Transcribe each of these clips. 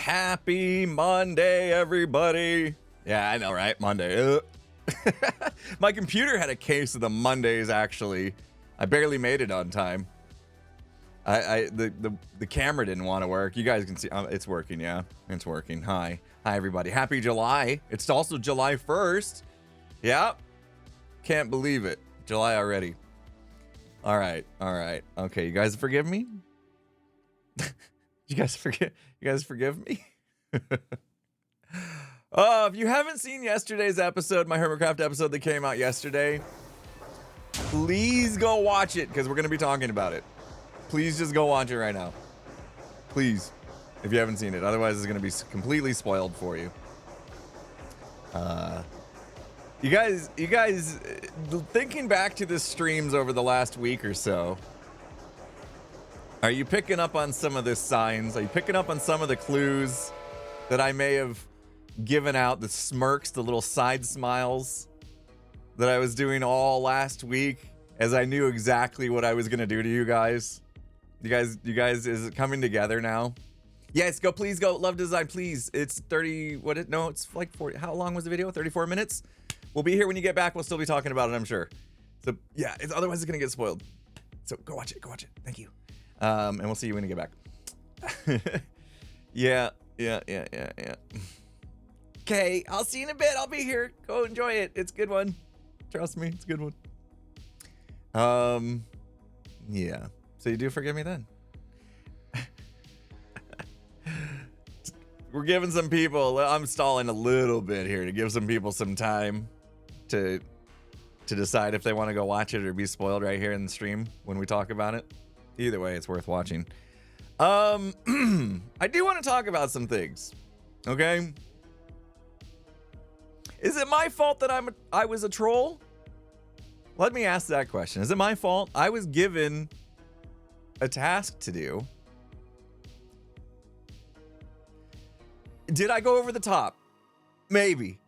Happy Monday, everybody. Yeah, I know, right? Monday. My computer had a case of the Mondays, actually. I barely made it on time. The camera didn't want to work. You guys can see it's working. Yeah, it's working. Hi everybody. Happy July. It's also July 1st. Yeah, can't believe it. July already. All right. Okay, you guys forgive me? You guys forgive me? Oh, if you haven't seen yesterday's episode, my Hermitcraft episode that came out yesterday, please go watch it, because we're going to be talking about it. Please just go watch it right now. Please, if you haven't seen it. Otherwise, it's going to be completely spoiled for you. You guys, thinking back to the streams over the last week or so, are you picking up on some of the signs? Are you picking up on some of the clues that I may have given out? The smirks, the little side smiles that I was doing all last week, as I knew exactly what I was going to do to you guys. You guys, is it coming together now? Yes, please go. Love design, please. It's 30, it's like 40. How long was the video? 34 minutes? We'll be here when you get back. We'll still be talking about it, I'm sure. So yeah, otherwise it's going to get spoiled. So go watch it. Thank you. And we'll see you when you get back. Yeah. Okay, I'll see you in a bit. I'll be here. Go enjoy it. It's a good one. Trust me, it's a good one. Yeah. So you do forgive me then? We're giving some people, I'm stalling a little bit here to give some people some time to decide if they want to go watch it or be spoiled right here in the stream when we talk about it. Either way, it's worth watching. I do want to talk about some things. Okay? Is it my fault that I was a troll? Let me ask that question. Is it my fault? I was given a task to do. Did I go over the top? Maybe.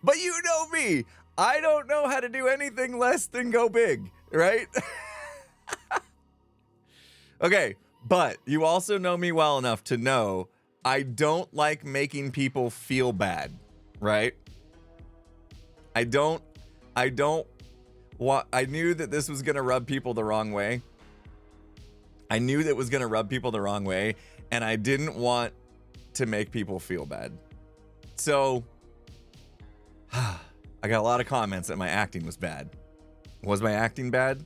But you know me. I don't know how to do anything less than go big, right? Okay, but you also know me well enough to know I don't like making people feel bad, right? I knew that this was going to rub people the wrong way. I knew that it was going to rub people the wrong way, and I didn't want to make people feel bad. So, I got a lot of comments that my acting was bad. Was my acting bad?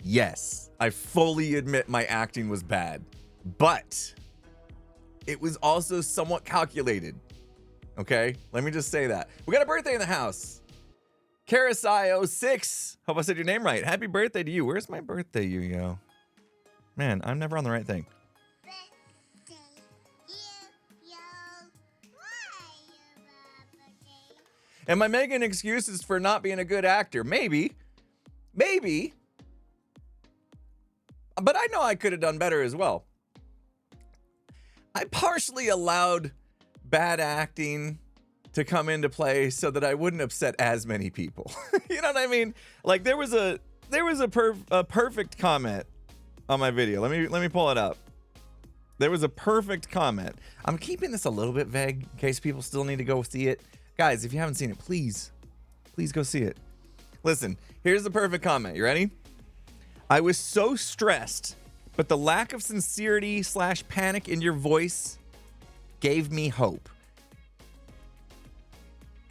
Yes, I fully admit my acting was bad, but it was also somewhat calculated. Okay, let me just say that. We got a birthday in the house. Karasai06. Hope I said your name right. Happy birthday to you. Where's my birthday, Yu-Gi-Oh? Man, I'm never on the right thing. Am I making excuses for not being a good actor? Maybe. But I know I could have done better as well. I partially allowed bad acting to come into play so that I wouldn't upset as many people. You know what I mean? Like there was a perfect comment on my video. Let me pull it up. There was a perfect comment. I'm keeping this a little bit vague in case people still need to go see it. Guys, if you haven't seen it, please go see it. Listen, here's the perfect comment. You ready? I was so stressed, but the lack of sincerity / panic in your voice gave me hope.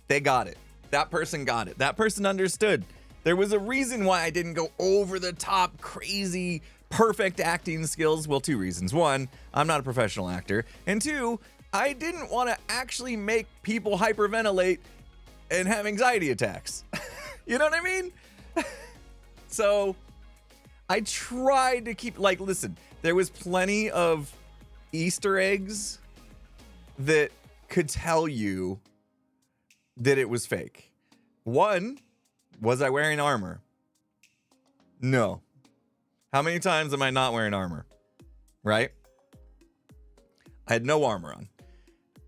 They got it. That person got it. That person understood. There was a reason why I didn't go over the top, crazy, perfect acting skills. Well, 2 reasons. 1, I'm not a professional actor. And 2, I didn't want to actually make people hyperventilate and have anxiety attacks. You know what I mean? So I tried to keep, listen, there was plenty of Easter eggs that could tell you that it was fake. 1, was I wearing armor? No. How many times am I not wearing armor? Right? I had no armor on.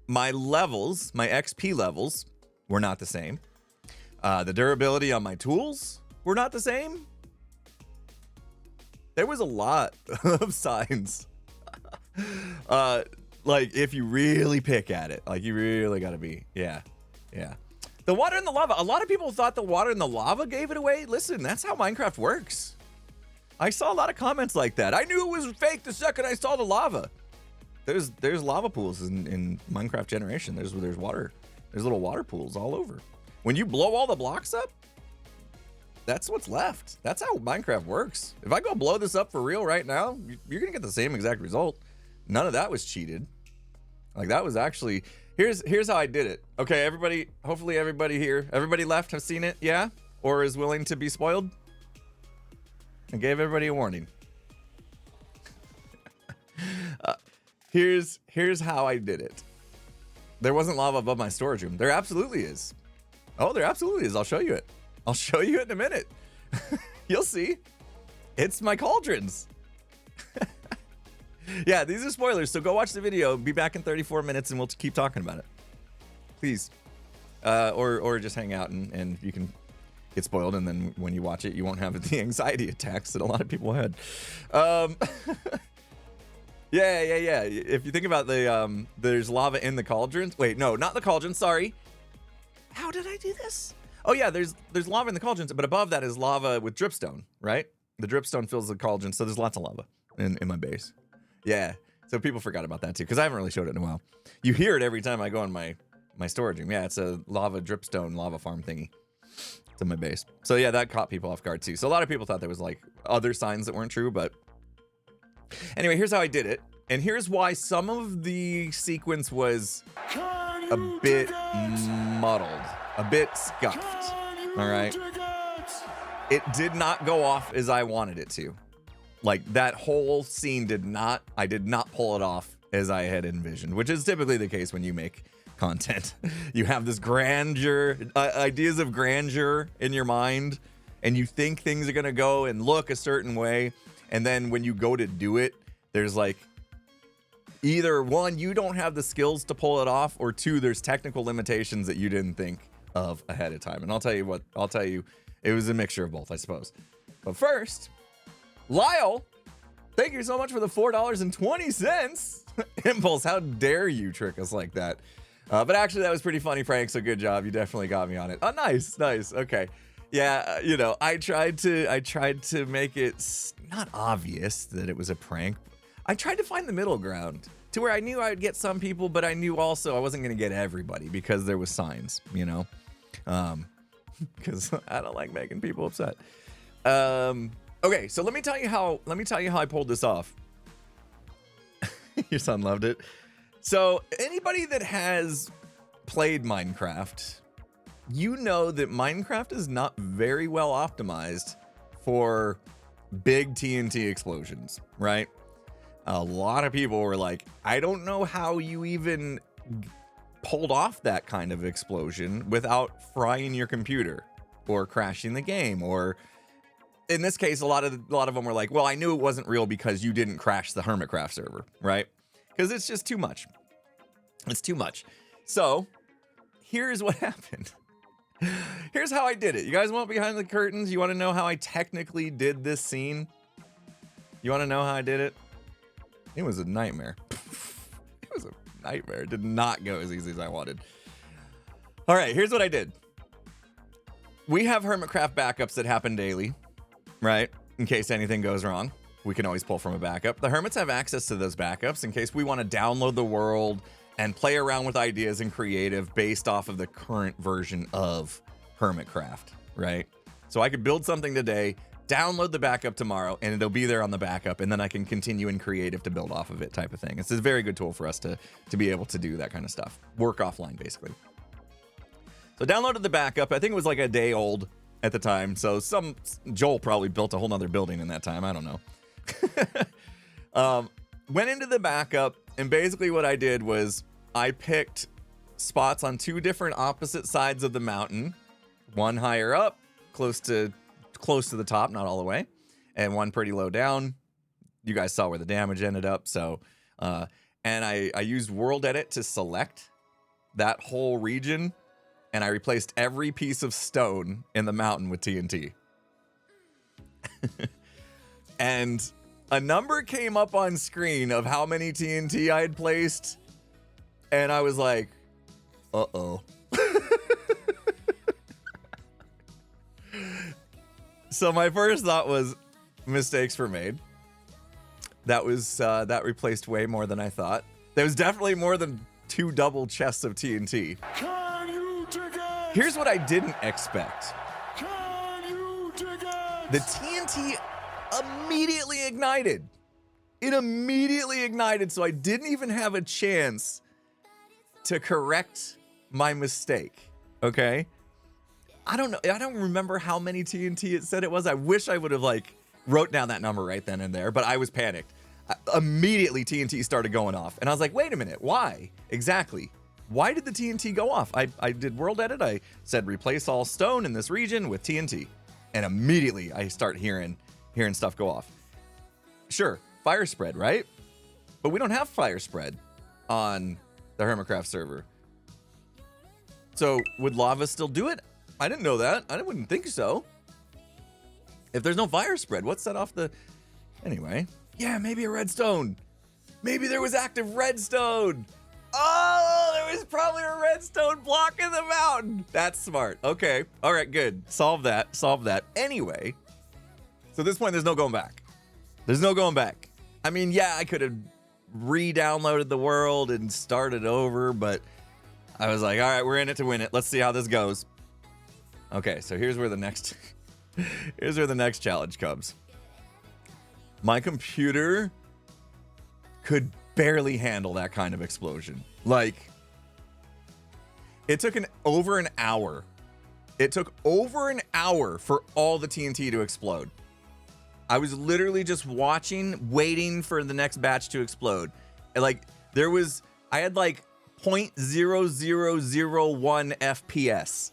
My levels, my XP levels, were not the same. The durability on my tools were not the same. There was a lot of signs. Like if you really pick at it, like you really gotta be, yeah. The water and the lava. A lot of people thought the water and the lava gave it away. Listen, that's how Minecraft works. I saw a lot of comments like that. I knew it was fake the second I saw the lava. There's lava pools in Minecraft Generation. There's water. There's little water pools all over. When you blow all the blocks up, that's what's left. That's how Minecraft works. If I go blow this up for real right now, you're gonna get the same exact result. None of that was cheated. Like that was actually, here's how I did it. Okay, everybody, hopefully everybody here, everybody left have seen it, yeah? Or is willing to be spoiled? I gave everybody a warning. Here's how I did it. There wasn't lava above my storage room. There absolutely is. Oh, there absolutely is. I'll show you it. I'll show you it in a minute. You'll see. It's my cauldrons. Yeah, these are spoilers, so go watch the video. Be back in 34 minutes and we'll keep talking about it. Please. Or just hang out and you can get spoiled, and then when you watch it, you won't have the anxiety attacks that a lot of people had. Yeah. If you think about the, there's lava in the cauldrons. Wait, no, not the cauldrons, sorry. How did I do this? Oh yeah, there's lava in the cauldrons, but above that is lava with dripstone, right? The dripstone fills the cauldron, so there's lots of lava in my base. Yeah, so people forgot about that too, because I haven't really showed it in a while. You hear it every time I go in my storage room. Yeah, it's a lava dripstone lava farm thingy. It's in my base. So yeah, that caught people off guard too. So a lot of people thought there was like other signs that weren't true, but anyway, here's how I did it. And here's why some of the sequence was a bit muddled, a bit scuffed, all right? It did not go off as I wanted it to. Like that whole scene I did not pull it off as I had envisioned, which is typically the case when you make content. You have this grandeur, ideas of grandeur in your mind, and you think things are gonna go and look a certain way. And then when you go to do it, there's like, either one, you don't have the skills to pull it off, or two, there's technical limitations that you didn't think of ahead of time. And I'll tell you, it was a mixture of both, I suppose. But first, Lyle, thank you so much for the $4.20. Impulse, how dare you trick us like that? But actually, that was pretty funny, Frank, so good job. You definitely got me on it. Oh, nice. Okay. Yeah, you know, I tried to make it not obvious that it was a prank. I tried to find the middle ground to where I knew I would get some people, but I knew also I wasn't going to get everybody because there was signs, you know, because I don't like making people upset. Okay, so let me tell you how I pulled this off. Your son loved it. So anybody that has played Minecraft, you know that Minecraft is not very well optimized for big TNT explosions, right? A lot of people were like, I don't know how you even pulled off that kind of explosion without frying your computer or crashing the game, or in this case, a lot of them were like, well, I knew it wasn't real because you didn't crash the Hermitcraft server, right? Because it's just too much. It's too much. So here's what happened. Here's how I did it. You guys want behind the curtains? You want to know how I technically did this scene? You want to know how I did it? It was a nightmare. It was a nightmare. It did not go as easy as I wanted. All right, here's what I did. We have Hermitcraft backups that happen daily, right? In case anything goes wrong, we can always pull from a backup. The Hermits have access to those backups in case we want to download the world and play around with ideas and creative based off of the current version of Hermitcraft, right? So I could build something today, download the backup tomorrow, and it'll be there on the backup, and then I can continue in creative to build off of it, type of thing. It's a very good tool for us to be able to do that kind of stuff. Work offline, basically. So downloaded the backup. I think it was like a day old at the time. So Joel probably built a whole nother building in that time. I don't know. Went into the backup, and basically what I did was I picked spots on two different opposite sides of the mountain, one higher up, close to the top, not all the way, and one pretty low down. You guys saw where the damage ended up. So, and I used World Edit to select that whole region, and I replaced every piece of stone in the mountain with TNT. And a number came up on screen of how many TNT I had placed, and I was like, uh-oh. So my first thought was mistakes were made. That replaced way more than I thought. There was definitely more than 2 double chests of TNT. Can you dig it? Here's what I didn't expect. Can you dig it? The TNT immediately ignited. It immediately ignited, so I didn't even have a chance to correct my mistake. Okay? I don't know. I don't remember how many TNT it said it was. I wish I would have wrote down that number right then and there, but I was panicked. Immediately TNT started going off, and I was like, wait a minute, why exactly? Why did the TNT go off? I did world edit. I said replace all stone in this region with TNT, and immediately I start hearing stuff go off. Sure, fire spread, right? But we don't have fire spread on the Hermitcraft server. So would lava still do it? I didn't know that. I wouldn't think so. If there's no fire spread, what's set off the... Anyway. Yeah, maybe a redstone. Maybe there was active redstone. Oh, there was probably a redstone block in the mountain. That's smart. Okay. All right, good. Solve that. Anyway. So at this point, there's no going back. There's no going back. I mean, yeah, I could have re-downloaded the world and started over, but I was like, all right, we're in it to win it. Let's see how this goes. Okay, so here's where the next challenge comes. My computer could barely handle that kind of explosion. It took over an hour. It took over an hour for all the TNT to explode. I was literally just watching, waiting for the next batch to explode. And I had 0.0001 FPS.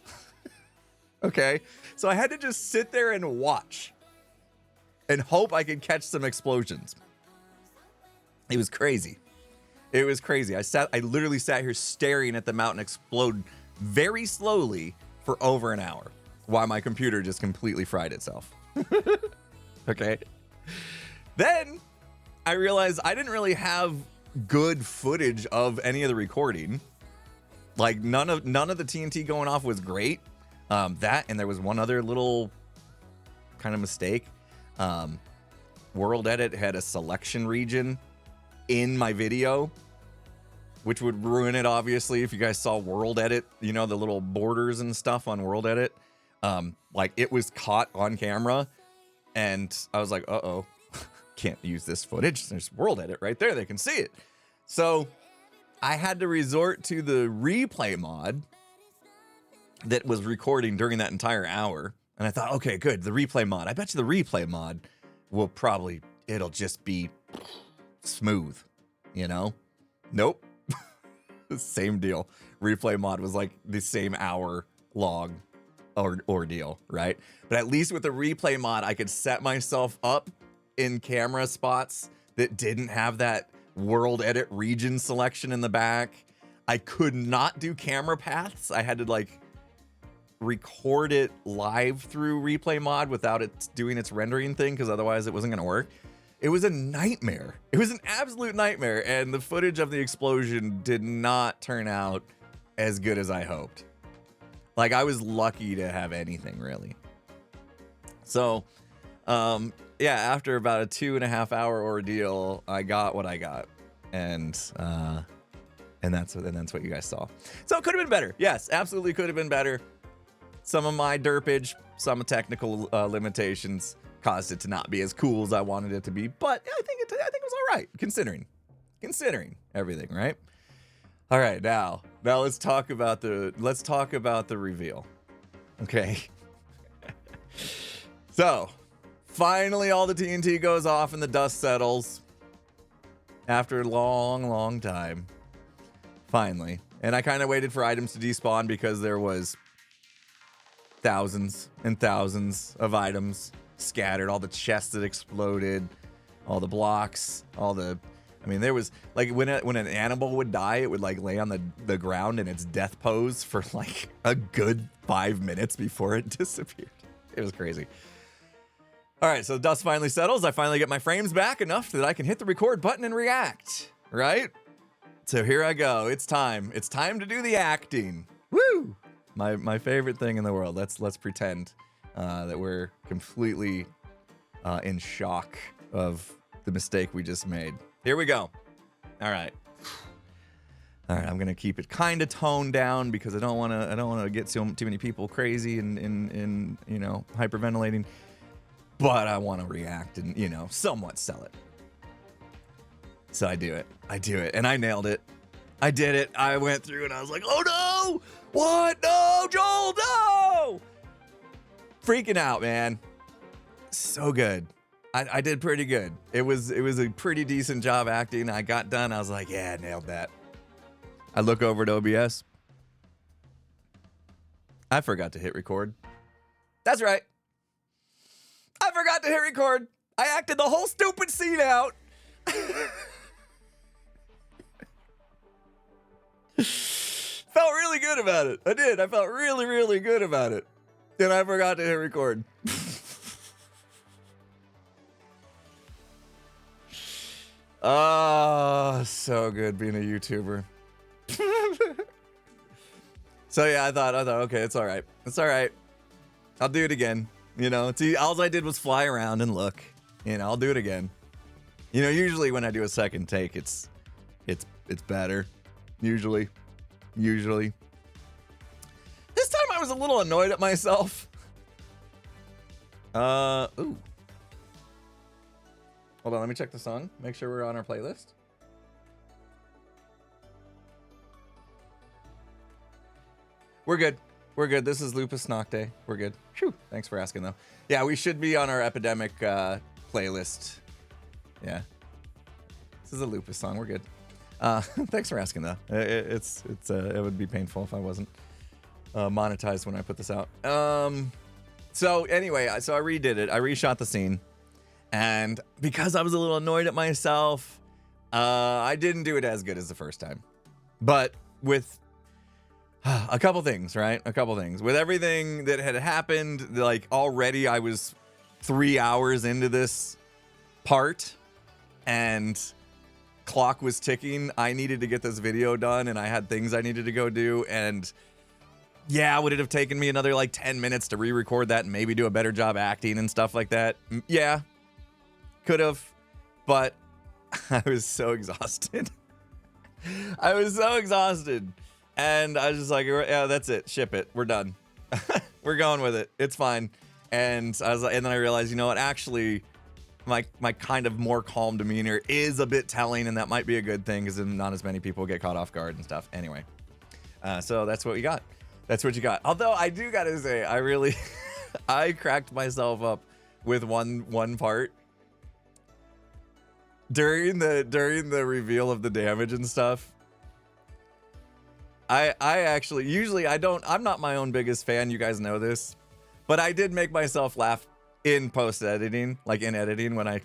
Okay, so I had to just sit there and watch and hope I could catch some explosions. It was crazy. It was crazy. I literally sat here staring at the mountain explode very slowly for over an hour while my computer just completely fried itself. Okay. Then I realized I didn't really have good footage of any of the recording. None of the TNT going off was great. That, and there was one other little kind of mistake. World Edit had a selection region in my video, which would ruin it, obviously, if you guys saw World Edit, the little borders and stuff on World Edit. It was caught on camera, and I was like, uh-oh, can't use this footage. There's World Edit right there. They can see it. So I had to resort to the replay mod that was recording during that entire hour. And I thought, okay, good. The replay mod. I bet you the replay mod will it'll just be smooth, Nope. Same deal. Replay mod was the same hour long ordeal, right? But at least with the replay mod, I could set myself up in camera spots that didn't have that world edit region selection in the back. I could not do camera paths. I had to record it live through replay mod without it doing its rendering thing, because otherwise it wasn't going to work. It was a nightmare. It was an absolute nightmare, and the footage of the explosion did not turn out as good as I hoped. I was lucky to have anything, really. So yeah, after about a 2.5 hour ordeal, I got what I got, and that's what you guys saw. So it could have been better. Yes, absolutely could have been better. Some of my derpage, some technical limitations caused it to not be as cool as I wanted it to be, but I think it was all right, considering everything, right? All right, now let's talk about the reveal. Okay. So, finally all the TNT goes off and the dust settles after a long time. Finally. And I kind of waited for items to despawn because there was thousands and thousands of items scattered, all the chests that exploded, all the blocks, there was when an animal would die, it would lay on the ground in its death pose for a good 5 minutes before it disappeared. It was crazy. All right, so the dust finally settles. I finally get my frames back enough that I can hit the record button and react, right? So here I go. It's time. It's time to do the acting. Woo! My favorite thing in the world. Let's pretend that we're completely in shock of the mistake we just made. Here we go. All right. I'm gonna keep it kind of toned down because I don't want to get too many people crazy and you know, hyperventilating. But I want to react and, you know, somewhat sell it. So I do it, and I nailed it. I did it. I went through and I was like, oh no! What? No, Joel, no! Freaking out, man. So good. I did pretty good. It was a pretty decent job acting. I got done. I was like, yeah, I nailed that. I look over at OBS. I forgot to hit record. That's right. I forgot to hit record. I acted the whole stupid scene out. Felt really good about it. I did. I felt really, really good about it. And I forgot to hit record. Oh, so good being a YouTuber. So yeah, I thought, okay, it's all right. It's all right. I'll do it again. You know, see, all I did was fly around and look. You know, I'll do it again. You know, usually when I do a second take, it's better. Usually. This time I was a little annoyed at myself. Ooh. Hold on, let me check the song. Make sure we're on our playlist. We're good. We're good. This is Lupus Nocte. We're good. Phew. Thanks for asking, though. Yeah, we should be on our Epidemic playlist. Yeah. This is a Lupus song. We're good. Thanks for asking, though. It would be painful if I wasn't monetized when I put this out. So anyway, so I redid it. I reshot the scene. And because I was a little annoyed at myself, I didn't do it as good as the first time. But with a couple things, right? A couple things. With everything that had happened, like already I was 3 hours into this part and clock was ticking. I needed to get this video done and I had things I needed to go do. And yeah, would it have taken me another like 10 minutes to re-record that and maybe do a better job acting and stuff like that? Yeah, could have, but I was so exhausted. I was so exhausted. And I was just like, yeah, that's it. Ship it. We're done. We're going with it. It's fine. And I was like, and then I realized, you know what? Actually, my kind of more calm demeanor is a bit telling, and that might be a good thing because then not as many people get caught off guard and stuff. Anyway, so that's what we got. That's what you got. Although I do gotta say, I really, I cracked myself up with one part during the reveal of the damage and stuff. I actually, usually I'm not my own biggest fan, you guys know this, but I did make myself laugh in post editing, like in editing when I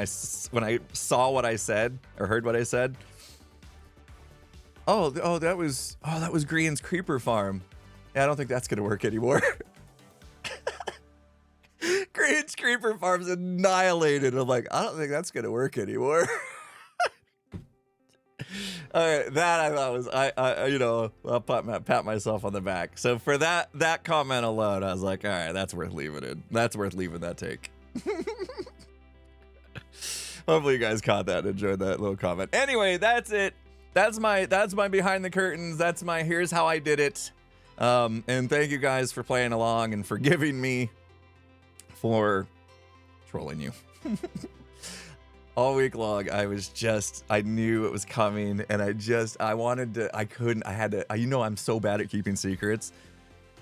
saw what I said or heard what I said. Oh, that was Grian's creeper farm. Yeah, I don't think that's gonna work anymore. Grian's creeper farm's annihilated. I'm like, I don't think that's gonna work anymore. All right, that I thought was I you know, I'll pat myself on the back. So for that comment alone, I was like, all right, that's worth leaving it. That's worth leaving that take. Hopefully you guys caught that and enjoyed that little comment. Anyway, that's it. That's my behind the curtains. That's my here's how I did it. And thank you guys for playing along and forgiving me for trolling you. All week long, I knew it was coming, and I had to, you know, I'm so bad at keeping secrets,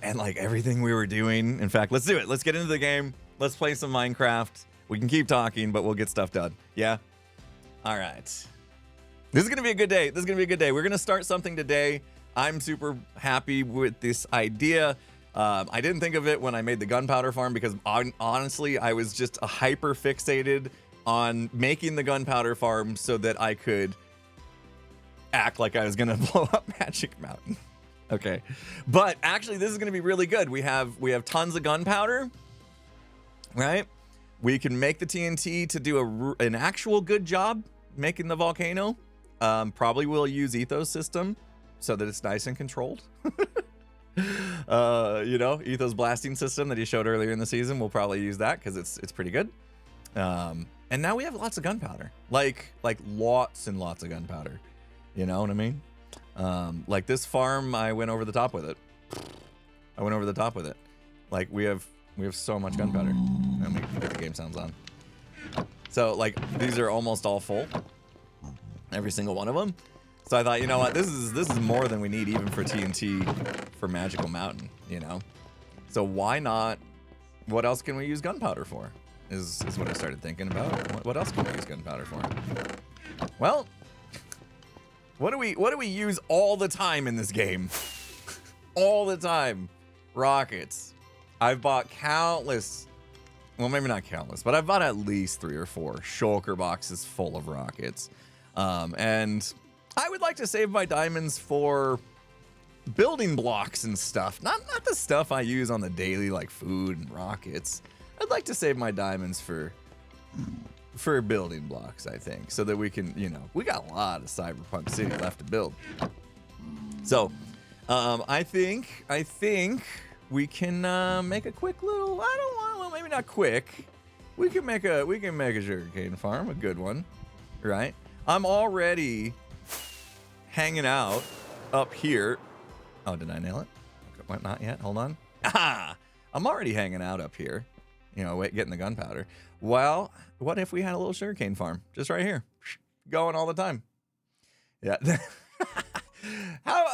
and like everything we were doing, in fact, let's do it. Let's get into the game. Let's play some Minecraft. We can keep talking, but we'll get stuff done. Yeah? All right. This is going to be a good day. We're going to start something today. I'm super happy with this idea. I didn't think of it when I made the gunpowder farm because honestly, I was just hyper fixated on making the gunpowder farm so that I could act like I was gonna blow up Magic Mountain. Okay, but actually this is gonna be really good. We have tons of gunpowder, right? We can make the TNT to do an actual good job making the volcano. Probably will use Ethos system so that it's nice and controlled. You know, Ethos blasting system that he showed earlier in the season. We'll probably use that because it's pretty good. And now we have lots of gunpowder, like lots and lots of gunpowder. You know what I mean? Like this farm, I went over the top with it. Like we have so much gunpowder. Let me get the game sounds on. So like these are almost all full, every single one of them. So I thought, you know what, this is more than we need even for TNT for Magical Mountain, you know. So why not? What else can we use gunpowder for? Is what I started thinking about. What else can we use gunpowder for? Well, what do we use all the time in this game? All the time, rockets. I've bought countless. Well, maybe not countless, but I've bought at least 3 or 4 shulker boxes full of rockets. And I would like to save my diamonds for building blocks and stuff. Not the stuff I use on the daily, like food and rockets. I'd like to save my diamonds for building blocks, I think, so that we can, you know, we got a lot of Cyberpunk City left to build. So, I think we can make a quick little. I don't want. Well, maybe not quick. We can make a sugarcane farm, a good one, right? I'm already hanging out up here. Oh, did I nail it? Okay, not yet. Hold on. Ah, I'm already hanging out up here. You know, getting the gunpowder. Well, what if we had a little sugarcane farm just right here, going all the time? Yeah. How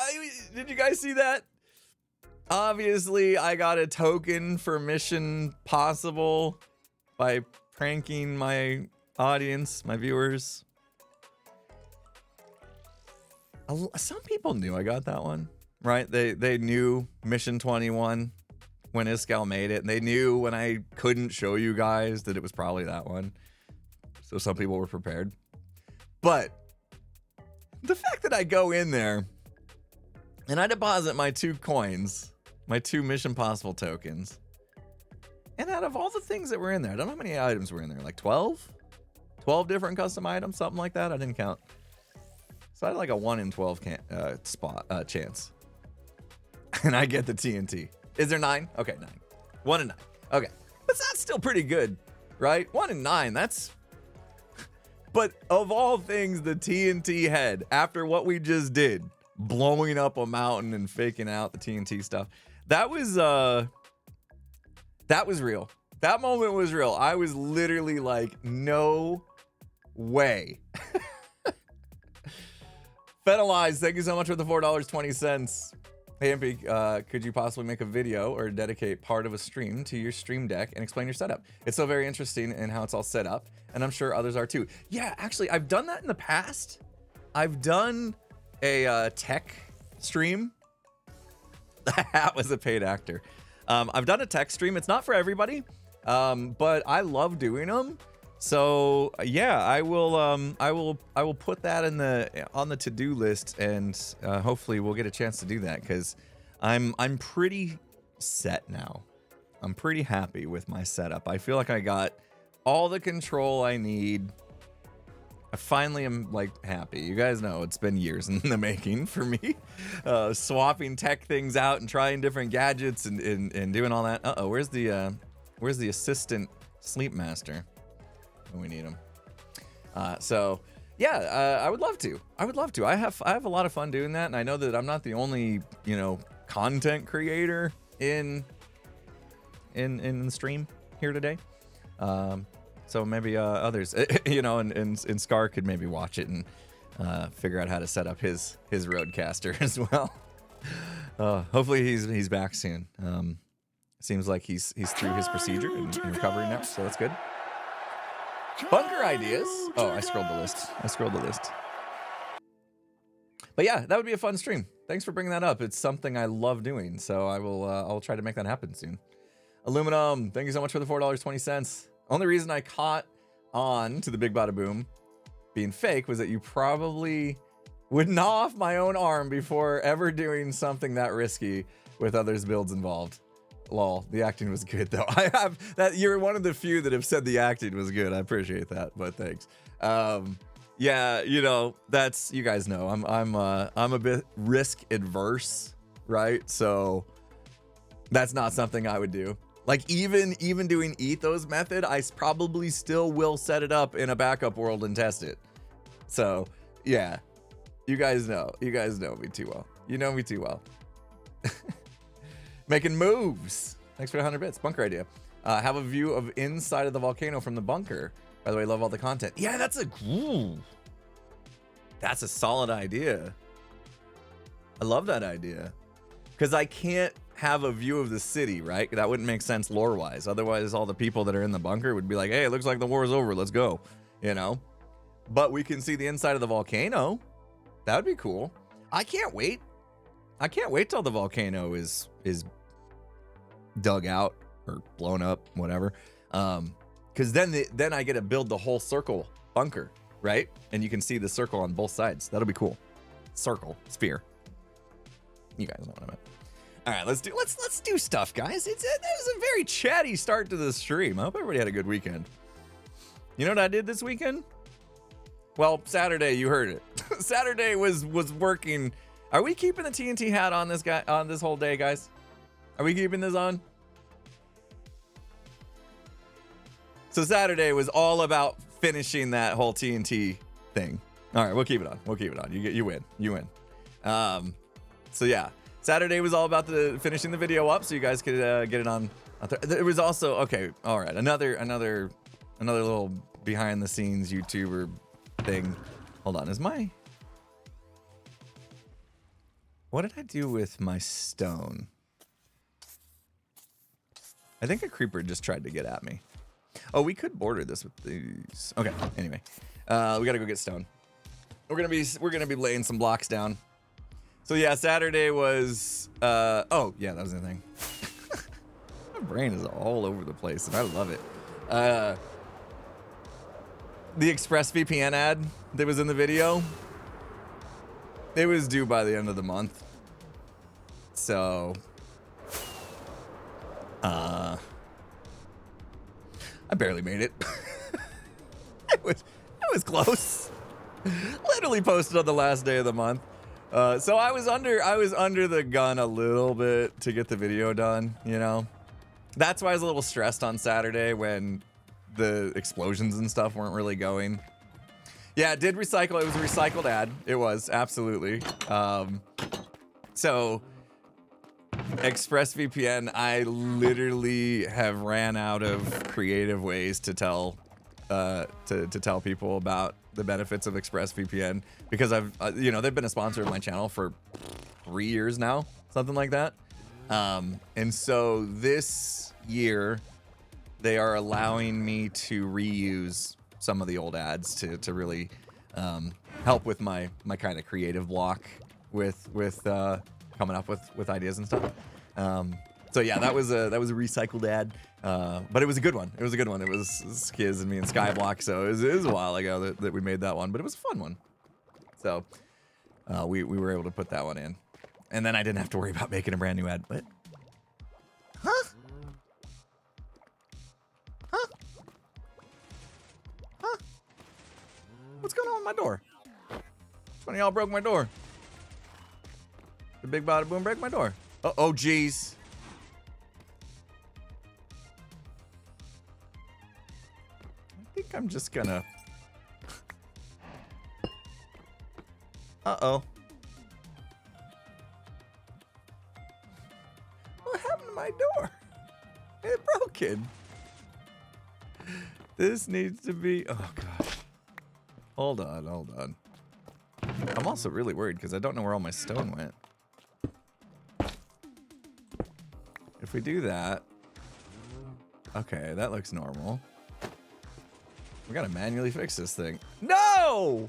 did you guys see that? Obviously, I got a token for Mission Possible by pranking my audience, my viewers. Some people knew I got that one, right? They knew Mission 21 when Iskall made it, and they knew when I couldn't show you guys that it was probably that one. So some people were prepared. But the fact that I go in there and I deposit my 2 coins, my 2 Mission Possible tokens, and out of all the things that were in there, I don't know how many items were in there, like 12? 12 different custom items, something like that. I didn't count. So I had like a 1 in 12 chance. And I get the TNT. Is there 9? Okay, 9. 1 in 9. Okay. But that's still pretty good, right? 1 in 9, that's... But of all things, the TNT head, after what we just did, blowing up a mountain and faking out the TNT stuff, that was real. That moment was real. I was literally like, no way. Fetalize, thank you so much for the $4.20. Hey, MP, could you possibly make a video or dedicate part of a stream to your stream deck and explain your setup? It's so very interesting in how it's all set up, and I'm sure others are too. Yeah, actually, I've done that in the past. I've done a tech stream. That was a paid actor. I've done a tech stream. It's not for everybody, but I love doing them. So yeah, I will put that on the to-do list, and hopefully we'll get a chance to do that, because I'm pretty set now. I'm pretty happy with my setup. I feel like I got all the control I need. I finally am like happy. You guys know it's been years in the making for me, swapping tech things out and trying different gadgets and doing all that. Where's the assistant sleep master? When we need them. So yeah, I would love to. I have a lot of fun doing that, and I know that I'm not the only, you know, content creator in the stream here today. So maybe others, you know, and Scar could maybe watch it and figure out how to set up his roadcaster as well. Hopefully he's back soon. Seems like he's through his procedure and recovery now, so that's good. Bunker ideas. Oh, I scrolled the list. But yeah, that would be a fun stream. Thanks for bringing that up. It's something I love doing, so I'll try to make that happen soon. Aluminum, thank you so much for the $4.20. Only reason I caught on to the Big Bada Boom being fake was that you probably would gnaw off my own arm before ever doing something that risky with others' builds involved. Lol. The acting was good though. I have that. You're one of the few that have said the acting was good. I appreciate that, but thanks. Yeah, you know, that's, you guys know I'm a bit risk adverse, right? So that's not something I would do. Like even doing ethos method, I probably still will set it up in a backup world and test it. So yeah, you guys know me too well. You know me too well. Making moves. Thanks for the 100 bits. Bunker idea. Have a view of inside of the volcano from the bunker. By the way, love all the content. Yeah, that's a solid idea. I love that idea. Because I can't have a view of the city, right? That wouldn't make sense lore-wise. Otherwise, all the people that are in the bunker would be like, hey, it looks like the war's over. Let's go. You know? But we can see the inside of the volcano. That would be cool. I can't wait. I can't wait till the volcano is dug out or blown up, whatever. Because then I get to build the whole circle bunker, right? And you can see the circle on both sides. That'll be cool. Circle, sphere. You guys know what I meant. All right, let's do stuff, guys. That was a very chatty start to the stream. I hope everybody had a good weekend. You know what I did this weekend? Well, Saturday, you heard it. Saturday was working. Are we keeping the TNT hat on this whole day, guys? Are we keeping this on? So Saturday was all about finishing that whole TNT thing. All right, we'll keep it on. We'll keep it on. You win. You win. So yeah, Saturday was all about finishing the video up, so you guys could get it on. There was also, okay, all right, another little behind the scenes YouTuber thing. Hold on, what did I do with my stone? I think a creeper just tried to get at me. Oh, we could border this with these. Okay, anyway, we gotta go get stone. We're gonna be laying some blocks down. So yeah, Saturday was, oh yeah, that was the thing. My brain is all over the place and I love it. The ExpressVPN ad that was in the video, it was due by the end of the month. So, I barely made it. It was close. Literally posted on the last day of the month. So I was under the gun a little bit to get the video done, you know. That's why I was a little stressed on Saturday when the explosions and stuff weren't really going. Yeah, it did recycle. It was a recycled ad. It was, absolutely. So ExpressVPN, I literally have ran out of creative ways to tell people about the benefits of ExpressVPN, because they've been a sponsor of my channel for 3 years now, something like that. And so this year they are allowing me to reuse some of the old ads to really help with my kind of creative block with coming up with ideas and stuff. So yeah, that was a recycled ad, but it was a good one. It was a good one. It was Skiz and me and Skyblock, so it was a while ago that we made that one, but it was a fun one. So we were able to put that one in, and then I didn't have to worry about making a brand new ad. But what's going on with my door? Which one of y'all broke my door? The big bada boom break my door. Oh geez. I think I'm just gonna. Uh-oh. What happened to my door? It's broken. This needs to be. Oh gosh. Hold on. I'm also really worried because I don't know where all my stone went. If we do that, okay, that looks normal. We gotta manually fix this thing. No!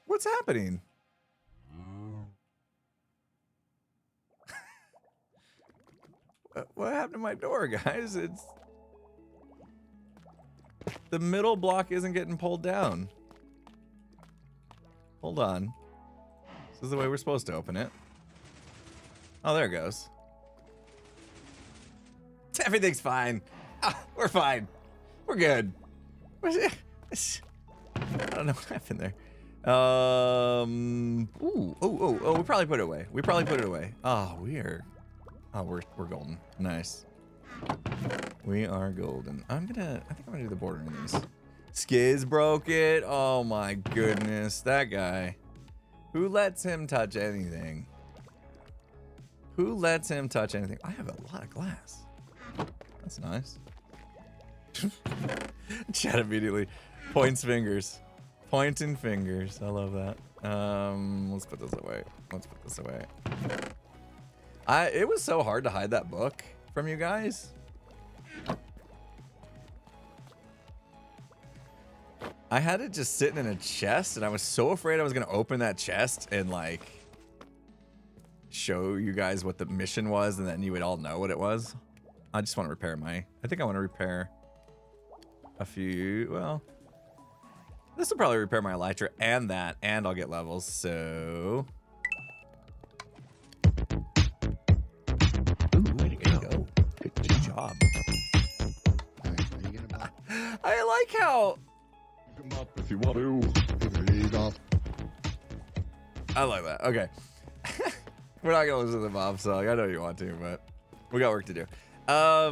What's happening? What happened to my door, guys? It's the middle block isn't getting pulled down. Hold on. This is the way we're supposed to open it. Oh, there it goes. Everything's fine. Ah, we're fine. We're good. I don't know what happened there. Ooh. Oh, we probably put it away. We probably put it away. Oh, we're golden. Nice. We are golden. I think I'm gonna do the border in these. Skiz broke it. Oh my goodness. That guy. Who lets him touch anything? Who lets him touch anything? I have a lot of glass. That's nice. Chat immediately. Points fingers. Pointing fingers. I love that. Let's put this away. Let's put this away. It was so hard to hide that book from you guys. I had it just sitting in a chest, and I was so afraid I was gonna open that chest and like show you guys what the mission was, and then you would all know what it was. I just want to repair I think I want to repair a few. Well, this will probably repair my elytra and that, and I'll get levels. So, ooh, way to go. Good job. I like how. Come up if you want to. I like that. Okay. We're not gonna listen to the Bob song. I know you want to, but we got work to do. I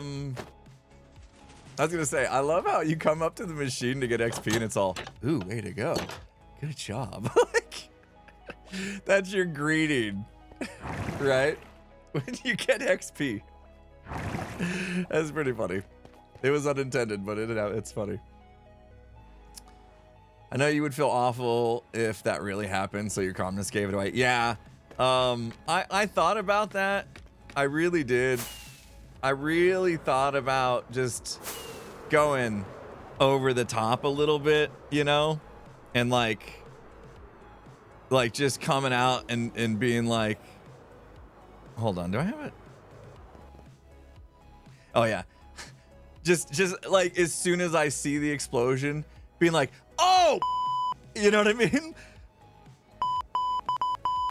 was gonna say, I love how you come up to the machine to get XP and it's all, ooh, way to go. Good job. Like, that's your greeting, right? When you get XP. That's pretty funny. It was unintended, but it's funny. I know you would feel awful if that really happened, so your calmness gave it away. Yeah. I thought about that. I really did. I really thought about just going over the top a little bit, you know? And like just coming out and being like, hold on, do I have it? Oh yeah. just like as soon as I see the explosion, being like, oh, you know what I mean?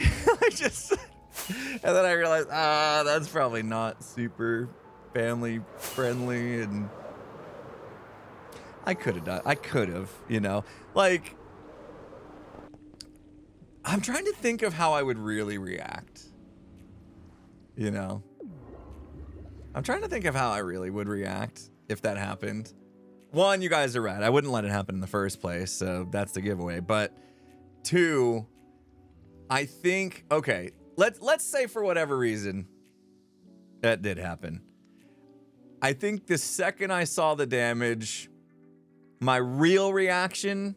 I just, and then I realized, that's probably not super family friendly, and I could have, you know, like, I'm trying to think of how I would really react, you know? I'm trying to think of how I really would react if that happened. One, you guys are right. I wouldn't let it happen in the first place, so that's the giveaway. But two, I think, okay, let's say for whatever reason that did happen. I think the second I saw the damage, my real reaction,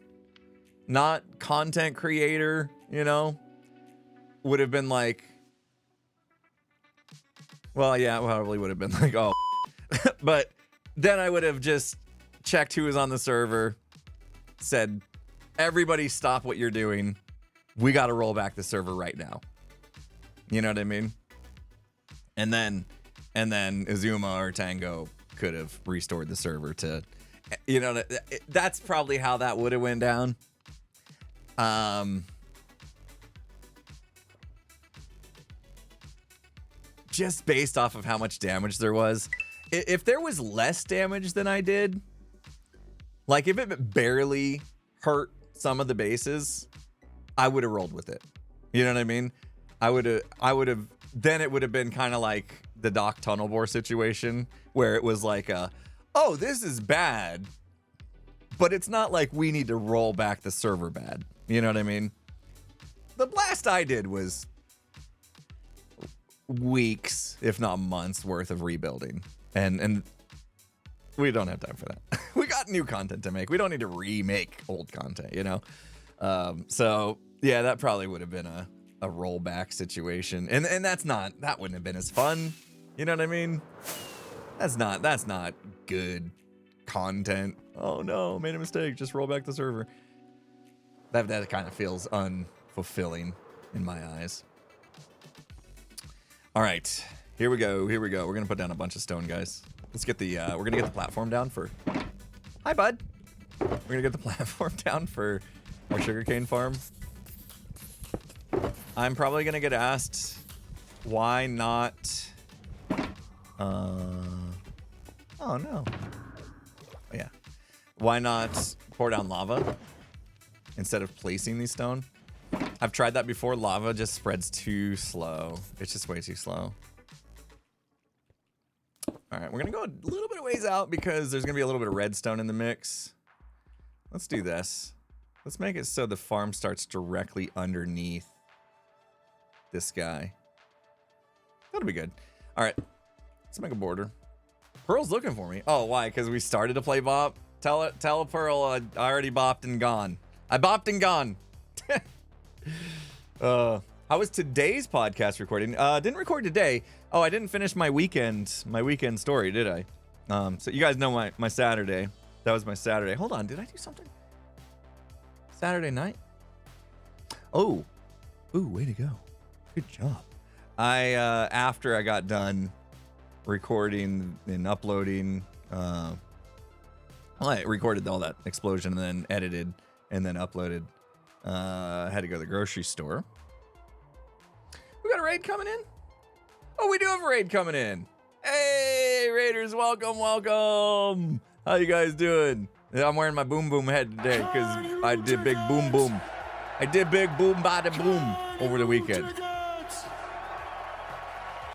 not content creator, you know, would have been like, well, yeah, it probably would have been like, oh, but then I would have just checked who was on the server, said, everybody stop what you're doing. We got to roll back the server right now. You know what I mean? And then Azuma or Tango could have restored the server to, you know, that's probably how that would have went down. Just based off of how much damage there was. If there was less damage than I did, like if it barely hurt some of the bases, I would have rolled with it. You know what I mean? I would have, then it would have been kind of like the Doc Tunnel Bore situation where it was like oh, this is bad, but it's not like we need to roll back the server bad. You know what I mean? The blast I did was weeks, if not months worth of rebuilding. And we don't have time for that. We got new content to make. We don't need to remake old content, you know? So yeah, that probably would have been a rollback situation. And that wouldn't have been as fun. You know what I mean? That's not good content. Oh no, made a mistake. Just roll back the server. That kind of feels unfulfilling in my eyes. All right, here we go. We're gonna put down a bunch of stone, guys. Let's get the we're gonna get the platform down for. Hi, bud. We're gonna get the platform down for our sugarcane farm. I'm probably gonna get asked why not. Oh no. Yeah. Why not pour down lava instead of placing these stone? I've tried that before. Lava just spreads too slow. It's just way too slow. All right, we're gonna go a little bit of ways out because there's gonna be a little bit of redstone in the mix. Let's do this. Let's make it so the farm starts directly underneath this guy. That'll be good. All right, let's make a border. Pearl's looking for me. Oh, why? Because we started to play bop? Tell Pearl I already bopped and gone. I bopped and gone. How was today's podcast recording? Didn't record today. Oh, I didn't finish my weekend story, did I? So you guys know my Saturday. That was my Saturday. Hold on, did I do something? Saturday night? Oh. Ooh, way to go. Good job. After I got done recording and uploading, well, I recorded all that explosion and then edited and then uploaded. I had to go to the grocery store. We got a raid coming in? Oh, we do have a raid coming in. Hey, raiders, welcome, welcome. How you guys doing? I'm wearing my boom boom head today because I did big boom boom. I did big boom bada boom over the weekend.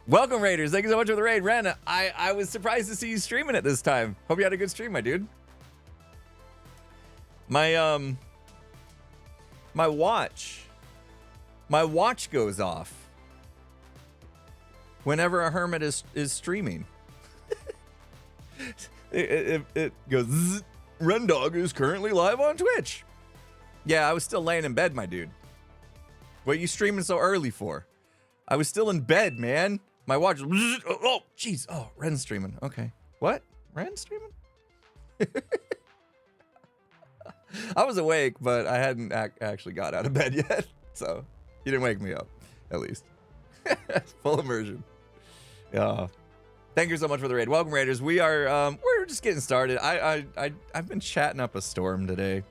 Welcome, raiders. Thank you so much for the raid. Ren, I was surprised to see you streaming it this time. Hope you had a good stream, my dude. My watch goes off whenever a hermit is streaming. it goes zzz, Ren Dog is currently live on Twitch. Yeah, I was still laying in bed, my dude. What are you streaming so early for? I was still in bed, man. My watch was, oh jeez. Oh, Ren's streaming. Okay. What? Ren's streaming? I was awake, but I hadn't actually got out of bed yet. So you didn't wake me up, at least. Full immersion. Yeah. Thank you so much for the raid. Welcome, raiders. We are we're just getting started. I've been chatting up a storm today.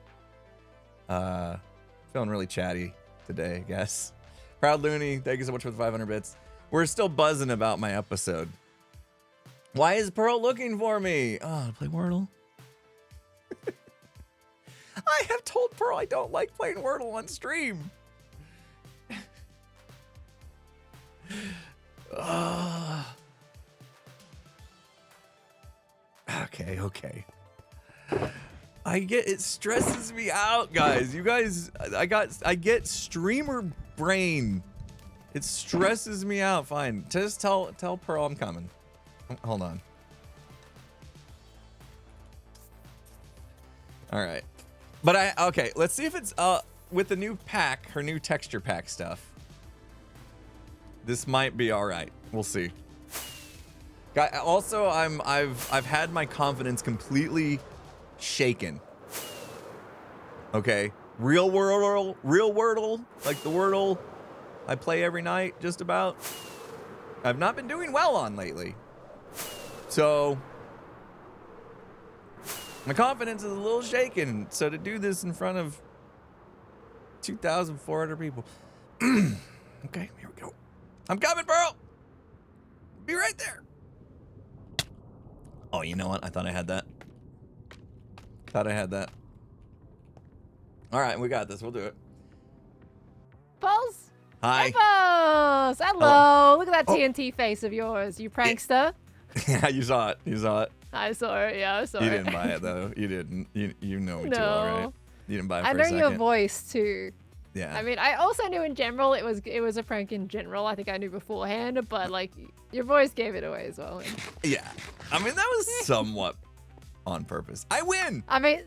Feeling really chatty today, I guess. Proud Looney, thank you so much for the 500 bits. We're still buzzing about my episode. Why is Pearl looking for me? Oh, to play Wordle. I have told Pearl I don't like playing Wordle on stream. Okay. It stresses me out, guys. You guys, I get streamer brain. It stresses me out. Fine. Just tell Pearl I'm coming. Hold on. All right. But okay, let's see if it's with the new pack, her new texture pack stuff. This might be all right. We'll see. Also, I've had my confidence completely shaken. Okay, real Wordle, like the Wordle I play every night, just about. I've not been doing well on lately. So my confidence is a little shaken. So to do this in front of 2,400 people. Okay, here we go. I'm coming, Pearl. Be right there. Oh, you know what? I thought I had that. All right, we got this. We'll do it. Pulse. Hi. Hey, Pulse. Hello. Look at that TNT face of yours, you prankster. Yeah, you saw it. I saw it. Yeah, I saw it. You didn't buy it though. You didn't. You know me too well, right? You didn't buy it for I a know second. your voice too. Yeah. I mean, I also knew in general it was a prank in general. I think I knew beforehand, but like your voice gave it away as well. Yeah. I mean, that was somewhat on purpose. I win. I mean,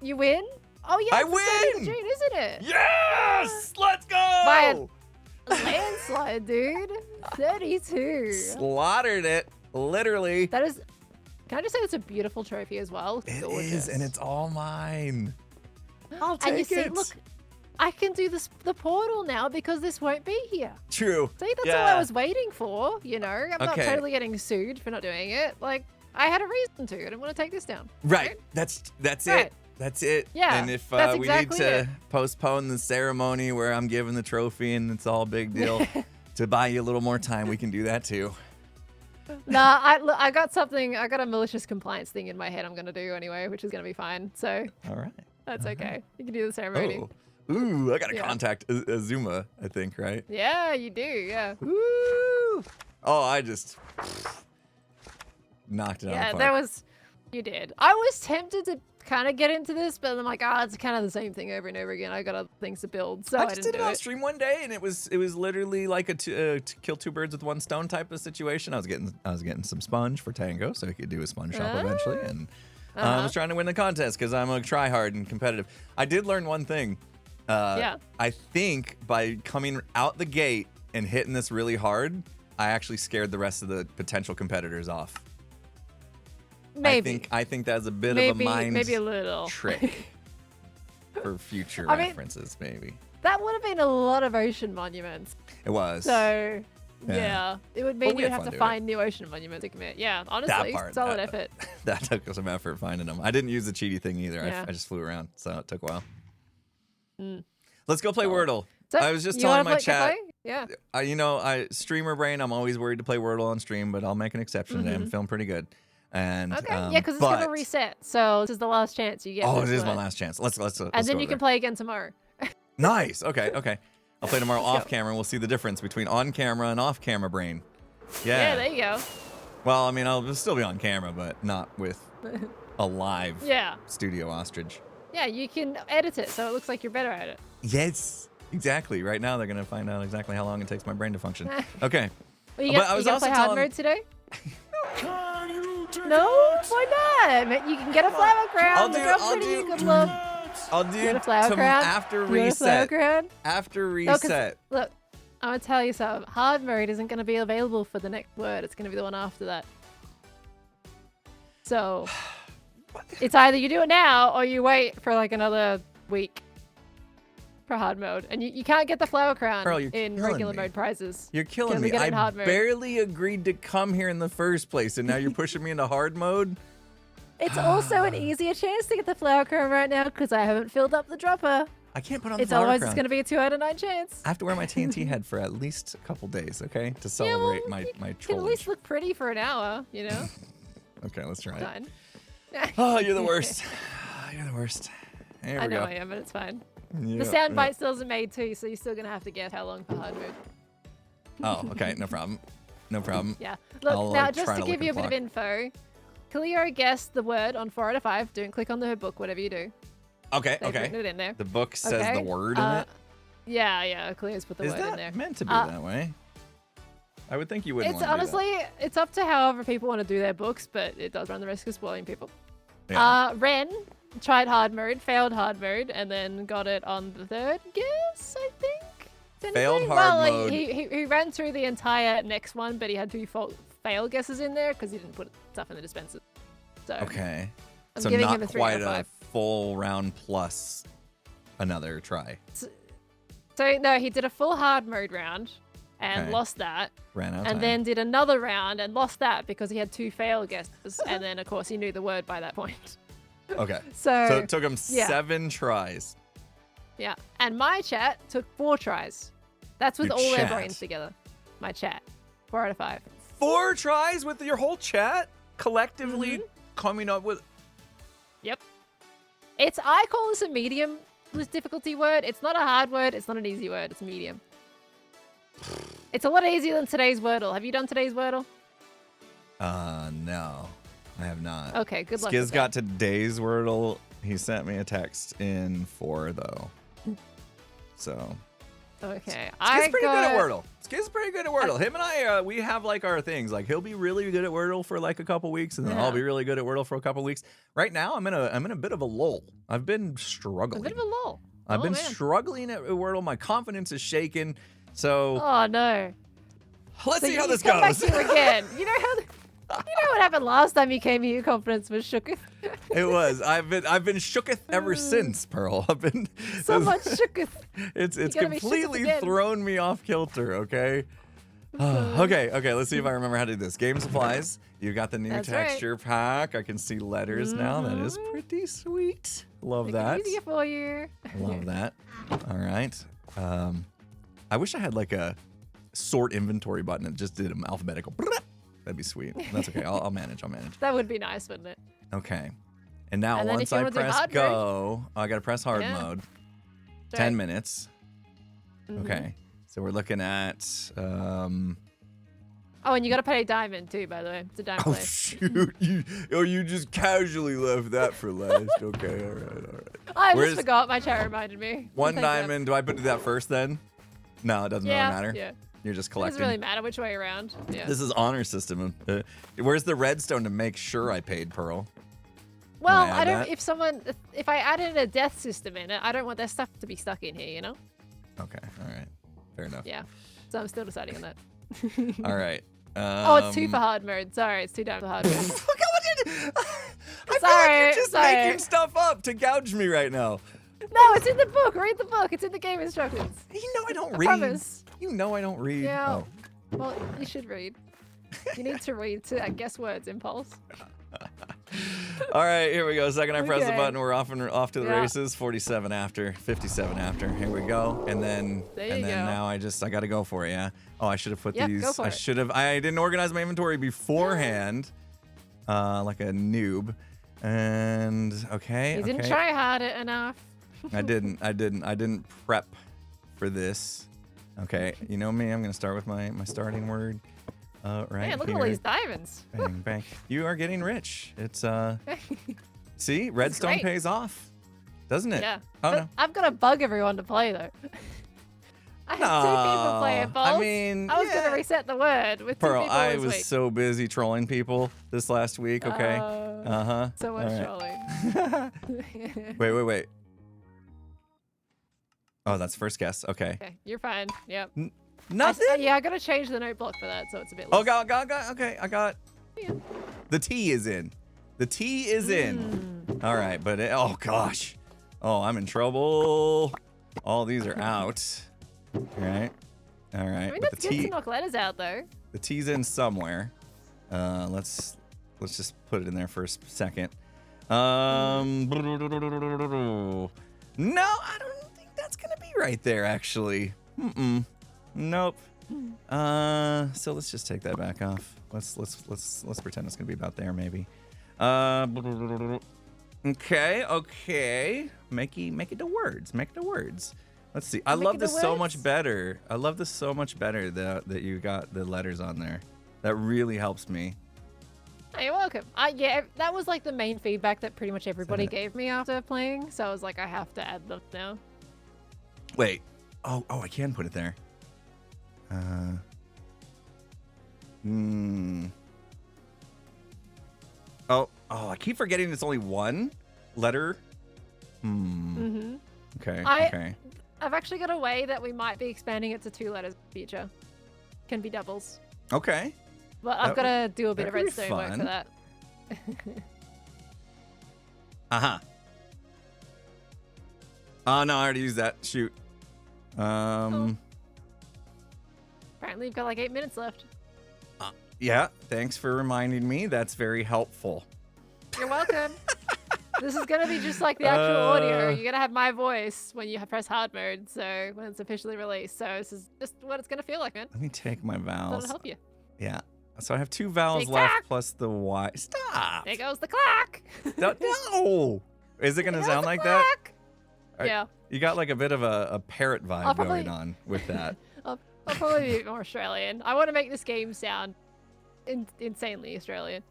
you win? Oh yeah, I it's the 30th of win! June, isn't it? Yes! Let's go! By a landslide, dude. 32. Slaughtered it, literally. That is. Can I just say it's a beautiful trophy as well? It's It gorgeous. is, and it's all mine. I'll take and you see, it. look, I can do the portal now because this won't be here. True. See, that's Yeah. all I was waiting for, you know? I'm not Okay. totally getting sued for not doing it. Like, I had a reason to. I didn't want to take this down. Right. That's Right. it. That's it. Yeah, And if that's we exactly need to it. postpone the ceremony where I'm giving the trophy and it's all a big deal to buy you a little more time, we can do that too. Nah, I got something. I got a malicious compliance thing in my head. I'm gonna do anyway, which is gonna be fine. So All right. that's okay. You can do the ceremony. Oh. Ooh, I got to Yeah. contact Azuma, I think, right? Yeah, you do. Yeah. Woo! Oh, I just knocked it out of Yeah, the park. there was. You did. I was tempted to kind of get into this, but I'm like, it's kind of the same thing over and over again. I got other things to build, so I I just didn't did do it on it. stream one day, and it was literally like a to kill two birds with one stone type of situation. I was getting some sponge for Tango, so he could do a sponge shop eventually, and I was trying to win the contest because I'm a tryhard and competitive. I did learn one thing. Yeah. I think by coming out the gate and hitting this really hard, I actually scared the rest of the potential competitors off. Maybe. I think that's a bit of a mind maybe a little trick for future I mean- references, maybe. That would have been a lot of ocean monuments. It was. So, Yeah. yeah, it would But mean we you'd had have fun to doing find new ocean monuments to commit. Yeah, honestly, part, solid that- effort. That took some effort finding them. I didn't use the cheaty thing either. Yeah. I just flew around, so it took a while. Mm. Let's go play Wordle. So, I was just you telling wanna my play- chat. play? Yeah. I streamer brain. I'm always worried to play Wordle on stream, but I'll make an exception today. I'm feeling pretty good. And Okay. Yeah, because it's gonna reset. So this is the last chance you get. Oh, this it is my word. last chance. Let's And then go you can there. play again tomorrow. Nice. Okay. I'll play tomorrow Let's off go. camera, and we'll see the difference between on camera and off camera brain. Yeah. Yeah, there you go. Well, I mean, I'll still be on camera, but not with a live Yeah. studio ostrich. Yeah, you can edit it so it looks like you're better at it. Yes. Exactly. Right now, they're gonna find out exactly how long it takes my brain to function. Okay. Well, you But gonna, I was you gonna also play hard telling- mode today? Can you dig No, it? why not? Man, you can get a flower crown. I'll The do- girl's I'll pretty do- good look. I'll do You want a flower crown? after You want a flower reset. crown? After No, 'cause- reset. Look, I'm gonna tell you something. Hard mode isn't gonna be available for the next word. It's gonna be the one after that. So it's either you do it now or you wait for like another week for hard mode, and you can't get the flower crown Pearl, you're in killing regular me. mode prizes. You're killing Can we me. get it in I hard mode? barely agreed to come here in the first place, and now you're pushing me into hard mode. It's also an easier chance to get the flower crown right now because I haven't filled up the dropper. I can't put on the It's flower otherwise crown. it's gonna be a 2 out of 9 chance. I have to wear my TNT head for at least a couple days, okay, to celebrate my You can at trollage. least look pretty for an hour, you know. Okay, let's try it. Fine. Oh, you're the worst. You're the worst. There I we know go. I am, but it's fine. Yeah, The sound yeah. bite still isn't made too, so you're still gonna have to guess how long for hard mode. Oh, okay, no problem. No problem. Yeah. Look, I'll, now like, just try to to give look you at a the bit of info, Cleo guessed the word on 4 out of 5. Don't click on the book, whatever you do. Okay, They've written okay. it in there. The book says Okay, the word in it. Yeah, Cleo's put the Is word in that there. meant to be Uh, that way? I would think you wouldn't It's want to do honestly, it's up to however people want to do their books, but it does run the risk of spoiling people. that. Yeah. Ren tried hard mode, failed hard mode, and then got it on the 3rd guess, I think. technically. Failed hard well, like, mode. He ran through the entire next one, but he had 2 fail guesses in there because he didn't put stuff in the dispensers. So Okay. I'm So giving not him a 3 out quite of a 5. full round plus another try. So no, he did a full hard mode round and Okay. lost that, Ran out of and time. then did another round and lost that because he had 2 fail guesses, and then of course he knew the word by that point. Okay. So, So it took him yeah. 7 tries. yeah, and my chat took 4 tries. That's with Your all their chat. brains together. My chat, 4 out of 5. 4 tries with your whole chat collectively Mm-hmm. coming up with. Yep. I call this a medium difficulty word. It's not a hard word. It's not an easy word. It's medium. It's a lot easier than today's Wordle. Have you done today's Wordle? No, I have not. Okay, good luck. Skiz with that. got today's Wordle. He sent me a text in 4 though. So Okay, Skiz's pretty good at got- Wordle. Skiz's pretty good at Wordle. Him and I, we have like our things. Like he'll be really good at Wordle for like a couple weeks, and then I'll Yeah. be really good at Wordle for a couple weeks. Right now, I'm in a bit of a lull. I've been A struggling. bit of a lull. I've Oh, been man. struggling at Wordle. My confidence is shaken. So Oh no. let's So see how you this come goes. back here again. You know how. You know what happened last time you came here? Your confidence was shook. It was. I've been shooketh ever since, Pearl. I've been So much shooketh. It's gotta be shooketh completely again. thrown me off kilter. Okay. Okay, let's see if I remember how to do this. Game supplies. You got the new That's right. texture pack. I can see letters now. That is Mhm. pretty sweet. Love Make that. it easier for you. Love that. All right. I wish I had like a sort inventory button that just did them alphabetical. That'd be sweet. That's okay. I'll manage. That would be nice, wouldn't it? Okay. And now And then once if you I wanna do press hard go, I got to press hard Yeah. mode. Right. 10 minutes. Mhm. Okay. So we're looking at Oh, and you got to pay a diamond too, by the way. It's a diamond oh place. shoot. You just casually left that for last. Okay. All right. I Where's- just forgot. My chat reminded me. One Thanks, Em. diamond. Do I put that first then? No, it doesn't really matter. Yeah. You're just It collecting. doesn't really matter which way around. Yeah. This is honor system. Where's the redstone to make sure I paid Pearl? Well, Can I I add don't. that? If I added a death system in it, I don't want their stuff to be stuck in here. You know? Okay. All right. Fair enough. Yeah. So I'm still deciding on that. All right. Oh, it's 2 for hard mode. Sorry, it's 2 down for hard mode. Look at what you did. I feel like Sorry, you're just sorry. making stuff up to gouge me right now. No, it's in the book. Read the book. It's in the game instructions. You know I don't I read. promise. You know I don't read. Yeah. Oh. Well, you should read. You need to read to guess words, Impulse. All right, here we go. Second I press the Okay. button, we're off to the Yeah. races. 47 after, 57 after. Here we go. And then There you go. now I got to go for it, yeah. Oh, I should have put Yep, these. go for it. I didn't organize my inventory beforehand. Like a noob. And okay. You didn't okay. try hard enough. I didn't prep for this. Okay, you know me, I'm gonna start with my starting word. Right Man, look here. at all these diamonds. Bang, bang. You are getting rich. It's see, redstone great. pays off, doesn't it? Yeah. Oh But no. I've got to bug everyone to play though. I had 2 people play it, No, Pulse. I mean, I was yeah. gonna reset the word with 2 Pearl, people I this was week. so busy trolling people this last week. Okay. Uh-huh. So much All right. trolling. Wait. Oh, that's first guess. Okay. Okay, you're fine. Yep. Nothing. Yeah, I gotta change the notebook for that, so it's a bit. Oh, less. got. Okay, I got. Yeah. The T is in. The T is in. All right, but oh gosh. Oh, I'm in trouble. All these are out. All right. I mean, But that's the good to T, knock letters out though. the T's in somewhere. Let's just put it in there for a second. No, I don't think that's gonna be right there. Actually. Nope. So let's just take that back off. Let's pretend it's gonna be about there maybe. Okay. Make it to words. Make it to words. Let's see. I Make love it this to so words? much better. I love this so much better that you got the letters on there. That really helps me. Oh, you're welcome. Yeah, that was like the main feedback that pretty much everybody it? gave me after playing. So I was like, I have to add them now. Wait. Oh, I can put it there. Oh, I keep forgetting it's only one letter. Okay. Okay. I've actually got a way that we might be expanding it to 2 letters in the future. Can be doubles. Okay. But I've got to do a bit of that could be redstone work fun. for that. Uh-huh. Oh, no, I already used that. Shoot. Apparently you've got like 8 minutes left. Yeah, thanks for reminding me. That's very helpful. You're welcome. This is gonna be just like the actual audio. You're gonna have my voice when you press hard mode, so when it's officially released. So this is just what it's gonna feel like, man. Let me take my That'll vowels. help you. Yeah. So I have 2 vowels Tick left tock. plus the Y. Stop. There goes the clock. No. Is it going to There goes sound the like that? clock. Are- Yeah. You got like a bit of a parrot vibe I'll probably- going on with that. I'll probably be a bit more Australian. I want to make this game sound insanely Australian.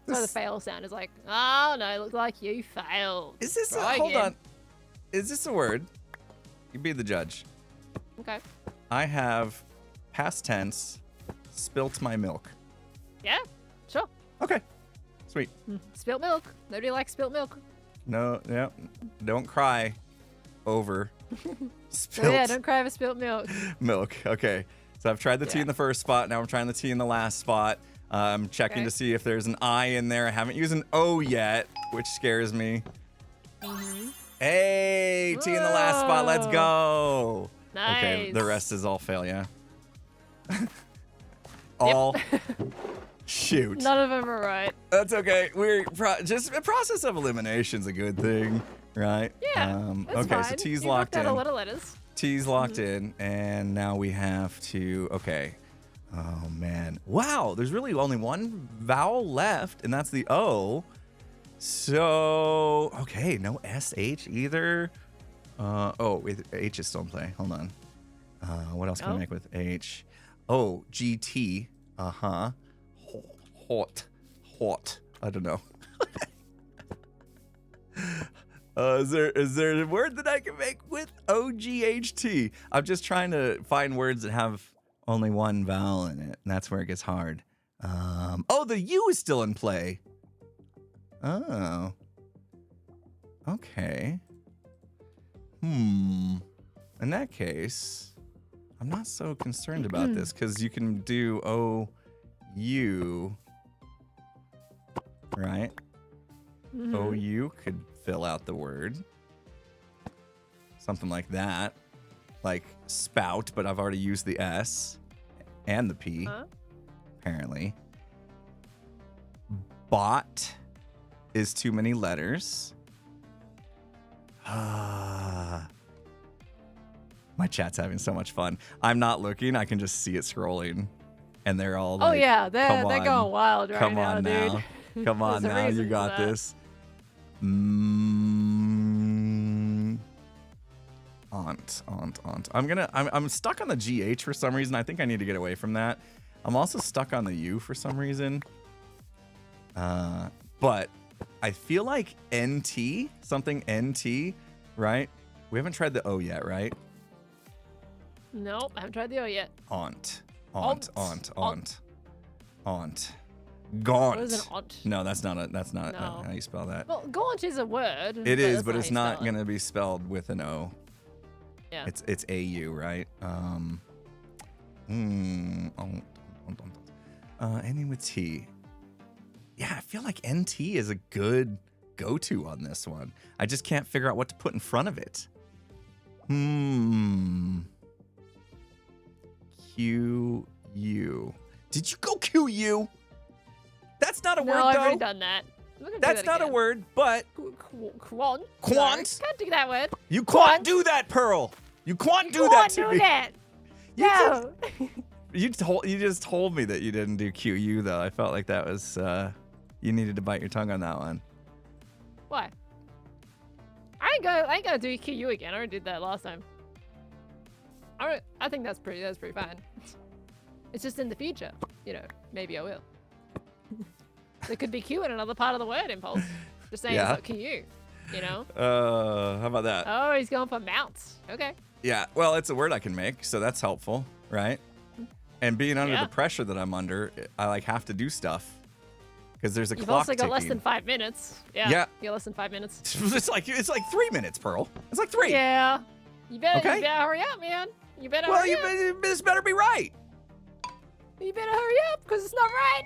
So the fail sound is like, oh no, it looks like you failed. Is this Try hold again. on. Is this a word? You be the judge. Okay. I have past tense spilt my milk. Yeah. Sure. Okay. Sweet. Spilt milk. Nobody likes spilt milk. No, yeah. Don't cry over So spilt yeah, don't cry over spilt milk. milk. Okay. So I've tried the T Yeah. in the first spot. Now I'm trying the T in the last spot. I'm checking Okay. to see if there's an I in there. I haven't used an O yet, which scares me. Hey, T in the last spot. Let's go. Nice. Okay, the rest is all fail, yeah. All. Shoot. None of them are right. That's okay. Just a process of elimination's a good thing, right? Yeah. That's okay, fine. so T's You locked knocked out in. a lot of letters. T's locked in, and now we have to. Okay. Oh man. Wow. There's really only one vowel left, and that's the O. So okay, no SH either. H is still in play. Hold on. What else can I make with H? Oh, GT. Uh-huh. Hot. I don't know. Is there a word that I can make with OGHT? I'm just trying to find words that have only one vowel in it, and that's where it gets hard. The U is still in play. Oh. Okay. In that case, I'm not so concerned about this because you can do OU, right? OU could fill out the word. Something like that. Like spout, but I've already used the S and the P, apparently. Bot is too many letters. My chat's having so much fun. I'm not looking. I can just see it scrolling. And they're all like, they're going wild right come now, on dude. now. Come on There's a now. reason You for got that. this. Aunt. I'm stuck on the GH for some reason. I think I need to get away from that. I'm also stuck on the U for some reason. But I feel like NT, something NT, right? We haven't tried the O yet, right? Nope, I haven't tried the O yet. Aunt. Aunt. Gaunt. What is an aunt? No, that's not No. how you spell that. Well, gaunt is a word. It is, that's but how it's you not spell it. going to be spelled with an O. Yeah. It's AU, right? Ending with T. Yeah, I feel like NT is a good go-to on this one. I just can't figure out what to put in front of it. QU. Did you go QU? That's not a word, No, I've though. already done that. I'm not gonna do That's that not a again. word, but Quant. Quant? No, can't do that word. you Quant. can't do that, Pearl. You can't do Quant, that to do me. that. You No. You just told me that you didn't do QU though. I felt like that was you needed to bite your tongue on that one. Why? I ain't gonna do QU again. I already did that last time. I think that's pretty fine. It's just in the future, maybe I will. There could be Q in another part of the word, Impulse. Just saying Yeah. it's not QU, How about that? Oh, he's going for mounts. Okay. Yeah, well, it's a word I can make, so that's helpful, right? And being under Yeah. the pressure that I'm under, I have to do stuff because there's a You've clock also got ticking. less than 5 minutes. Yeah. Yeah. You got less than 5 minutes. it's like 3 minutes, Pearl. It's like 3. Yeah. You better hurry up, man. You better Well, hurry up. this better be right. You better hurry up, because it's not right.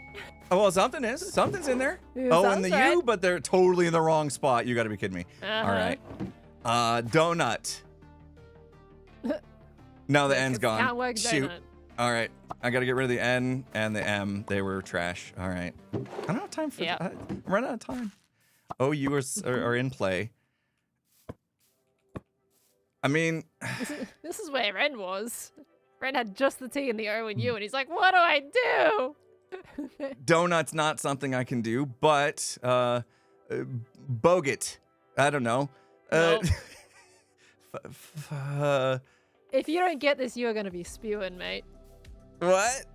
Oh, well, something's in there. Yeah, Oh, and the sounds U, right. but they're totally in the wrong spot. You got to be kidding me. Uh-huh. All right. Donut. No, the N's gone. Can't work Shoot. donut. All right. I got to get rid of the N and the M. They were trash. All right. I don't have time for Yeah. I'm running out of time. Oh, you are in play. I mean, This is where Ren was. Ren had just the T and the O and U, and he's like, what do I do? donut's not something I can do, but bogut. I don't know. Nope. Uh, If you don't get this, you're gonna be spewing, mate. what?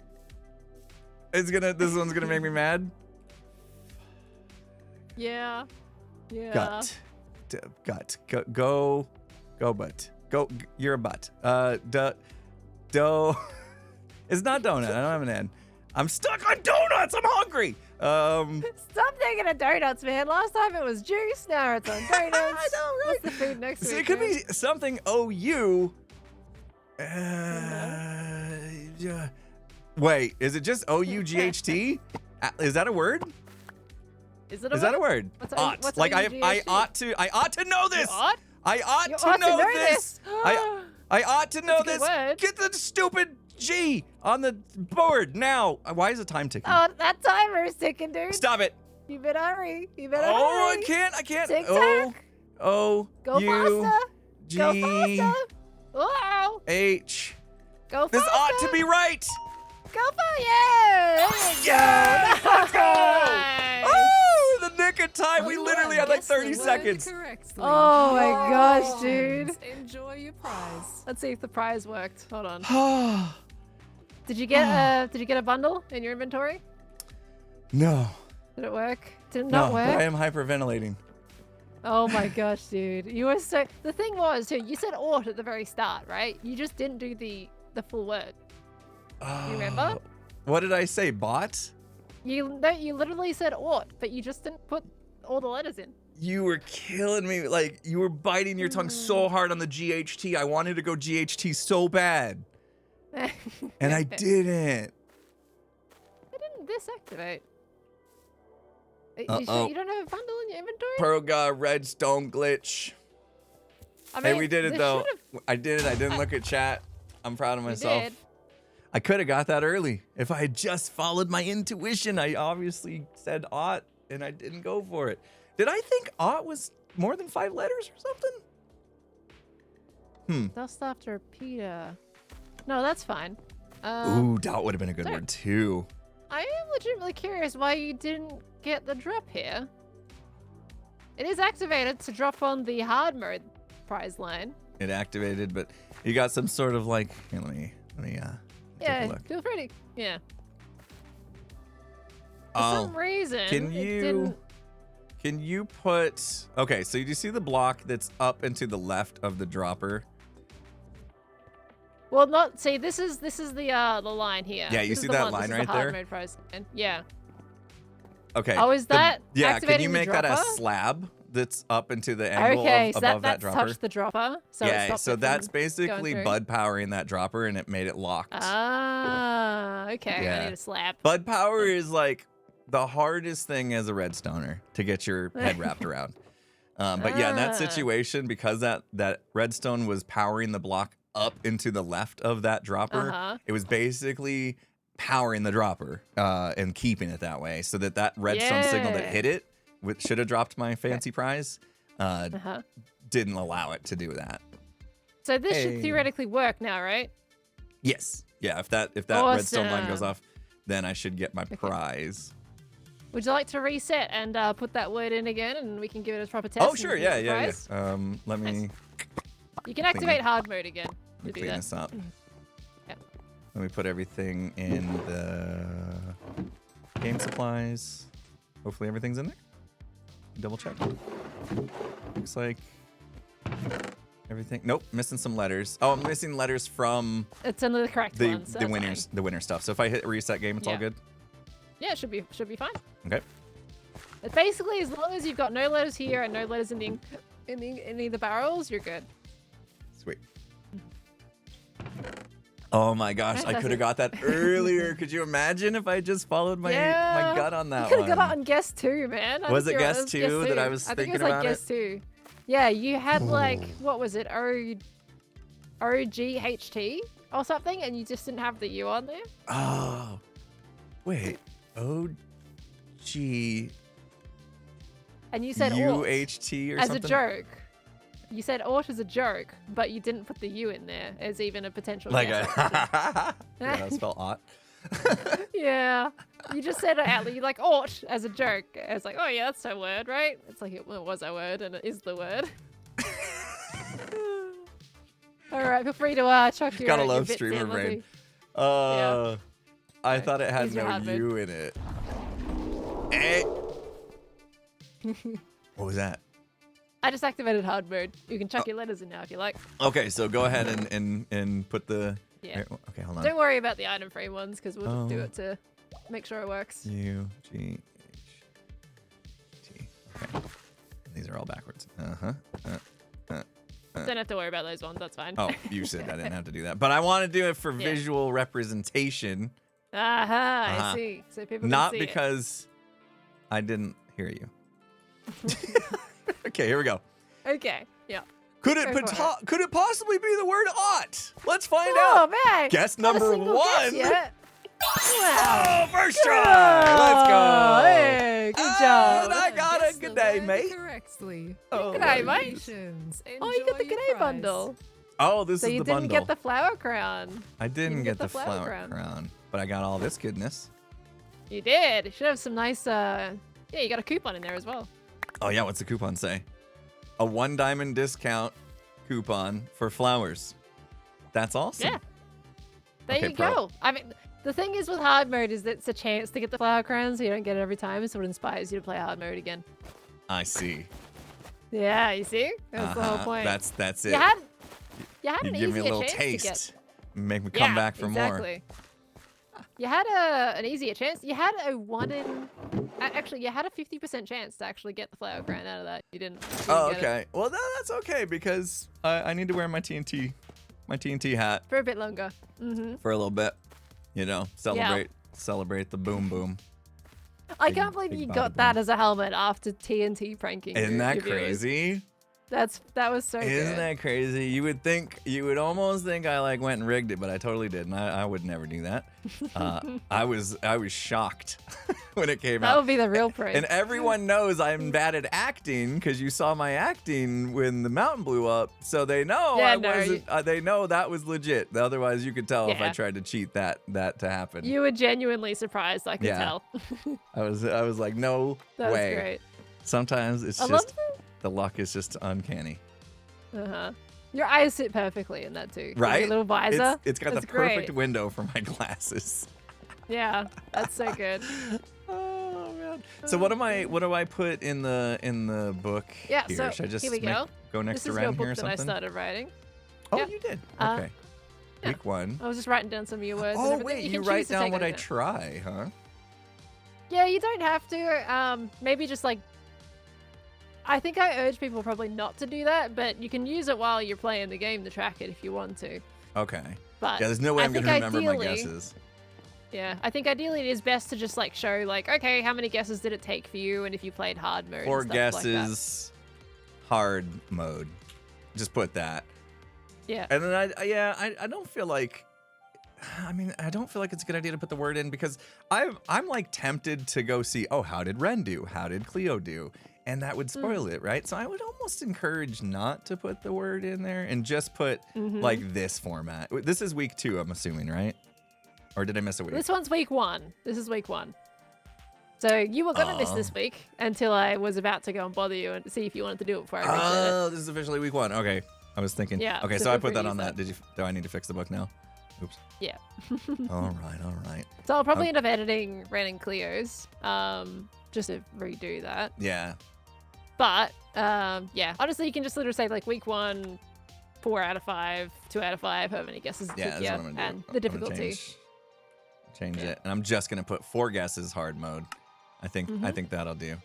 This one's gonna make me mad. Yeah. Yeah. Gut. Gut. Go, butt. Go. You're a butt. Do. It's not donut. I don't have an N. I'm stuck on donuts. I'm hungry. Stop thinking of donuts, man. Last time it was juice, now it's on donuts. I know, right? What's the food next So week? it could man? be something OU. Yeah. Wait, is it just OUGHT? Is that a word? Is it a Is that a word? What's like I OUGHT? ought to know this. What? I ought You to ought know to know this. I ought to know That's a this. good word. Get the stupid G on the board now. Why is the time ticking? Oh, that timer is ticking, dude. Stop it. You better hurry. You better Oh, hurry. I can't. Tick O, tock. O, Go U, faster. G, Go faster. Wow. H. Go This faster. ought to be right. Go for yeah. There you Yes! go. Let's go! Nice. Oh, the nick of time. We literally had like Guess the 30 word seconds. correctly. Oh my gosh, dude. Enjoy your prize. Let's see if the prize worked. Hold on. Oh, Did you get a bundle in your inventory? no. Did it work? Did it No, not but I work? am hyperventilating. Oh my gosh, dude. You were so. The thing was, too, you said "ought" at the very start, right? You just didn't do the full word. You remember? What did I say? Bot? You no, you literally said "ought," but you just didn't put all the letters in. You were killing me. Like, you were biting your tongue so hard on the GHT. I wanted to go GHT so bad. And I didn't. I didn't disactivate. You, Uh-oh. you don't have a bundle in your inventory? Perga redstone glitch. I Hey, mean, we did it this though. should've- I did it. I didn't look at chat. I'm proud of You myself. did. I could have got that early. If I had just followed my intuition, I obviously said ought and I didn't go for it. Did I think ought was more than 5 letters or something? Dust after Peter. No, that's fine. Ooh, doubt would have been a good sorry. word too. I am legitimately curious why you didn't get the drop here. It is activated to drop on the hard mode prize line. It activated, but you got some sort of like, here, let me take a Yeah, look. feel free to. Yeah. For Oh, some reason, can it you didn't. can you put? Okay, so you see the block that's up and to the left of the dropper? Well, not see. This is the line here. Yeah, you This is see the that one- line this is right the hard there? mode prize line. Yeah. Okay. Oh, is that yeah? Can activating you the make that a dropper? slab that's up into the angle Okay, of, so above that that's dropper? touched the dropper. So it Yeah, stopped so it from that's going basically through. Bud powering that dropper, and it made it locked. Ah, okay. Yeah. I need a slab. Bud power is like the hardest thing as a redstoner to get your head wrapped around. But yeah, in that Ah. situation, because that redstone was powering the block up into the left of that dropper, Uh-huh. it was basically powering the dropper and keeping it that way, so that redstone signal that Yeah. hit it, which should have dropped my fancy prize, Uh-huh. didn't allow it to do that. So this Hey. should theoretically work now, right? Yes. Yeah. If that redstone line goes Awesome. off, then I should get my prize. Would you like to reset and put that word in again, and we can give it a proper test? Oh and sure. get Yeah. the Yeah. prize? Yeah. Let me. Nice. You can activate hard mode again to do clean that. this up. Yep. Let me put everything in the game supplies. Hopefully everything's in there. Double check. Looks like everything. Nope, missing some letters. Oh, I'm missing letters from It's under the correct the one. So the that's winners fine. the winner stuff. So if I hit reset game, it's all Yeah. good. Yeah, it should be fine. Okay. It's basically, as long as you've got no letters here and no letters in any of the barrels, you're good. Sweet. Oh my gosh, I could have got that earlier. Could you imagine if I just followed my gut on that You could have one? got on guess 2, man. I Was think it you're- guess 2 that I was I think thinking it was like about guess 2. Yeah, you had like, what was it? OGHT or something, and you just didn't have the U on there. Oh, wait. O-G And you said ought UHT or as something? a joke. You said ought as a joke, but you didn't put the U in there as even a potential Like guess. a yeah, that spelled ought. Yeah. You just said it out. You like ought as a joke. It's like, oh yeah, that's a word, right? It's like it was a word and it is the word. All right, feel free to chuck your. Gotta your love bits streamer in, brain. Lizzie. I thought it had Use your no hard mode. U in it. Eh. What was that? I just activated hard mode. You can chuck your letters in now if you like. Okay, so go ahead and put the. Yeah. Here, okay, hold on. Don't worry about the item frame ones because we'll just do Oh. it to make sure it works. U G H T. Okay. These are all backwards. Don't have to worry about those ones. That's fine. Oh, you said I didn't have to do that, but I want to do it for Yeah. visual representation, Aha, Uh-huh. I see. So people can not see because I didn't hear you. Okay, here we go. it. Okay. Yeah. Could Go for it. could it possibly be the word ought? Let's find Oh, out. man. Guess Not a number single guess 1. yet. Wow. Oh, first try. Let's go. Hey, good job. And I got a Guess good the day, word mate. Correctly. Oh, Good day, mate. Congratulations. Oh, you got the Enjoy your G'day prize. bundle. Oh, this So is you the didn't bundle. get the flower crown. I didn't didn't get get the the flower flower crown. crown, but I got all this goodness. You did. You should have some nice, yeah, you got a coupon in there as well. Oh yeah, what's the coupon say? A 1 diamond discount coupon for flowers. That's awesome. Yeah. There Okay, you pro. go. I mean, the thing is with hard mode is that it's a chance to get the flower crown, so you don't get it every time, so it inspires you to play hard mode again. I see. Yeah, you see? That's the whole point. That's it. You had You an give me a easier little chance to get. taste. Make me come back for exactly. You had an easier chance. You had a 1 in... Actually, you had a 50% chance to actually get the flower crown out of that. You didn't. more. Oh, get it okay. Well, that's okay because I need to wear my TNT hat For a bit longer. Mm-hmm. for a little bit. You know, celebrate the boom boom. I Big- can't believe big you bada got that as a helmet after TNT pranking. Isn't that your viewers. crazy? That was so Isn't good. that crazy? You would almost think I like went and rigged it, but I totally didn't. I would never do that. I was shocked when it came That out. would be the real praise. And everyone knows I'm bad at acting because you saw my acting when the mountain blew up, so they know Yeah, I no, wasn't. They know that was legit. Otherwise, you could tell if I Yeah. tried to cheat that to happen. You were genuinely surprised, I could Yeah. tell. I was like, no That was way. great. Sometimes it's I just love the luck is just uncanny. Uh-huh. Your eyes sit perfectly in that too. With Right? Your little visor. It's got the It's perfect great. window for my glasses. Yeah, that's so good. Oh man. So what do I put in the book Yeah, here? so Should I just here we go. go next This to is your Ren book here or that I something? started writing. Oh, Yeah. you did. Uh, Okay. yeah. Week 1. I was just writing down some of your words. and Oh everything. wait, you you can write choose to down take what I those down. try, huh? Yeah, you don't have to. Maybe just like. I think I urge people probably not to do that, but you can use it while you're playing the game to track it if you want to. Okay. But Yeah, there's no way I I'm gonna think remember my ideally- guesses. Yeah, I think ideally it is best to just like show like, okay, how many guesses did it take for you, and if you played hard mode. 4 and stuff like that. guesses, hard mode. Just put that. Yeah. And then I don't feel like. I mean, I don't feel like it's a good idea to put the word in because I'm like tempted to go see, oh, how did Ren do? How did Cleo do? And that would spoil it, right? So I would almost encourage not to put the word in there and just put like this format. This is week 2, I'm assuming, right? Or did I miss a week? This one's week 1. This is week 1. So you were gonna miss this week until I was about to go and bother you and see if you wanted to do it before I reset it. Oh, this is officially week 1. Okay. I was thinking. Yeah, Okay, so so I feel put free that to on use that. Do I need to fix the book now? Oops. Yeah. All right. So I'll probably end up editing Ren and Cleo's, just to redo that. Yeah. But yeah, honestly, you can just literally say like week 1, 4 out of 5, 2 out of 5, however many guesses it Yeah, took that's you, what I'm gonna do. and the I'm gonna difficulty. Change Yeah. it. And I'm just gonna put 4 guesses hard mode. I think that'll do.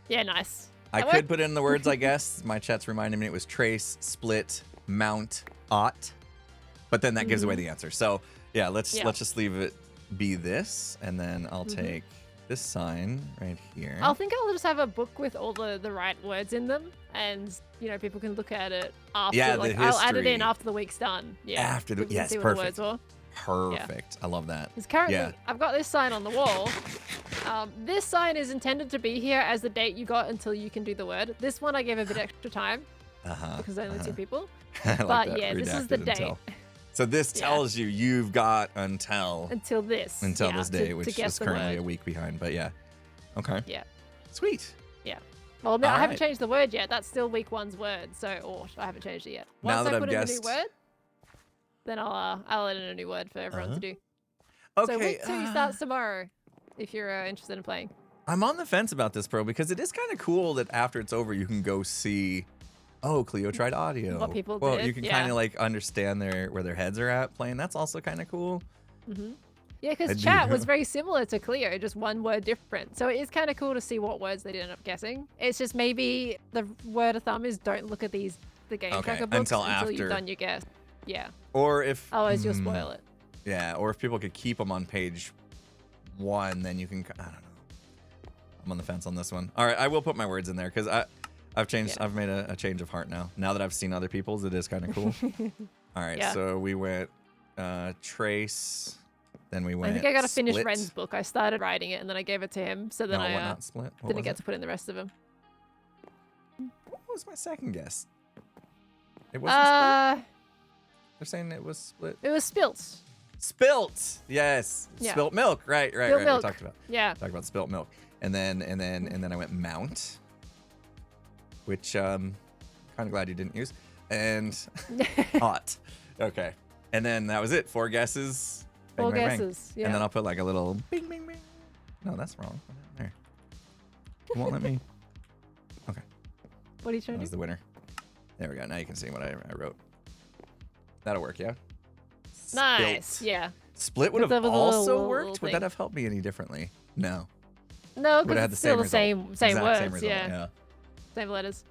Yeah, nice. I That could worked. put in the words, I guess. My chat's reminding me it was trace, split, mount, ought. But then that gives away the answer. So yeah, let's just leave it be this, and then I'll take this sign right here. I think I'll just have a book with all the right words in them, and people can look at it after. Yeah, like the I'll add it in history. after the week's done. Yeah. After the- so we can yes, see what perfect. the words were. Perfect. I love that. Because currently, Yeah. I've got this sign on the wall. This sign is intended to be here as the date you got until you can do the word. This one I gave a bit extra time because only 2 people. I like But that. yeah, this is the Redacted date. until. So this Yeah. tells you you've got until Until this. yeah, this to- day, to which guess is the currently word. a week behind. But yeah. Okay. Yeah. Sweet. Yeah. Well, no, All I haven't right. changed the word yet. That's still week 1's word. So, I haven't changed it yet. Once Now that I I've put in a guessed- new word, then I'll add in a new word for everyone to do. Okay. So week 2 starts tomorrow, if you're interested in playing. I'm on the fence about this, bro, because it is kind of cool that after it's over, you can go see, oh, Cleo tried audio. What people well, did, you can yeah. kind of like understand where their heads are at playing. That's also kind of cool. Yeah, I because do. chat was very similar to Cleo, just one word different. So it is kind of cool to see what words they did end up guessing. It's just maybe the word of thumb is don't look at the game Okay, tracker books until until after. you've done your guess. Yeah, Or if otherwise you'll spoil it. Yeah, or if people could keep them on page 1, then you can. I don't know. I'm on the fence on this one. All right, I will put my words in there because I've changed. Yeah. I've made a change of heart now. Now that I've seen other people's, it is kind of cool. All right, Yeah. so we went Trace, then we went. I think I got to finish Split. Ren's book. I started writing it and then I gave it to him, so then No, I what not Split? What didn't was get it? to put in the rest of them. What was my second guess? It wasn't Split. They're saying it was Split. It was Spilt. Spilt. Yes. Yeah. Spilt milk. Right. Spilt milk. We talked about. Yeah. Talked about spilt milk, and then I went Mount, which kind of glad you didn't use, and Hot. Okay, and then that was it. 4 guesses. Bang, 4 bang, bang. guesses. Yeah. And then I'll put like a little bing, bing, bing. No, that's wrong. Put it there. It won't let me. Okay, What are you that trying to was do? the winner. There we go. Now you can see what I wrote. That'll work, yeah. Nice. Spilt. Yeah. Split would With have the little- also little worked. Would thing. that have helped me any differently? No. No, Would because have had it's the still the result. same Exact words. same result, Yeah. Same letters.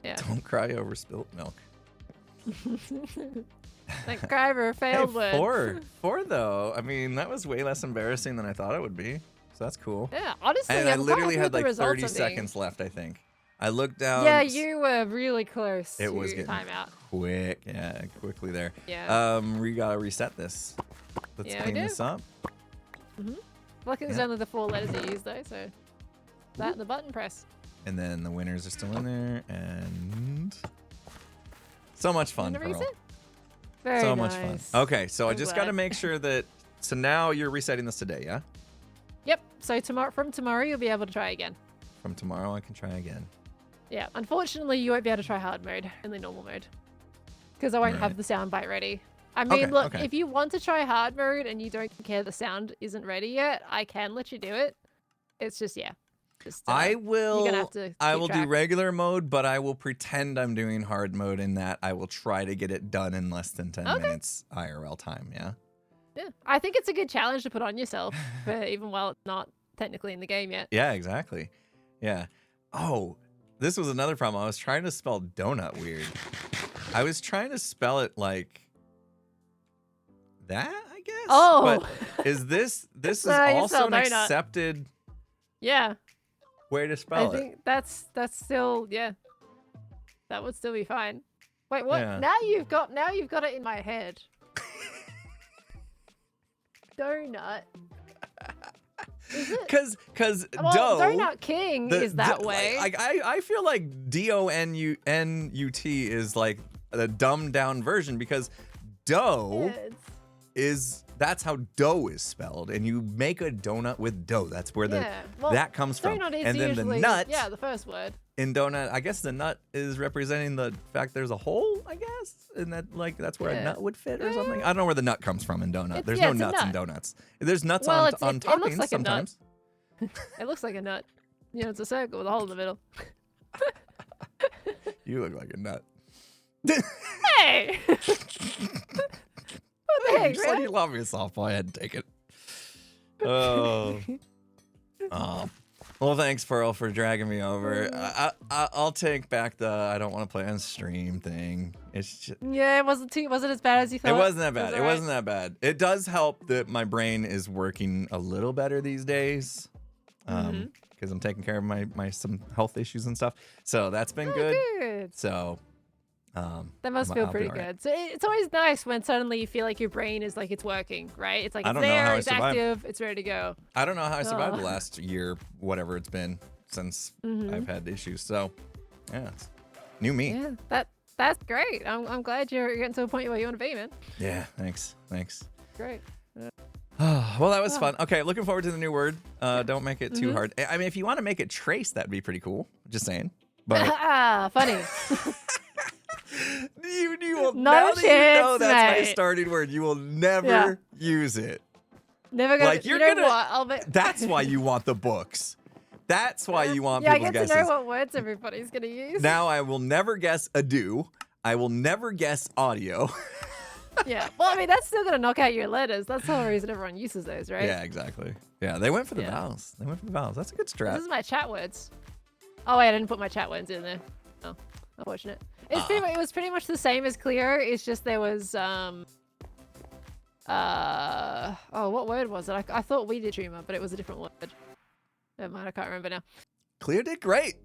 Yeah. Don't cry over spilt milk. Like cry over a failed Hey, word. 4 though. I mean, that was way less embarrassing than I thought it would be. So that's cool. Yeah, honestly, And I I'm quite literally happy had with the like results 30 I'm being- seconds left, I think. I looked down. Yeah, you were really close. It to was getting timeout. quick. Yeah, quickly there. Yeah. We gotta reset this. Let's Yeah, we clean do. this up. Luckily, there's Yeah. only the 4 letters you use though, so that and the button press. And then the winners are still in there. And so much fun, Wanna Pearl. reset? Very So nice. much fun. Okay, so I I'm just got to glad. make sure that. So now you're resetting this today, yeah? Yep. So from tomorrow, you'll be able to try again. From tomorrow, I can try again. Yeah. Unfortunately, you won't be able to try hard mode, only normal mode, because I won't have Right. the soundbite ready. I mean, Okay, look, okay. if you want to try hard mode and you don't care the sound isn't ready yet, I can let you do it. It's just just I will. You're gonna have to. I keep will do track. regular mode, but I will pretend I'm doing hard mode in that I will try to get it done in less than 10 minutes IRL time. Yeah. Yeah, I think it's a good challenge to put on yourself, even while it's not technically in the game yet. Yeah. Exactly. Yeah. Oh, this was another problem. I was trying to spell donut weird. I was trying to spell it like that, I guess. Oh. But is this is how you also spell an donut. accepted Yeah, way to I spell it? think that's still that would still be fine. Wait, what? Yeah. Now you've got it in my head. Donut. Is it? Because Well, dough. Donut King is that way. Like, I feel like DONUT is like a dumbed down version because dough Yeah, it's- that's how dough is spelled, and you make a donut with dough. That's where well, that comes from. Donut is And then usually, the nut the first word. in donut, I guess the nut is representing the fact there's a hole, I guess, and that like that's where a Yeah. nut would fit or something. I don't know where the nut comes from in donut. It's- There's yeah, no it's a nuts in nut. donuts. There's nuts Well, on it looks toppings like a nut. sometimes. It looks like a nut. You know, it's a circle with a hole in the middle. You look like a nut. Hey! What the heck, Just like man? you love me a softball. I had to take it. Oh. Oh. Well, thanks, Pearl, for dragging me over. I'll take back the I don't want to play on stream thing. It's just, Yeah, it wasn't as bad as you thought. it wasn't that bad. It alright. wasn't that bad. It does help that my brain is working a little better these days. Because I'm taking care of my some health issues and stuff. So that's been good. Good. So That must I'll feel be pretty alright. good. So it's always nice when suddenly you feel like your brain is like it's working, right? It's like I it's don't know how there, I it's survived. active, it's ready to go. I don't know how I survived Oh. the last year, whatever it's been since I've had issues. So yeah, it's new me. Yeah, that's great. I'm glad you're getting to a point where you want to be, man. Yeah, thanks. Great. Well, that was fun. Okay, looking forward to the new word. Don't make it too hard. I mean, if you want to make it trace, that'd be pretty cool. Just saying. But Ah, funny. you will No now that you know chance, that's my mate. starting word, you will never Yeah. use it. Never gonna. Like, you're you know gonna- what? I'll bet. That's why you want the books. That's why you want Yeah, I people's get guesses. to know what words everybody's gonna use. Now I will never guess ado. I will never guess audio. Yeah. Well, I mean, that's still gonna knock out your letters. That's the whole reason everyone uses those, right? Yeah, exactly. Yeah, they went for the Yeah. vowels. That's a good strat. This is my chat words. Oh wait, I didn't put my chat words in there. Oh, unfortunate. It's pretty much, it was pretty much the same as clear. It's just there was oh, what word was it? I thought we did dreamer, but it was a different word. Never mind, I can't remember now. Clear did great.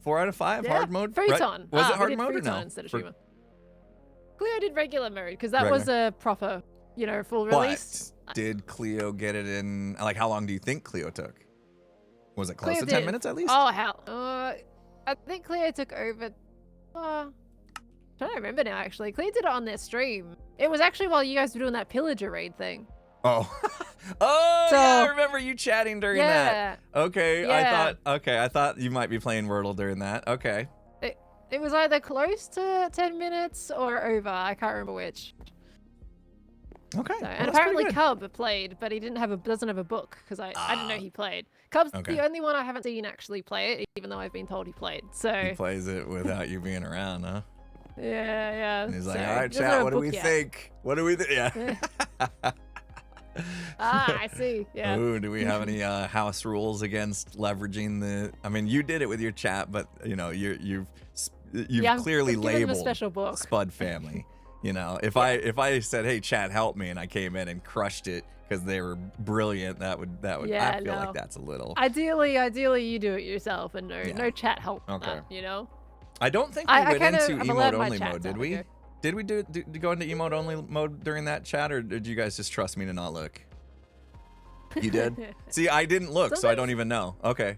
4 out of 5 Yeah. hard mode. Futon. Was it we hard did mode or Futon no? instead of For- Shuma. Cleo did regular mode because that was a proper, full release. But did Cleo get it in? Like, how long do you think Cleo took? Was it close Cleo to 10 did. minutes at least? Oh hell. I think Cleo took over. I'm trying to remember now. Actually, Cleo did it on their stream. It was actually while you guys were doing that pillager raid thing. Oh. Oh, So- yeah, I remember you chatting during that. Yeah. Okay, Yeah. I thought you might be playing Wordle during that. Okay. It was either close to 10 minutes or over. I can't remember which. Okay. So, well, and that's pretty apparently good. Cub played, but he doesn't have a book because I didn't know he played. Cub's Okay. the only one I haven't seen actually play it, even though I've been told he played. So He plays it without you being around, huh? yeah. And he's like, So, all right, he doesn't have chat, a what do book we yet. think? What do we think? Yeah. I see. Yeah. Ooh, do we have any house rules against leveraging the? I mean, you did it with your chat, but you've Yeah, I'm clearly giving him a labeled special book. Spud family. If I said, hey, chat, help me, and I came in and crushed it because they were brilliant, that would Yeah, I feel like no. that's a little. Ideally, you do it yourself and no chat help. Okay. I don't think we I went kind of into have allowed emote my only chat mode, to did have a we? go. Did we do go into emote only mode during that chat, or did you guys just trust me to not look? You did? See, I didn't look, so I don't Sometimes- even know. Okay.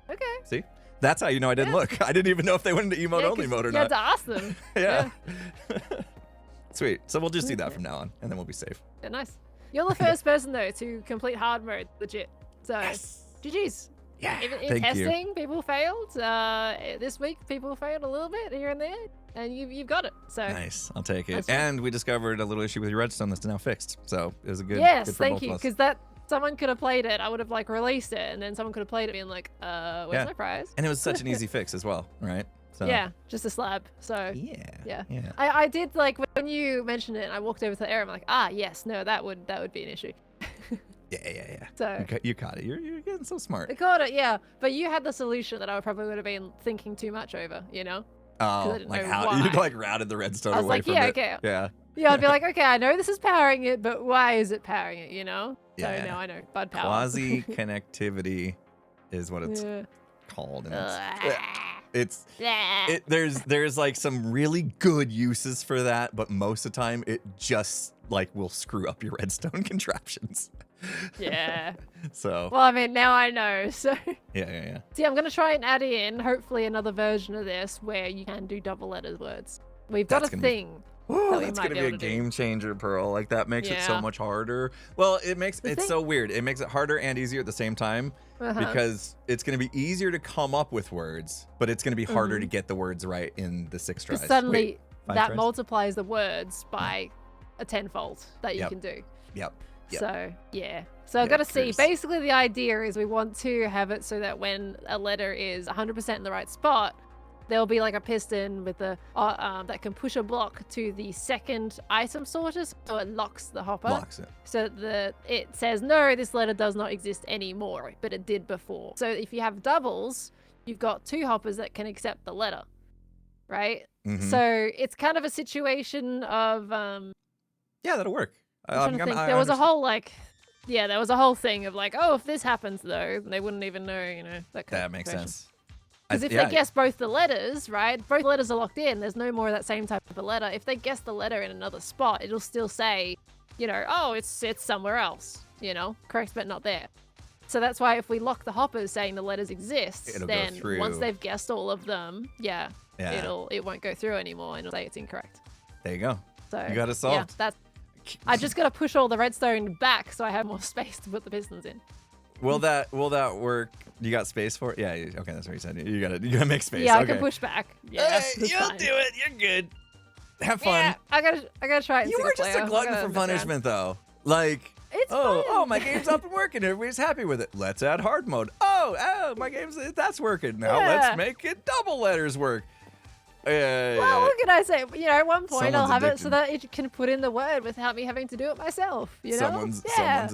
Okay. See? That's how you know I didn't Yeah. look. I didn't even know if they went into emote Yeah, only 'cause mode or you had not. to ask them. Yeah. Sweet. So we'll just do that from now on, and then we'll be safe. Yeah, nice. You're the first person though to complete hard mode, legit. So GG's. Yeah. Even in Thank you. testing, people failed. This week, people failed a little bit here and there, and you've got it. So Nice. I'll take it. That's fine. And we discovered a little issue with your redstone that's now fixed. So it was a good. yes, good for thank both you, of us. because someone could have played it. I would have released it, and then someone could have played it, being like, where's Yeah. my prize? And it was such an easy fix as well, right? So. Yeah, just a slab. So Yeah. yeah. Yeah. I did when you mentioned it, and I walked over to the area. I'm like, yes, no, that would be an issue. Yeah. So You caught it. You're getting so smart. I got it, yeah. But you had the solution that I probably would have been thinking too much over, I Oh, didn't like know how why. you like routed the redstone I was away like, from yeah, it. okay. Yeah. Yeah, I'd be like, okay, I know this is powering it, but why is it powering it, So Yeah. now I know. Bud power. Quasi connectivity is what it's Yeah. called. And Ugh. it's Yeah. there's like some really good uses for that, but most of the time it just like will screw up your redstone contraptions. Yeah. So Well, I mean, now I know. So yeah. see, I'm gonna try and add in hopefully another version of this where you can do double letters words. We've got That's a gonna be- thing. Ooh, we that's might gonna be be a able to do. game changer, Pearl. Like that makes it so Yeah. much harder. Well, it's thing- so weird. It makes it harder and easier at the same time Uh-huh. because it's gonna be easier to come up with words, but it's gonna be harder to get the words right in the 6 tries. Because suddenly Wait, 5 that tries? multiplies the words by a tenfold that you Yep. can do. Yep. So yeah. So I've Yeah, got to see. Chris. Basically, the idea is we want to have it so that when a letter is 100% in the right spot, there'll be like a piston with the that can push a block to the second item sorter, so it locks the hopper. Locks it. So it says no, this letter does not exist anymore, but it did before. So if you have doubles, you've got 2 hoppers that can accept the letter, right? Mhm. So it's kind of a situation of Yeah, that'll work. I'm trying to think. There was a whole there was a whole thing of like, oh, if this happens though, they wouldn't even know, that kind That of makes situation. sense. Because if they guess both the letters, right, both letters are locked in, there's no more of that same type of letter. If they guess the letter in another spot, it'll still say, oh, it's somewhere else, correct but not there. So that's why if we lock the hoppers saying the letters exist, It'll go then through. once they've guessed all of them, Yeah. it won't go through anymore and it'll say it's incorrect. There you go. So You got it solved. Yeah, I just gotta push all the redstone back so I have more space to put the pistons in. Will that work? You got space for it? Yeah. Okay, that's what you said. You gotta make space. Yeah, okay. I can push back. Yeah, Hey, that's you'll fine. do it. You're good. Have fun. Yeah, I gotta try it. in You were single just a player. glutton I gotta for mess around. punishment, though. Like, It's oh, fun. my game's up and working. Everybody's happy with it. Let's add hard mode. Oh, my that's working. Now Yeah. let's make it double letters work. Well, what can I say? At one point I'll Someone's have it so addicted. that it can put in the word without me having to do it myself. Someone's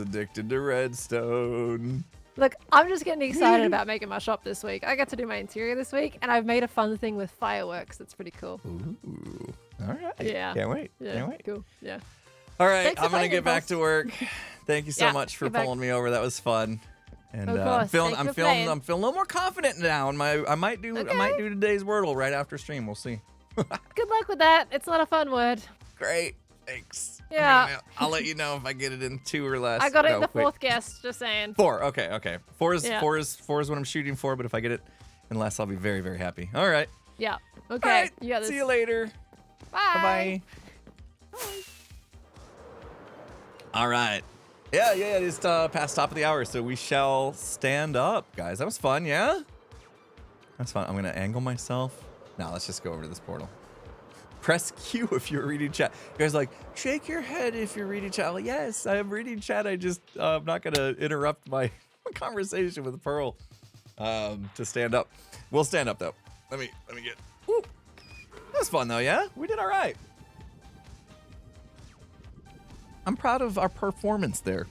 addicted to redstone. Look, I'm just getting excited about making my shop this week. I got to do my interior this week, and I've made a fun thing with fireworks. That's pretty cool. Ooh. All right. Yeah. Can't wait. Yeah, Can't wait. cool. Yeah. All right. Thanks for I'm going to playing, get back Impulse. to work. Thank you so Yeah, much for get back. pulling me over. That was fun. And Of I'm course, feeling thank you I'm for feeling playing. I'm feeling a little more confident now. And I might do today's Wordle right after stream. We'll see. Good luck with that. It's not a fun word. Great. Thanks. Yeah. I'll let you know if I get it in 2 or less. I got it in the wait. 4th guess, just saying. 4. Okay. 4 is Yeah. 4 is what I'm shooting for, but if I get it in less, I'll be very, very happy. All right. Yeah. All Okay. right. You got this. See you later. Bye. Bye-bye. All right. Yeah, it is past top of the hour, so we shall stand up, guys. That was fun, yeah? That's fun. I'm going to angle myself. Now, let's just go over to this portal. Press Q if you're reading chat. You guys are like, shake your head if you're reading chat. Like, yes, I am reading chat. I'm not going to interrupt my conversation with Pearl to stand up. We'll stand up, though. Let me get... Woo. That was fun, though, yeah? We did all right. I'm proud of our performance there.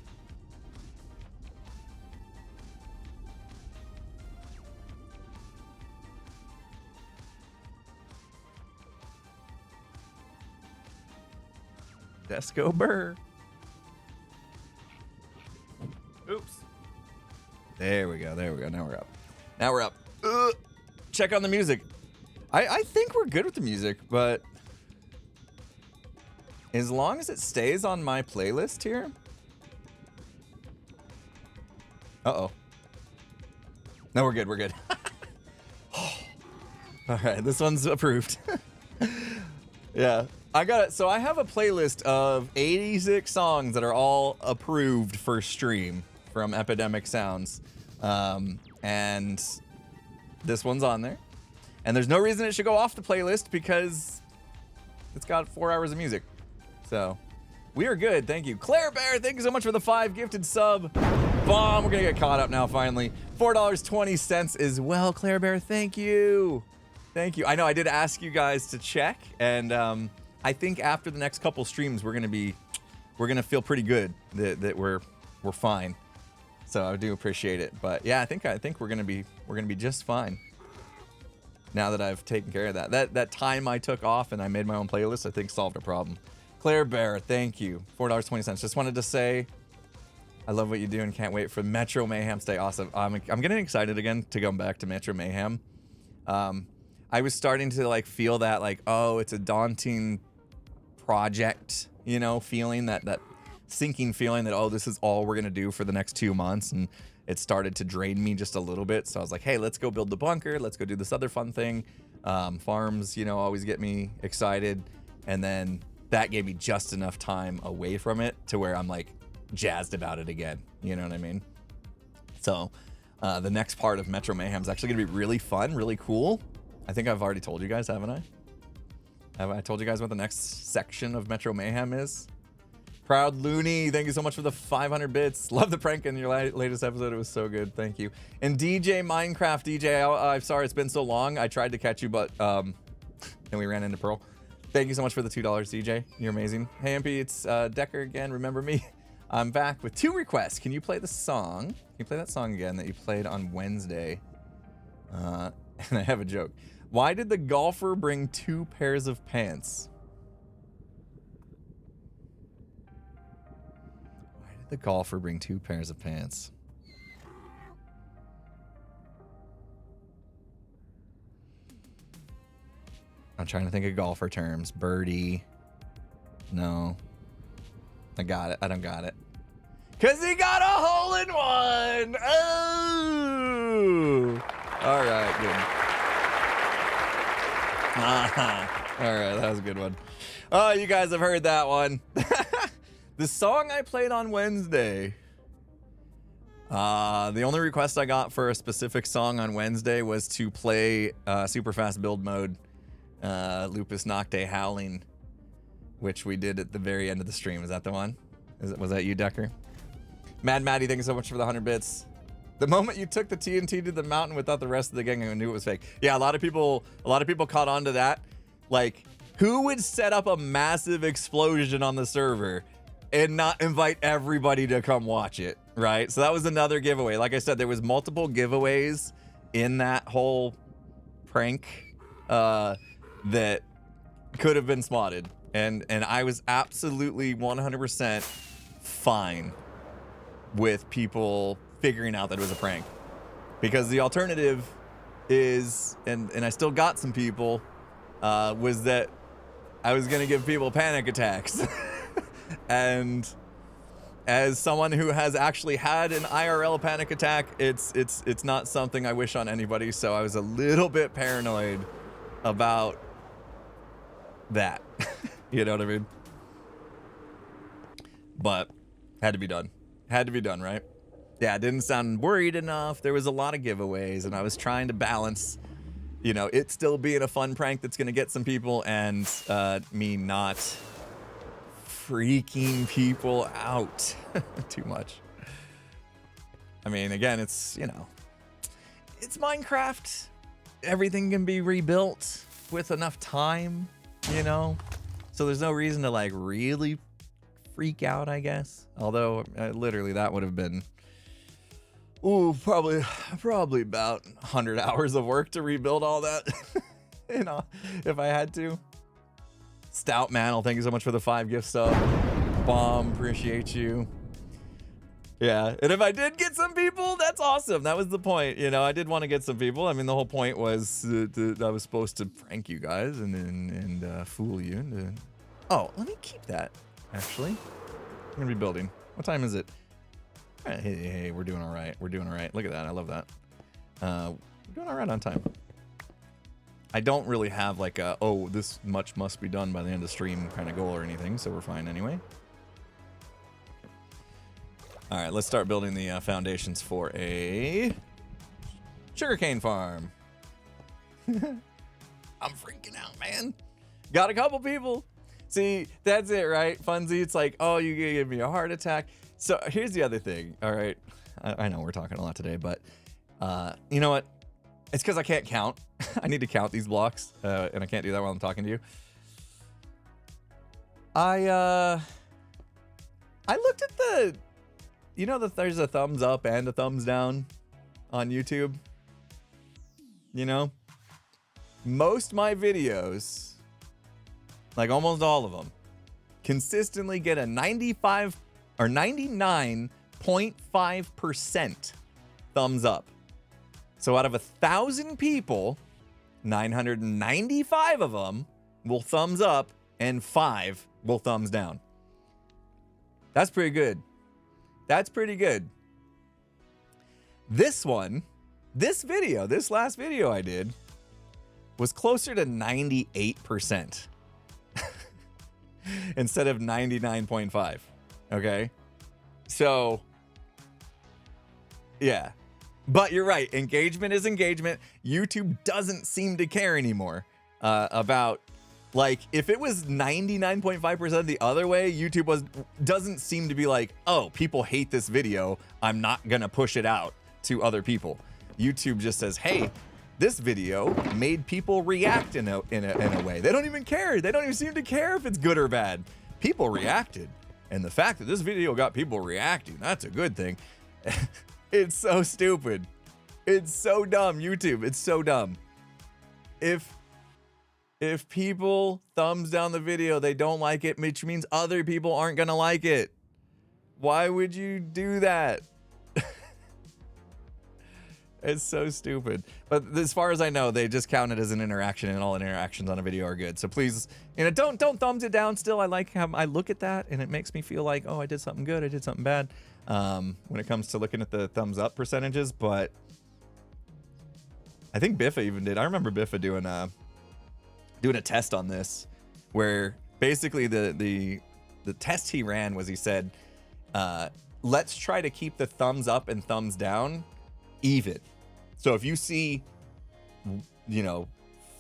Desco Burr. Oops. There we go. Now we're up. Check on the music. I think we're good with the music, but as long as it stays on my playlist here. Uh-oh. No, we're good. All right, this one's approved. Yeah, I got it. So I have a playlist of 86 songs that are all approved for stream from Epidemic Sounds. And this one's on there. And there's no reason it should go off the playlist because it's got 4 hours of music. So we are good. Thank you. Claire Bear, thank you so much for the 5 gifted sub. Bomb. We're going to get caught up now, finally. $4.20 as well. Claire Bear, thank you. Thank you. I know I did ask you guys to check. And I think after the next couple streams, we're going to feel pretty good that we're fine. So I do appreciate it. But yeah, I think we're going to be just fine. Now that I've taken care of that. That time I took off and I made my own playlist, I think solved a problem. Claire Bear, thank you. $4.20. Just wanted to say I love what you do and can't wait for Metro Mayhem. Stay awesome. I'm getting excited again to come back to Metro Mayhem. I was starting to feel that it's a daunting project, feeling that sinking feeling that this is all we're gonna do for the next 2 months, and it started to drain me just a little bit. So I was like, hey, let's go build the bunker. Let's go do this other fun thing. Farms, always get me excited, and then that gave me just enough time away from it to where I'm jazzed about it again. You know what I mean? So the next part of Metro Mayhem is actually gonna be really fun, really cool. I think I've already told you guys, haven't I? Have I told you guys what the next section of Metro Mayhem is? Proud Looney, thank you so much for the 500 bits. Love the prank in your latest episode. It was so good. Thank you. And DJ Minecraft, DJ, I'm sorry it's been so long. I tried to catch you, but then we ran into Pearl. Thank you so much for the $2, DJ. You're amazing. Hey, MP, it's Decker again. Remember me? I'm back with 2 requests. Can you play the song? Can you play that song again that you played on Wednesday? And I have a joke. Why did the golfer bring 2 pairs of pants? Why did the golfer bring 2 pairs of pants? I'm trying to think of golfer terms. Birdie. No. I got it. I don't got it. Because he got a hole-in-one! Oh! All right, good. All right, that was a good one. Oh, you guys have heard that one. The song I played on Wednesday. The only request I got for a specific song on Wednesday was to play super fast build mode, Lupus Nocte Howling, which we did at the very end of the stream. Is that the one? Was that you, Decker? Mad Maddie, thank you so much for the 100 bits. The moment you took the TNT to the mountain without the rest of the gang, I knew it was fake. Yeah, a lot of people caught on to that. Who would set up a massive explosion on the server and not invite everybody to come watch it, right? So that was another giveaway. Like I said, there was multiple giveaways in that whole prank that could have been spotted. And I was absolutely 100% fine with people figuring out that it was a prank. Because the alternative is, and I still got some people, was that I was going to give people panic attacks. And as someone who has actually had an IRL panic attack, it's not something I wish on anybody. So I was a little bit paranoid about that. You know what I mean? But had to be done. Had to be done, right? Yeah, it didn't sound worried enough. There was a lot of giveaways, and I was trying to balance, you know, it still being a fun prank that's going to get some people, and me not freaking people out too much. I mean, again, it's, you know, it's Minecraft. Everything can be rebuilt with enough time, you know? So there's no reason to, like, really freak out, I guess. Although, literally, that would have been, ooh, probably about 100 hours of work to rebuild all that, you know, if I had to. Stout Mantle, thank you so much for the 5 gift sub. Bomb, appreciate you. Yeah, and if I did get some people, that's awesome. That was the point, you know. I did want to get some people. I mean, the whole point was that I was supposed to prank you guys and fool you. Oh, let me keep that, actually. I'm going to be building. What time is it? Hey, we're doing all right. We're doing all right. Look at that. I love that. We're doing all right on time. I don't really have like a, oh, this much must be done by the end of stream kind of goal or anything, so we're fine anyway. All right, let's start building the foundations for a sugarcane farm. I'm freaking out, man. Got a couple people. See, that's it, right? Funzy, it's like, oh, you gave me a heart attack. So here's the other thing, all right? I know we're talking a lot today, but you know what? It's because I can't count. I need to count these blocks, and I can't do that while I'm talking to you. I looked at the, you know that there's a thumbs up and a thumbs down on YouTube? You know? Most of my videos, like almost all of them, consistently get a 95 or 99.5% thumbs up. So out of 1,000 people, 995 of them will thumbs up and 5 will thumbs down. That's pretty good. That's pretty good. This one, this last video I did, was closer to 98% instead of 99.5. Okay? So, yeah. But you're right. Engagement is engagement. YouTube doesn't seem to care anymore about, like, if it was 99.5% the other way, YouTube doesn't seem to be like, oh, people hate this video, I'm not going to push it out to other people. YouTube just says, hey, this video made people react in a way. They don't even care. They don't even seem to care if it's good or bad. People reacted. And the fact that this video got people reacting, that's a good thing. It's so stupid. It's so dumb, YouTube. It's so dumb. If people thumbs down the video, they don't like it, which means other people aren't going to like it. Why would you do that? It's so stupid. But as far as I know, they just count it as an interaction, and all interactions on a video are good. So please, you know, don't thumbs it down still. I like how I look at that, and it makes me feel like, oh, I did something good, I did something bad, when it comes to looking at the thumbs up percentages. But I think Biffa even did. I remember Biffa doing a test on this, where basically the test he ran was, he said, let's try to keep the thumbs up and thumbs down even. So if you see, you know,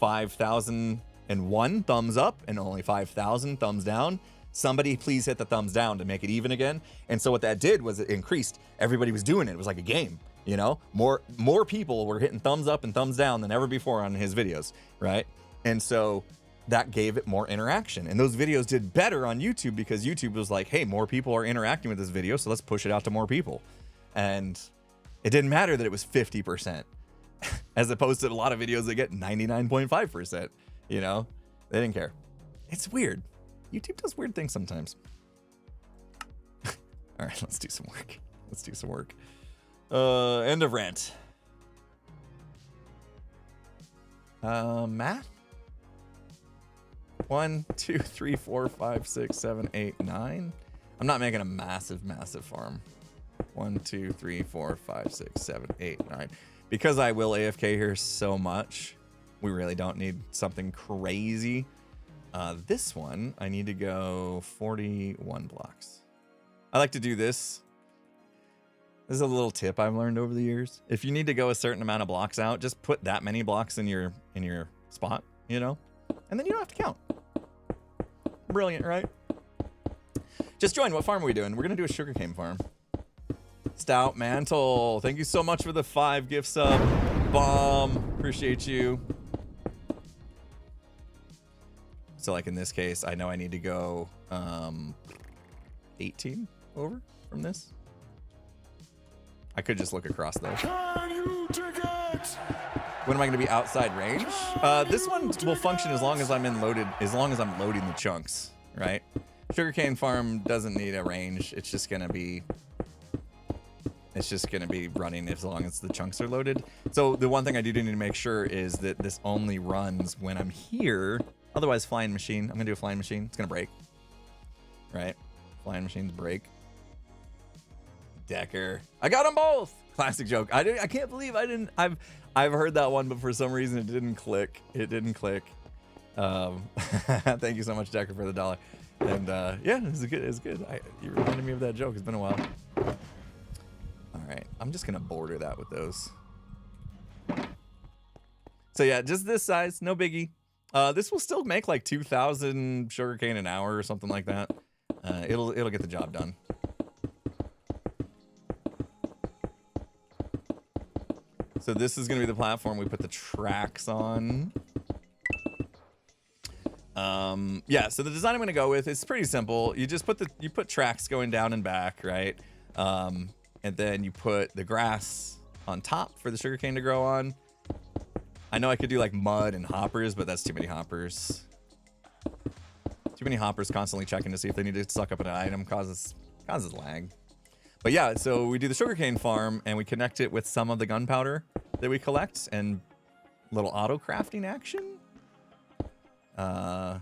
5,001 thumbs up and only 5,000 thumbs down, somebody please hit the thumbs down to make it even again. And so what that did was it increased. Everybody was doing it. It was like a game, you know? More people were hitting thumbs up and thumbs down than ever before on his videos, right? And so that gave it more interaction. And those videos did better on YouTube because YouTube was like, hey, more people are interacting with this video, so let's push it out to more people. And it didn't matter that it was 50%, as opposed to a lot of videos that get 99.5%, you know? They didn't care. It's weird. YouTube does weird things sometimes. All right, let's do some work. Let's do some work. End of rant. Math? 1, 2, 3, 4, 5, 6, 7, 8, 9. I'm not making a massive farm. 1, 2, 3, 4, 5, 6, 7, 8, 9. Because I will AFK here so much, we really don't need something crazy. This one, I need to go 41 blocks. I like to do this. This is a little tip I've learned over the years. If you need to go a certain amount of blocks out, just put that many blocks in your spot, you know? And then you don't have to count. Brilliant, right? Just join. What farm are we doing? We're going to do a sugarcane farm. Stout Mantle. Thank you so much for the 5 gift sub. Bomb. Appreciate you. So like in this case, I know I need to go 18 over from this. I could just look across though. Can you take it? When am I going to be outside range? This one will function as long as I'm loading the chunks, right? Sugarcane farm doesn't need a range. It's just going to be running as long as the chunks are loaded. So the one thing I do need to make sure is that this only runs when I'm here. Otherwise, flying machine. I'm going to do a flying machine. It's going to break. Right? Flying machines break. Decker. I got them both. Classic joke. I can't believe I didn't. I've heard that one, but for some reason it didn't click. It didn't click. Thank you so much, Decker, for the $1. And yeah, it's good. It's good. You reminded me of that joke. It's been a while. All right, I'm just gonna border that with those. So yeah, just this size, no biggie. This will still make like 2,000 sugarcane an hour or something like that. It'll get the job done. So this is going to be the platform we put the tracks on. Yeah, so the design I'm going to go with is pretty simple. You just put tracks going down and back, right? And then you put the grass on top for the sugarcane to grow on. I know I could do like mud and hoppers, but that's too many hoppers. Too many hoppers constantly checking to see if they need to suck up an item causes lag. But yeah, so we do the sugarcane farm and we connect it with some of the gunpowder that we collect and little auto crafting action. The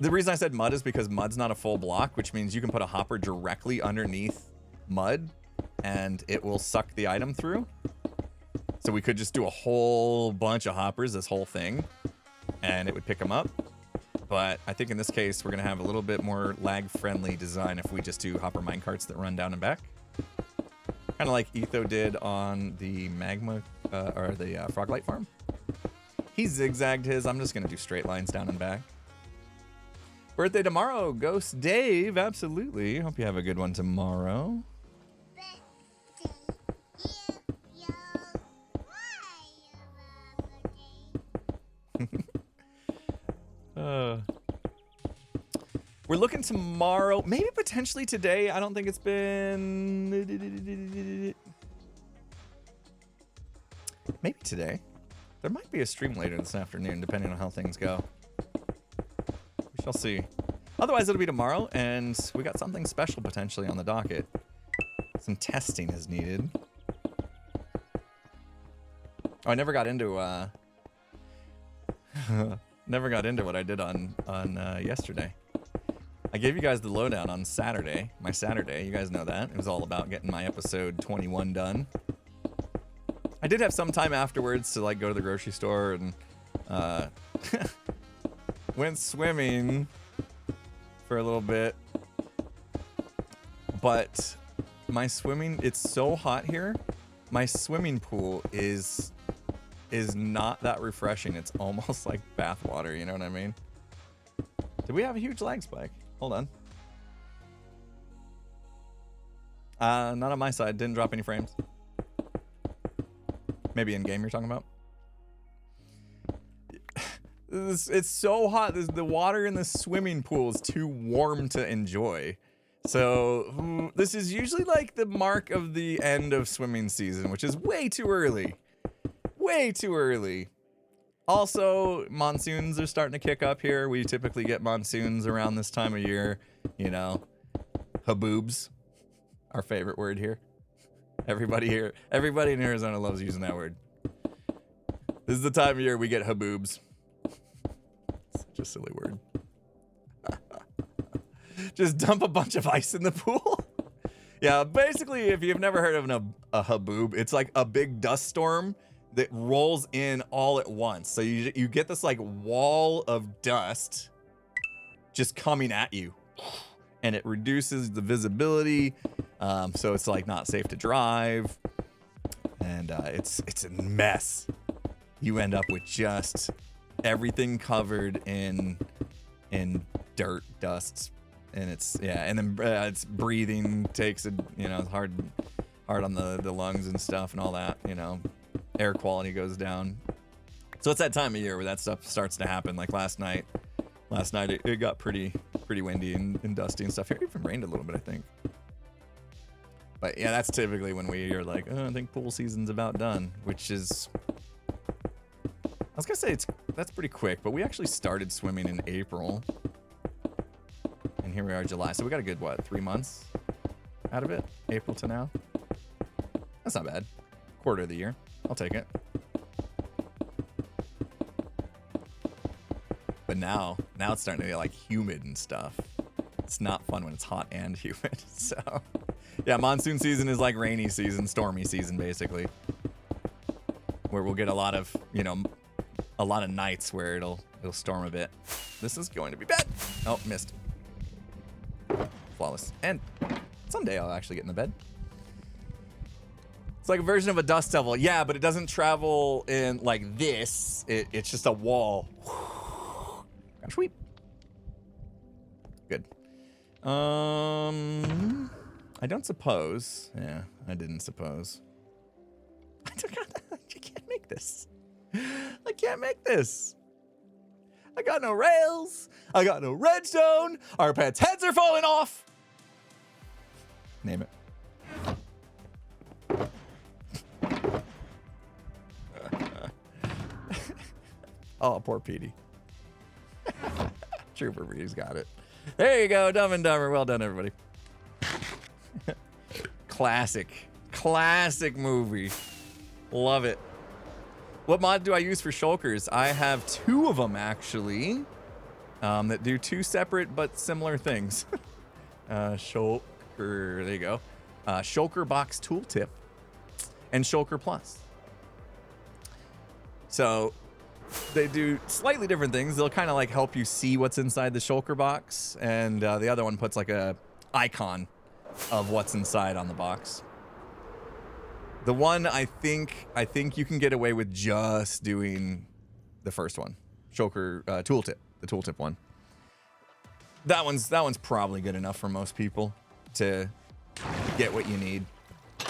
reason I said mud is because mud's not a full block, which means you can put a hopper directly underneath mud and it will suck the item through. So we could just do a whole bunch of hoppers, this whole thing, and it would pick them up. But I think in this case, we're going to have a little bit more lag-friendly design if we just do hopper minecarts that run down and back. Kind of like Etho did on the magma, or the Froglight farm. He zigzagged his. I'm just going to do straight lines down and back. Birthday tomorrow, Ghost Dave. Absolutely. Hope you have a good one tomorrow. We're looking tomorrow, maybe potentially today. I don't think it's been... Maybe today. There might be a stream later this afternoon, depending on how things go. We shall see. Otherwise, it'll be tomorrow, and we got something special potentially on the docket. Some testing is needed. Oh, I never got into... Never got into what I did on yesterday. I gave you guys the lowdown on Saturday, my Saturday. You guys know that. It was all about getting my episode 21 done. I did have some time afterwards to like go to the grocery store and went swimming for a little bit. But my swimming, it's so hot here. My swimming pool is not that refreshing. It's almost like bath water, you know what I mean? Did we have a huge lag spike? Hold on. Not on my side. Didn't drop any frames. Maybe in game you're talking about? It's so hot. The water in the swimming pool is too warm to enjoy. So this is usually like the mark of the end of swimming season, which is way too early. Way too early. Also, monsoons are starting to kick up here. We typically get monsoons around this time of year. You know, haboobs, our favorite word here. Everybody here, everybody in Arizona loves using that word. This is the time of year we get haboobs. Such a silly word. Just dump a bunch of ice in the pool. Yeah, basically, if you've never heard of a haboob, it's like a big dust storm that rolls in all at once. So you get this like wall of dust just coming at you, and it reduces the visibility, so it's like not safe to drive, and it's a mess. You end up with just everything covered in dirt, dust, and then it's breathing takes it's hard on the lungs and stuff and all that. Air quality goes down. So it's that time of year where that stuff starts to happen. Like last night it got pretty windy and dusty and stuff. It even rained a little bit, I think. But yeah, that's typically when you're like, oh, I think pool season's about done, which is, I was gonna say that's pretty quick, but we actually started swimming in April, and here we are July, so we got a good 3 months out of it, April to now. That's not bad. Quarter of the year, I'll take it. But now it's starting to get like humid and stuff. It's not fun when it's hot and humid. So yeah, monsoon season is like rainy season, stormy season, basically, where we'll get a lot of nights where it'll storm a bit. This is going to be bad. Oh, missed. Flawless. And someday I'll actually get in the bed. It's like a version of a dust devil. Yeah, but it doesn't travel in like this. It's just a wall. Sweep. Good. I don't suppose. Yeah, I didn't suppose. I can't make this. I can't make this. I got no rails. I got no redstone. Our pets' heads are falling off. Name it. Oh, poor Petey. Trooper Breeze got it. There you go, Dumb and Dumber. Well done, everybody. Classic movie. Love it. What mod do I use for shulkers? I have 2 of them, actually, that do 2 separate but similar things. Shulker, there you go. Shulker Box Tooltip and Shulker Plus. So they do slightly different things. They'll kind of like help you see what's inside the shulker box, and the other one puts like a icon of what's inside on the box. The one I think you can get away with just doing the first one, shulker tooltip, the tooltip one. That one's probably good enough for most people to get what you need.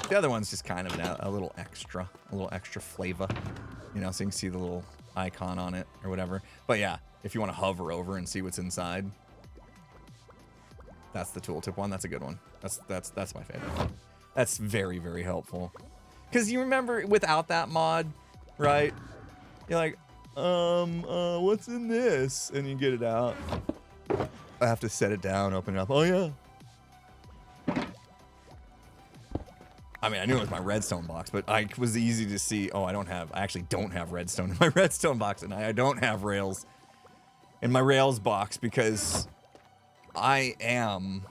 The other one's just kind of a little extra flavor, so you can see the little icon on it or whatever. But yeah, if you want to hover over and see what's inside, that's the tooltip one. That's a good one. That's my favorite. That's very, very helpful, because you remember without that mod, right? You're like, what's in this? And you get it out. I have to set it down, open it up. Oh yeah. I mean, I knew it was my redstone box, but it was easy to see. Oh, I actually don't have redstone in my redstone box, and I don't have rails in my rails box because I am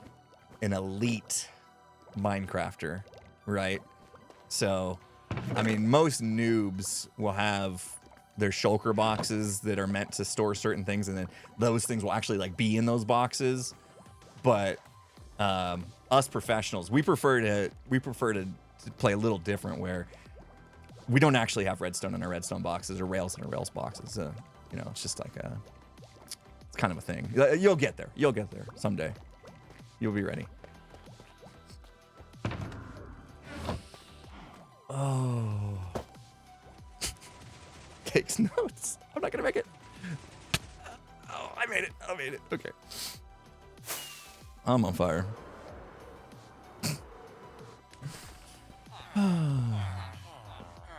an elite Minecrafter, right? So, I mean, most noobs will have their shulker boxes that are meant to store certain things, and then those things will actually like be in those boxes. But us professionals, we prefer to play a little different, where we don't actually have redstone in our redstone boxes or rails in our rails boxes. It's just like it's kind of a thing. You'll get there. You'll get there someday. You'll be ready. Oh. Takes notes. I'm not gonna make it. Oh, I made it. Okay. I'm on fire.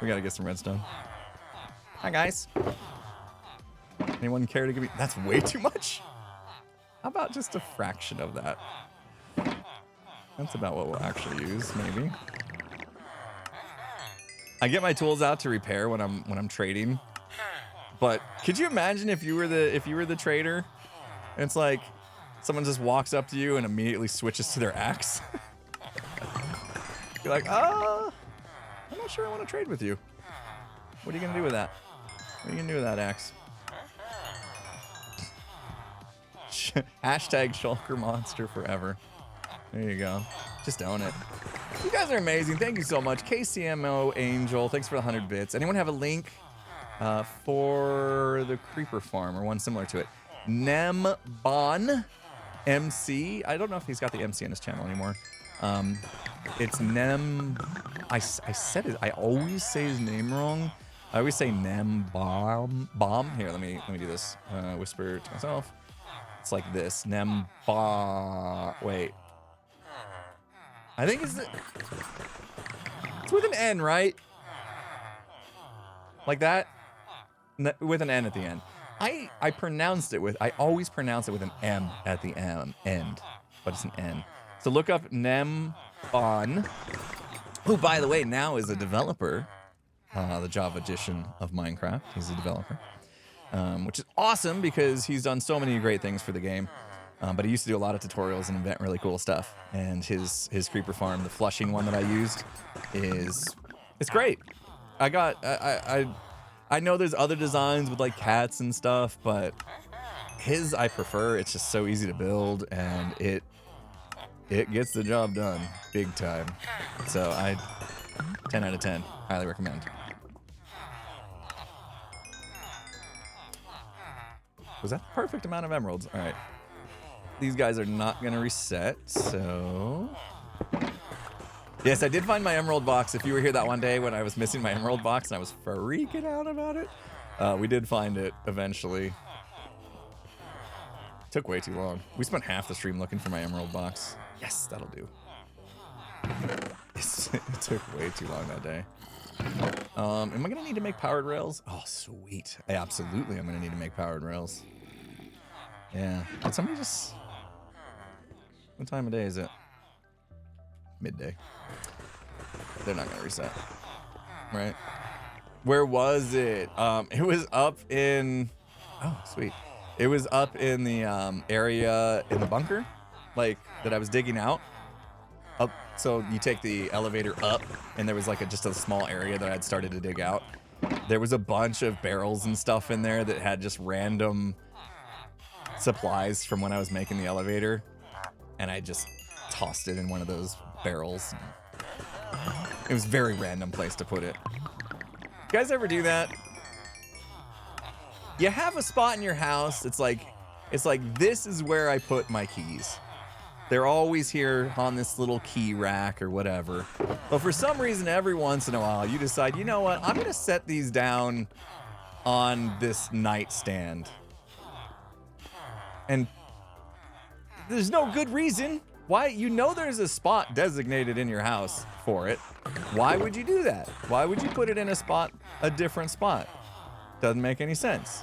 We gotta get some redstone. Hi, guys. Anyone care to give me? That's way too much. How about just a fraction of that? That's about what we'll actually use, maybe. I get my tools out to repair when I'm trading. But could you imagine if you were the trader? And it's like someone just walks up to you and immediately switches to their axe. You're like, I'm not sure I want to trade with you. What are you gonna do with that? What are you gonna do with that axe? Hashtag Shulker Monster forever. There you go. Just own it. You guys are amazing. Thank you so much. KCMO Angel, thanks for the 100 bits. Anyone have a link for the Creeper Farm or one similar to it? Nembon MC. I don't know if he's got the MC on his channel anymore. It's Nem. I said it. I always say his name wrong. I always say Nembom. Bomb. Here, let me do this. Whisper to myself. It's like this. Nemba. Wait. I think it's with an N, right? Like that? With an N at the end. I always pronounce it with an M at the end, but it's an N. So look up Nembon, who, by the way, now is a developer, the Java edition of Minecraft. He's a developer, which is awesome because he's done so many great things for the game. But he used to do a lot of tutorials and invent really cool stuff. And his creeper farm, the flushing one that I used, it's great. I know there's other designs with like cats and stuff, but his I prefer. It's just so easy to build, and it gets the job done big time. So 10 out of 10, highly recommend. Was that the perfect amount of emeralds? All right. These guys are not gonna reset, so... Yes, I did find my emerald box. If you were here that one day when I was missing my emerald box and I was freaking out about it, we did find it eventually. Took way too long. We spent half the stream looking for my emerald box. Yes, that'll do. It took way too long that day. Am I gonna need to make powered rails? Oh, sweet. Absolutely, I'm gonna need to make powered rails. Yeah. Did somebody just... What time of day is it? Midday. They're not gonna reset. Right? Where was it? It was up in... Oh, sweet. It was up in the area in the bunker, like, that I was digging out. Up, so you take the elevator up, and there was like just a small area that I'd started to dig out. There was a bunch of barrels and stuff in there that had just random supplies from when I was making the elevator, and I just tossed it in one of those barrels. It was a very random place to put it. You guys ever do that? You have a spot in your house, it's like this is where I put my keys. They're always here on this little key rack or whatever. But for some reason, every once in a while, you decide, you know what, I'm gonna set these down on this nightstand. And there's no good reason why. You know there's a spot designated in your house for it. Why would you do that? Why would you put it in a different spot? Doesn't make any sense.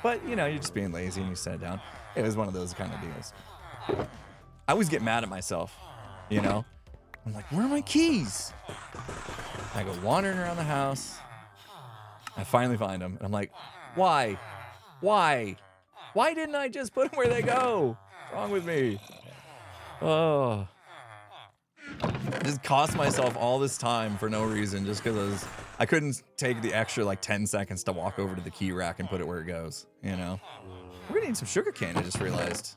But, you know, you're just being lazy and you set it down. It was one of those kind of deals. I always get mad at myself, you know? I'm like, where are my keys? I go wandering around the house. I finally find them. And I'm like, why? Why? Why didn't I just put them where they go? What's wrong with me? Oh. I just cost myself all this time for no reason just because I couldn't take the extra like 10 seconds to walk over to the key rack and put it where it goes, you know? We're gonna need some sugarcane, I just realized.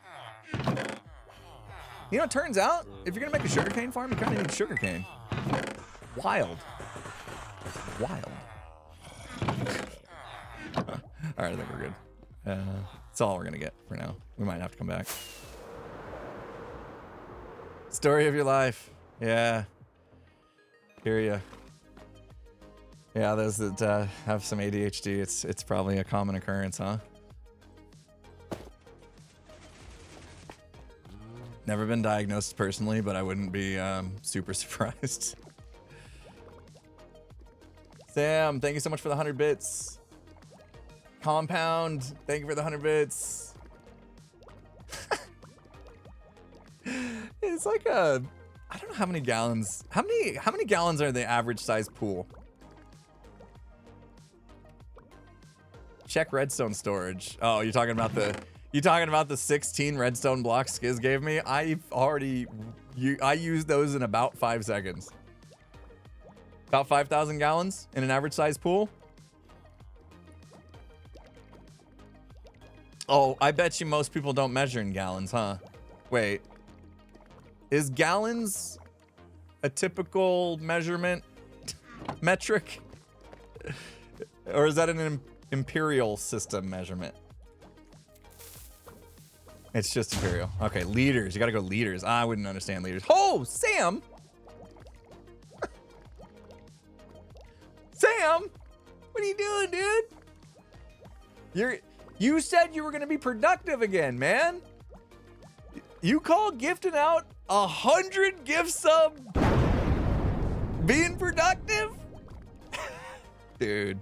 You know, it turns out, if you're gonna make a sugarcane farm, you kinda need sugarcane. Wild. Wild. Alright, I think we're good. That's all we're gonna get for now. We might have to come back. Story of your life. Yeah. Hear ya. Yeah, those that have some ADHD, it's probably a common occurrence, huh? Never been diagnosed personally, but I wouldn't be super surprised. Sam, thank you so much for the 100 bits. Compound, thank you for the 100 bits. It's like I don't know how many gallons. How many gallons are the average size pool? check redstone storage. Oh, you're talking about the 16 redstone blocks Skiz gave me? I used those in about 5 seconds. About 5,000 gallons in an average size pool. Oh, I bet you most people don't measure in gallons, huh? Wait. Is gallons a typical measurement metric? Or is that an imperial system measurement? It's just imperial. Okay, liters. You gotta go liters. I wouldn't understand liters. Oh, Sam! Sam! What are you doing, dude? You said you were gonna be productive again, man. You call gifting out 100 gift sub being productive? Dude.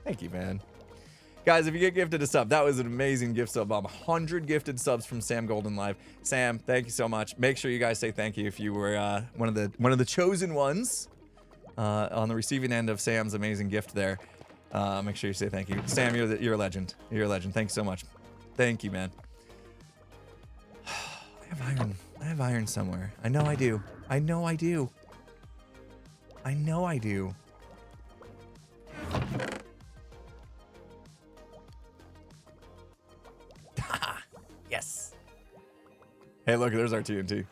Thank you, man. Guys, if you get gifted a sub, that was an amazing gift sub bomb. 100 gifted subs from Sam Golden Live. Sam, thank you so much. Make sure you guys say thank you if you were one of the chosen ones on the receiving end of Sam's amazing gift there. Make sure you say thank you. Sam, you're a legend. You're a legend. Thanks so much. Thank you, man. I have iron somewhere. I know I do. I know I do. I know I do. Yes. Hey, look, there's our TNT.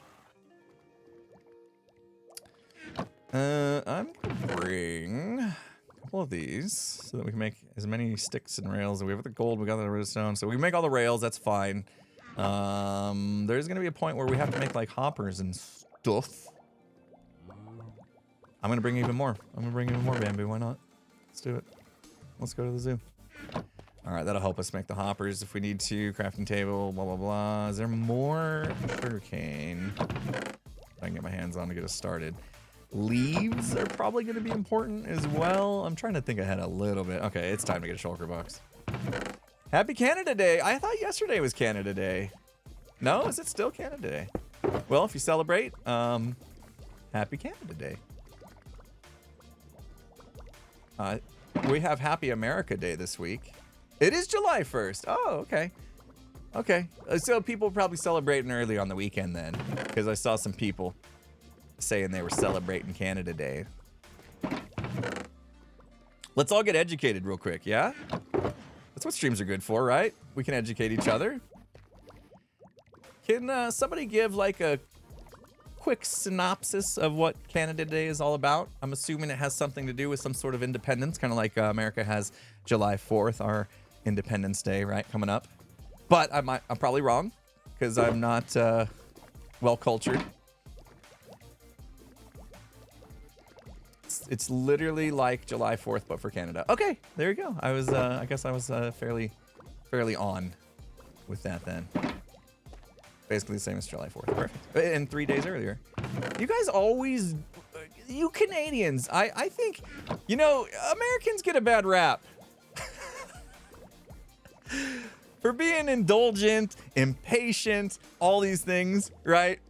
I'm gonna bring a couple of these so that we can make as many sticks and rails. We have the gold, we got the redstone, so we can make all the rails. That's fine. There's gonna be a point where we have to make like hoppers and stuff. I'm gonna bring even more. I'm gonna bring even more bamboo. Why not? Let's do it. Let's go to the zoo. All right, that'll help us make the hoppers if we need to. Crafting table, blah, blah, blah. Is there more sugarcane I can get my hands on to get us started? Leaves are probably going to be important as well. I'm trying to think ahead a little bit. Okay, it's time to get a shulker box. Happy Canada Day. I thought yesterday was Canada Day. No, is it still Canada Day? Well, if you celebrate, happy Canada Day. We have Happy America Day this week. It is July 1st. Oh, okay. Okay. So people probably celebrating early on the weekend then, because I saw some people saying they were celebrating Canada Day. Let's all get educated real quick, yeah? That's what streams are good for, right? We can educate each other. Can somebody give like a quick synopsis of what Canada Day is all about? I'm assuming it has something to do with some sort of independence, kind of like America has July 4th, our Independence Day, right, coming up. But I'm probably wrong because I'm not well cultured. It's literally like July 4th, but for Canada. Okay, there you go. I guess I was fairly on with that then. Basically the same as July 4th. Perfect. And 3 days earlier. You guys always, you Canadians, I think, you know, Americans get a bad rap. For being indulgent, impatient, all these things, right?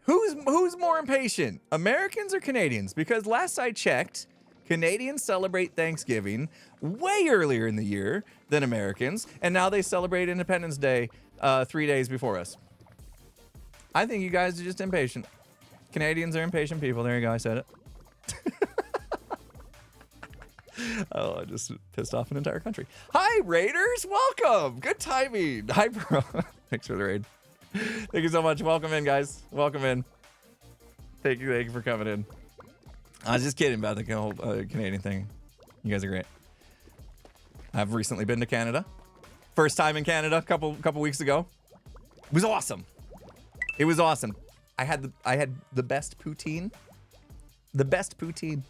Who's more impatient, Americans or Canadians? Because last I checked, Canadians celebrate Thanksgiving way earlier in the year than Americans, and now they celebrate Independence Day 3 days before us. I think you guys are just impatient. Canadians are impatient people. There you go, I said it. Oh, I just pissed off an entire country. Hi, Raiders. Welcome. Good timing. Hi, bro. Thanks for the raid. Thank you so much. Welcome in, guys. Welcome in. Thank you for coming in. I was just kidding about the whole Canadian thing. You guys are great. I've recently been to Canada. First time in Canada a couple weeks ago. It was awesome. It was awesome. I had the best poutine. The best poutine.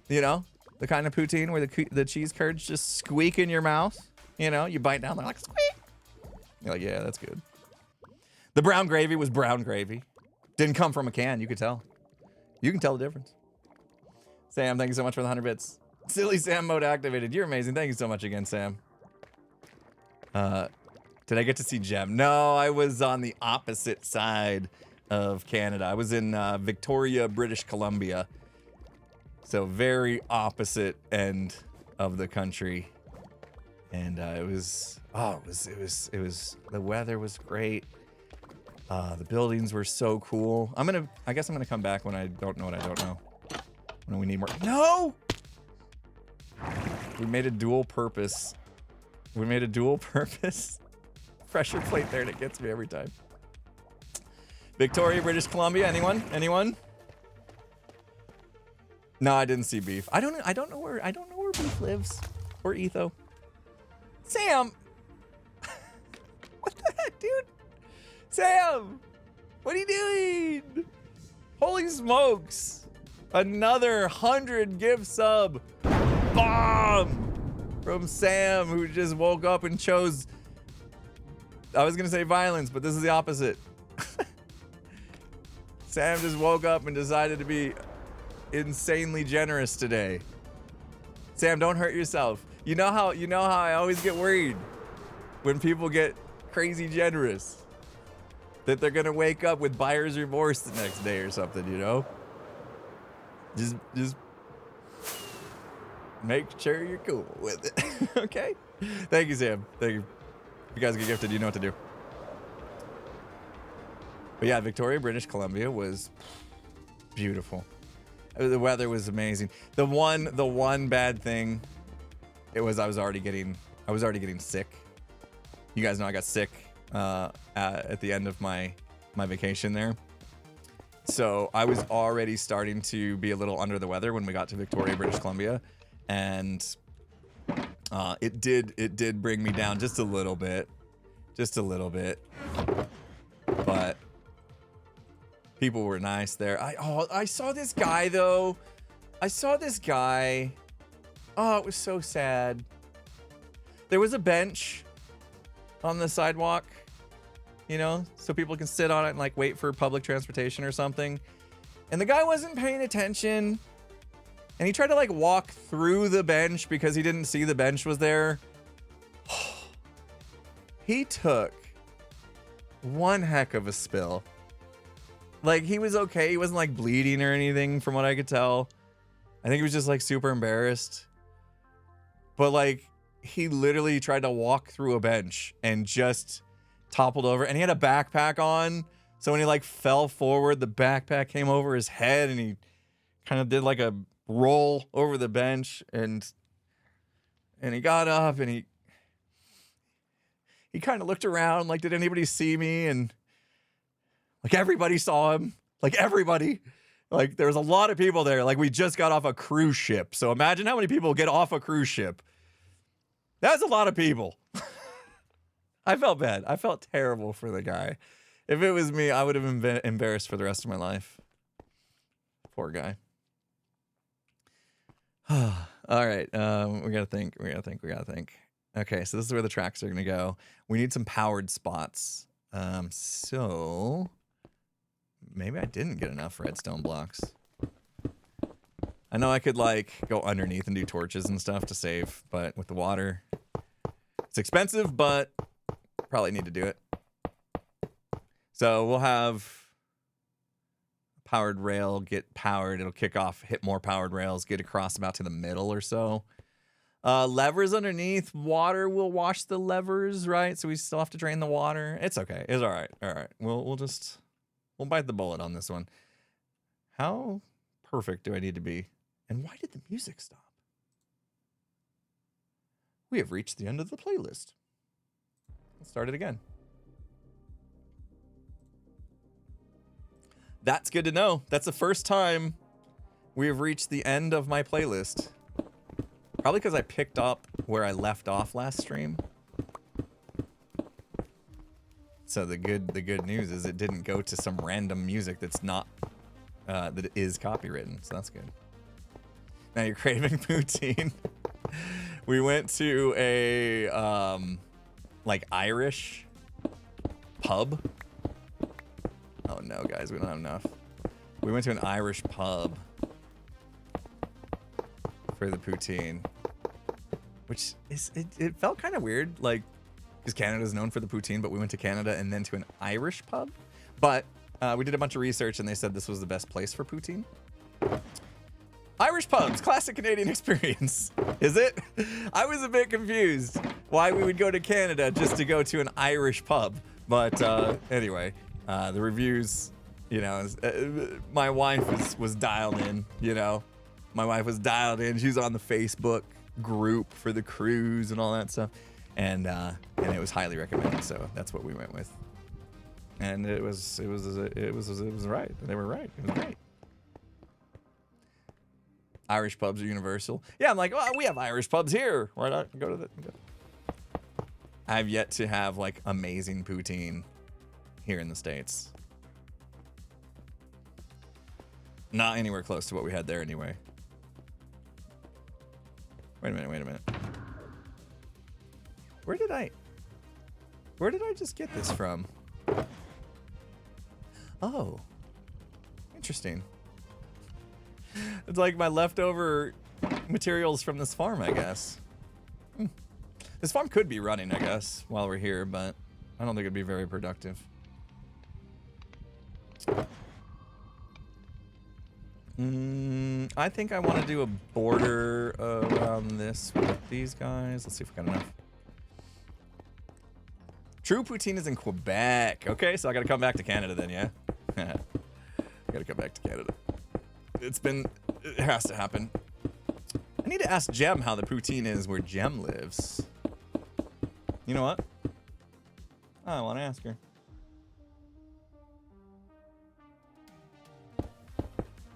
You know, the kind of poutine where the cheese curds just squeak in your mouth. You know, you bite down, they're like squeak. You're like, yeah, that's good. The brown gravy was brown gravy. Didn't come from a can, you could tell. You can tell the difference. Sam, thank you so much for the 100 bits. Silly Sam mode activated. You're amazing. Thank you so much again, Sam. Did I get to see Gem? No, I was on the opposite side of Canada. I was in Victoria, British Columbia. So very opposite end of the country, and it was the weather was great. The buildings were so cool. I guess I'm gonna come back when I don't know what I don't know. When we need more. No! We made a dual purpose. Pressure plate there, and it gets me every time. Victoria, British Columbia. Anyone? Anyone? No, I didn't see beef. I don't know where beef lives. Or Etho. Sam! What the heck, dude? Sam! What are you doing? Holy smokes! Another 100 gift sub bomb from Sam, who just woke up and chose, I was gonna say violence, but this is the opposite. Sam just woke up and decided to be insanely generous today. Sam, don't hurt yourself. You know how I always get worried when people get crazy generous, that they're gonna wake up with buyer's remorse the next day or something, you know? Just make sure you're cool with it. Okay? Thank you, Sam. Thank you. If you guys get gifted, you know what to do. But yeah, Victoria, British Columbia was beautiful. The weather was amazing. The one bad thing, it was I was already getting sick. You guys know I got sick at the end of my vacation there. So I was already starting to be a little under the weather when we got to Victoria, British Columbia, and it did bring me down just a little bit, but people were nice there. I saw this guy though. Oh, it was so sad. There was a bench on the sidewalk, you know, so people can sit on it and like wait for public transportation or something. And the guy wasn't paying attention. And he tried to like walk through the bench because he didn't see the bench was there. He took one heck of a spill. Like, he was okay. He wasn't like bleeding or anything from what I could tell. I think he was just like super embarrassed. But like, he literally tried to walk through a bench and just toppled over. And he had a backpack on. So when he like fell forward, the backpack came over his head and he kind of did like a roll over the bench, and he got up and he kind of looked around like, did anybody see me? And like everybody saw him, like everybody, like there was a lot of people there. Like we just got off a cruise ship. So imagine how many people get off a cruise ship. That's a lot of people. I felt bad. I felt terrible for the guy. If it was me, I would have been embarrassed for the rest of my life. Poor guy. All right. We gotta think. Okay, so this is where the tracks are gonna go. We need some powered spots. So maybe I didn't get enough redstone blocks. I know I could like go underneath and do torches and stuff to save, but with the water, it's expensive, but probably need to do it. So we'll have powered rail get powered. It'll kick off, hit more powered rails, get across about to the middle or so. Levers underneath. Water will wash the levers, right? So we still have to drain the water. It's okay. It's all right. All right. We'll bite the bullet on this one. How perfect do I need to be? And why did the music stop? We have reached the end of the playlist. Let's start it again. That's good to know. That's the first time we have reached the end of my playlist. Probably because I picked up where I left off last stream. So the good news is it didn't go to some random music that's not that is copywritten. So that's good. Now you're craving poutine. We went to a like Irish pub. Oh no, guys, we don't have enough. We went to an Irish pub for the poutine, which is it felt kind of weird, like because Canada's known for the poutine, but we went to Canada and then to an Irish pub. But we did a bunch of research and they said this was the best place for poutine. Irish Irish pubs, classic Canadian experience. Is it? I was a bit confused why we would go to Canada just to go to an Irish pub. But anyway, the reviews, you know, my wife was dialed in, you know. My wife was dialed in. She was on the Facebook group for the cruise and all that stuff. And it was highly recommended, so that's what we went with. And it was right. They were right. It was great. Irish pubs are universal. Yeah, I'm like, oh, we have Irish pubs here. Why not go to the? I've yet to have like amazing poutine here in the States. Not anywhere close to what we had there anyway. Wait a minute. Where did I just get this from? Oh, interesting. It's like my leftover materials from this farm, I guess. This farm could be running, I guess, while we're here, but I don't think it'd be very productive. I think I want to do a border around this with these guys. Let's see if we got enough. True poutine is in Quebec. Okay, so I gotta come back to Canada then, yeah? Gotta come back to Canada. It has to happen. I need to ask Jem how the poutine is where Jem lives. You know what? I want to ask her.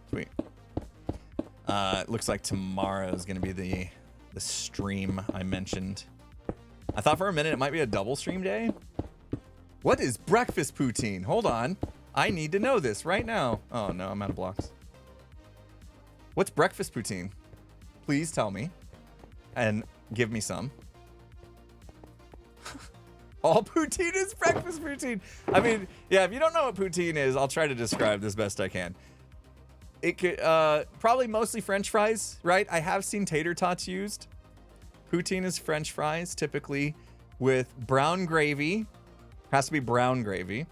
Sweet. It looks like tomorrow is going to be the stream I mentioned. I thought for a minute it might be a double stream day. What is breakfast poutine? Hold on. I need to know this right now. Oh no, I'm out of blocks. What's breakfast poutine? Please tell me. And give me some. All poutine is breakfast poutine. I mean, yeah, if you don't know what poutine is, I'll try to describe this best I can. It could, probably mostly French fries, right? I have seen tater tots used. Poutine is French fries, typically with brown gravy. Has to be brown gravy.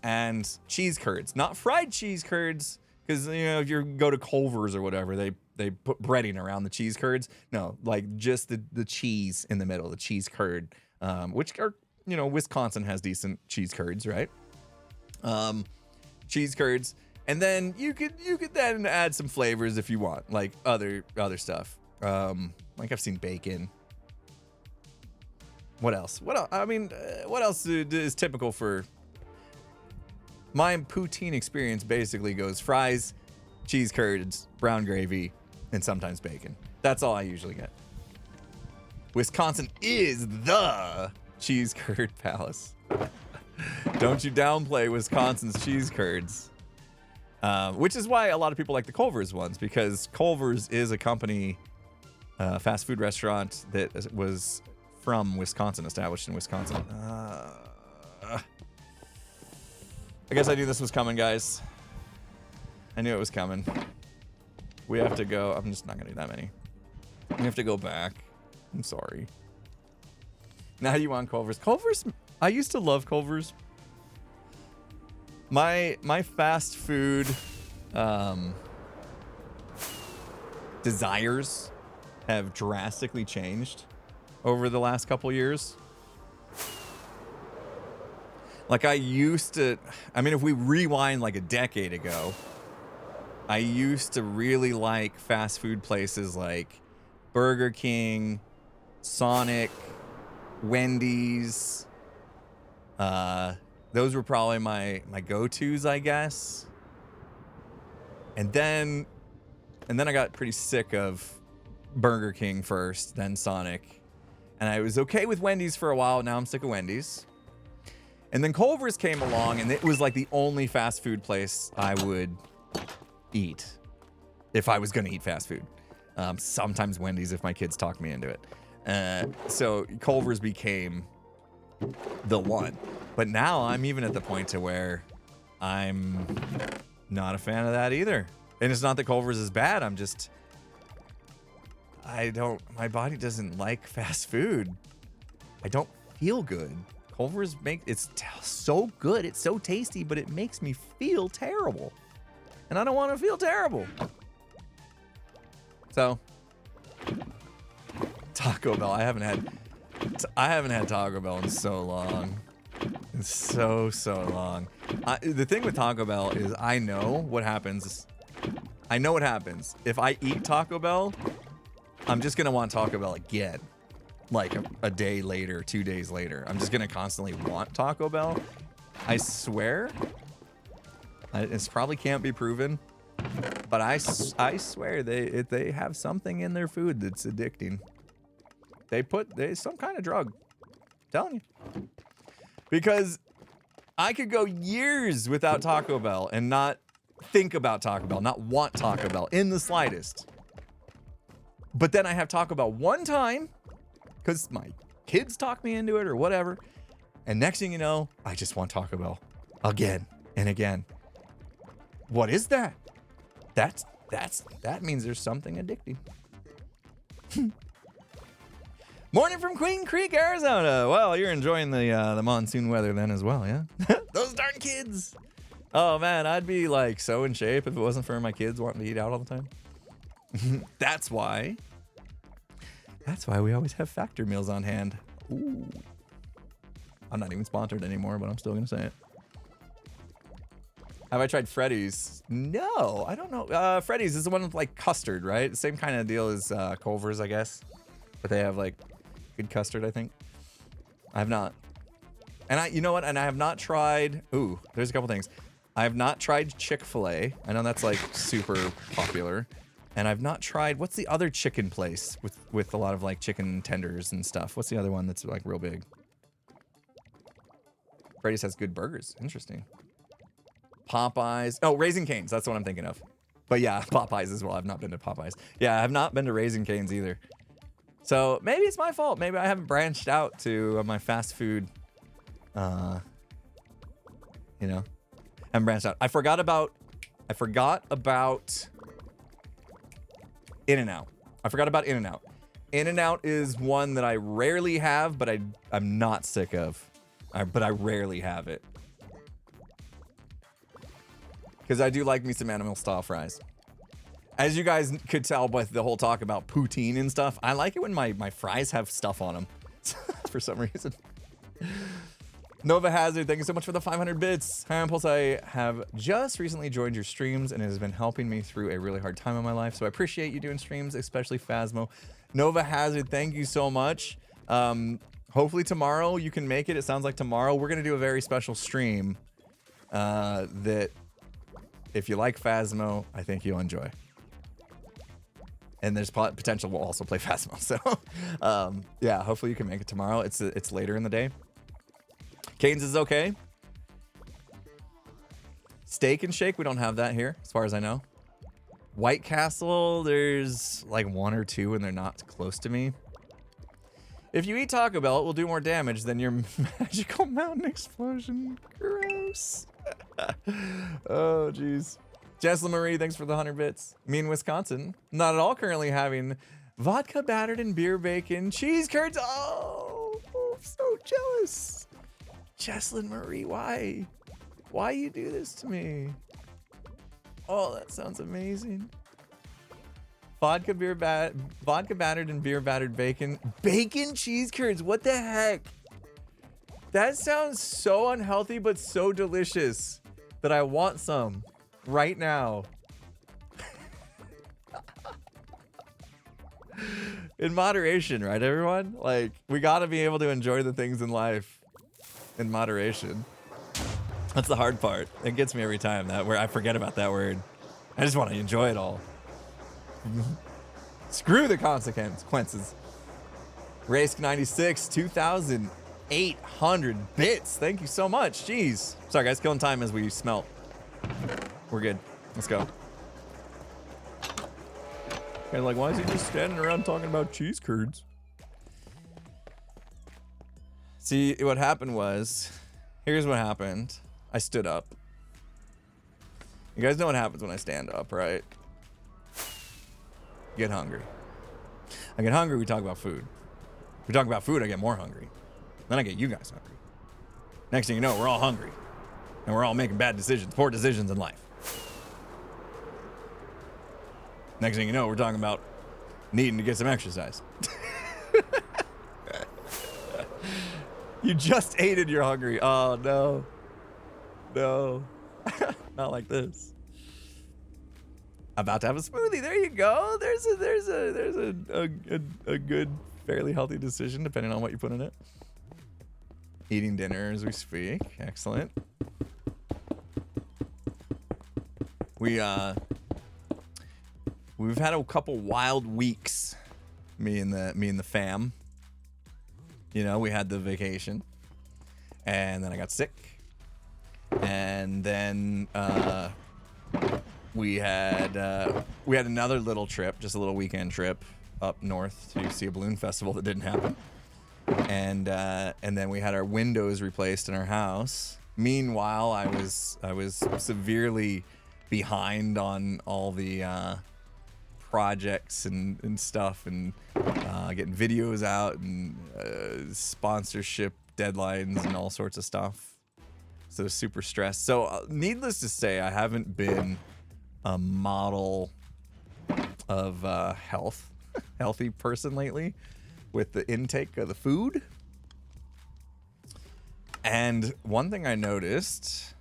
And cheese curds. Not fried cheese curds. Because, you know, if you go to Culver's or whatever, they put breading around the cheese curds. No, like just the cheese in the middle, the cheese curd, which are, you know, Wisconsin has decent cheese curds, right? Cheese curds. And then you could then add some flavors if you want, like other stuff. Like I've seen bacon. What else? I mean, what else is typical for... My poutine experience basically goes fries, cheese curds, brown gravy, and sometimes bacon. That's all I usually get. Wisconsin is the cheese curd palace. Don't you downplay Wisconsin's cheese curds. Which is why a lot of people like the Culver's ones, because Culver's is a company, fast food restaurant that was from Wisconsin, established in Wisconsin. I guess I knew this was coming, guys. I knew it was coming. We have to go. I'm just not going to do that many. We have to go back. I'm sorry. Now you want Culver's. Culver's, I used to love Culver's. My fast food desires have drastically changed over the last couple years. Like I used to, I mean, if we rewind like a decade ago, I used to really like fast food places like Burger King, Sonic, Wendy's. Those were probably my go-tos, I guess. And then I got pretty sick of Burger King first, then Sonic. And I was okay with Wendy's for a while. Now I'm sick of Wendy's. And then Culver's came along, and it was like the only fast food place I would eat if I was going to eat fast food. Sometimes Wendy's if my kids talk me into it. So Culver's became the one. But now I'm even at the point to where I'm not a fan of that either. And it's not that Culver's is bad. I'm just, my body doesn't like fast food. I don't feel good. Culver's it's so good. It's so tasty, but it makes me feel terrible. And I don't want to feel terrible. So, Taco Bell. I haven't had Taco Bell in so long. It's so long. The thing with Taco Bell is I know what happens. I know what happens. If I eat Taco Bell, I'm just going to want Taco Bell again. Like a day later, 2 days later. I'm just going to constantly want Taco Bell. I swear. It probably can't be proven. But I swear they have something in their food that's addicting. They some kind of drug. I'm telling you. Because I could go years without Taco Bell and not think about Taco Bell, not want Taco Bell in the slightest. But then I have Taco Bell one time because my kids talk me into it or whatever. And next thing you know, I just want Taco Bell again and again. What is that? That means there's something addicting. Morning from Queen Creek, Arizona. Well, you're enjoying the monsoon weather then as well, yeah? Those darn kids. Oh man, I'd be like so in shape if it wasn't for my kids wanting to eat out all the time. That's why we always have Factor meals on hand. Ooh. I'm not even sponsored anymore, but I'm still gonna say it. Have I tried Freddy's? No, I don't know. Freddy's is the one with like custard, right? The same kind of deal as Culver's, I guess. But they have like good custard, I think. I have not. And you know what? And I have not tried. Ooh, there's a couple things. I have not tried Chick-fil-A. I know that's like super popular. And I've not tried. What's the other chicken place with a lot of like chicken tenders and stuff? What's the other one that's like real big? Freddy's has good burgers. Interesting. Popeyes. Oh, Raising Cane's. That's what I'm thinking of. But yeah, Popeyes as well. I've not been to Popeyes. Yeah, I have not been to Raising Cane's either. So maybe it's my fault. Maybe I haven't branched out to my fast food. You know, haven't branched out. I forgot about In-N-Out. I forgot about In-N-Out. In-N-Out is one that I rarely have, but I'm not sick of. But I rarely have it. Because I do like me some animal style fries. As you guys could tell by the whole talk about poutine and stuff, I like it when my fries have stuff on them. For some reason. Nova Hazard, thank you so much for the 500 bits. Hi, Impulse. I have just recently joined your streams and it has been helping me through a really hard time in my life. So I appreciate you doing streams, especially Phasmo. Nova Hazard, thank you so much. Hopefully tomorrow you can make it. It sounds like tomorrow we're going to do a very special stream that if you like Phasmo, I think you'll enjoy. And there's potential we'll also play Phasmo. So yeah, hopefully you can make it tomorrow. It's later in the day. Cane's is okay. Steak and Shake, we don't have that here, as far as I know. White Castle, there's like one or two and they're not close to me. If you eat Taco Bell, it will do more damage than your magical mountain explosion. Gross. Oh, jeez. Jesla Marie, thanks for the 100 bits. Me in Wisconsin, not at all currently having vodka battered in beer bacon, cheese curds. Oh, I'm so jealous. Jesslyn Marie, why? Why you do this to me? Oh, that sounds amazing. Vodka battered and beer battered bacon. Bacon cheese curds, what the heck? That sounds so unhealthy, but so delicious that I want some right now. In moderation, right, everyone? Like, we gotta be able to enjoy the things in life in moderation. That's the hard part. It gets me every time, that where I forget about that word. I just want to enjoy it all. Screw the consequences. Race 96, 2,800 bits. Thank you so much. Jeez. Sorry, guys. Killing time as we smelt. We're good. Let's go. Okay, like, why is he just standing around talking about cheese curds? See, what happened was, here's what happened. I stood up. You guys know what happens when I stand up, right? Get hungry. I get hungry, we talk about food. If we talk about food, I get more hungry. Then I get you guys hungry. Next thing you know, we're all hungry. And we're all making bad decisions, poor decisions in life. Next thing you know, we're talking about needing to get some exercise. You just ate and you're hungry. Oh no. No. Not like this. About to have a smoothie. There you go. There's a good, fairly healthy decision depending on what you put in it. Eating dinner as we speak. Excellent. We've had a couple wild weeks. Me and the fam. You know, we had the vacation, and then I got sick, and then we had another little trip, just a little weekend trip up north to see a balloon festival that didn't happen, and then we had our windows replaced in our house. Meanwhile, I was severely behind on all the projects and stuff, and getting videos out and sponsorship deadlines and all sorts of stuff. So super stressed. So needless to say, I haven't been a model of healthy person lately with the intake of the food. And one thing I noticed,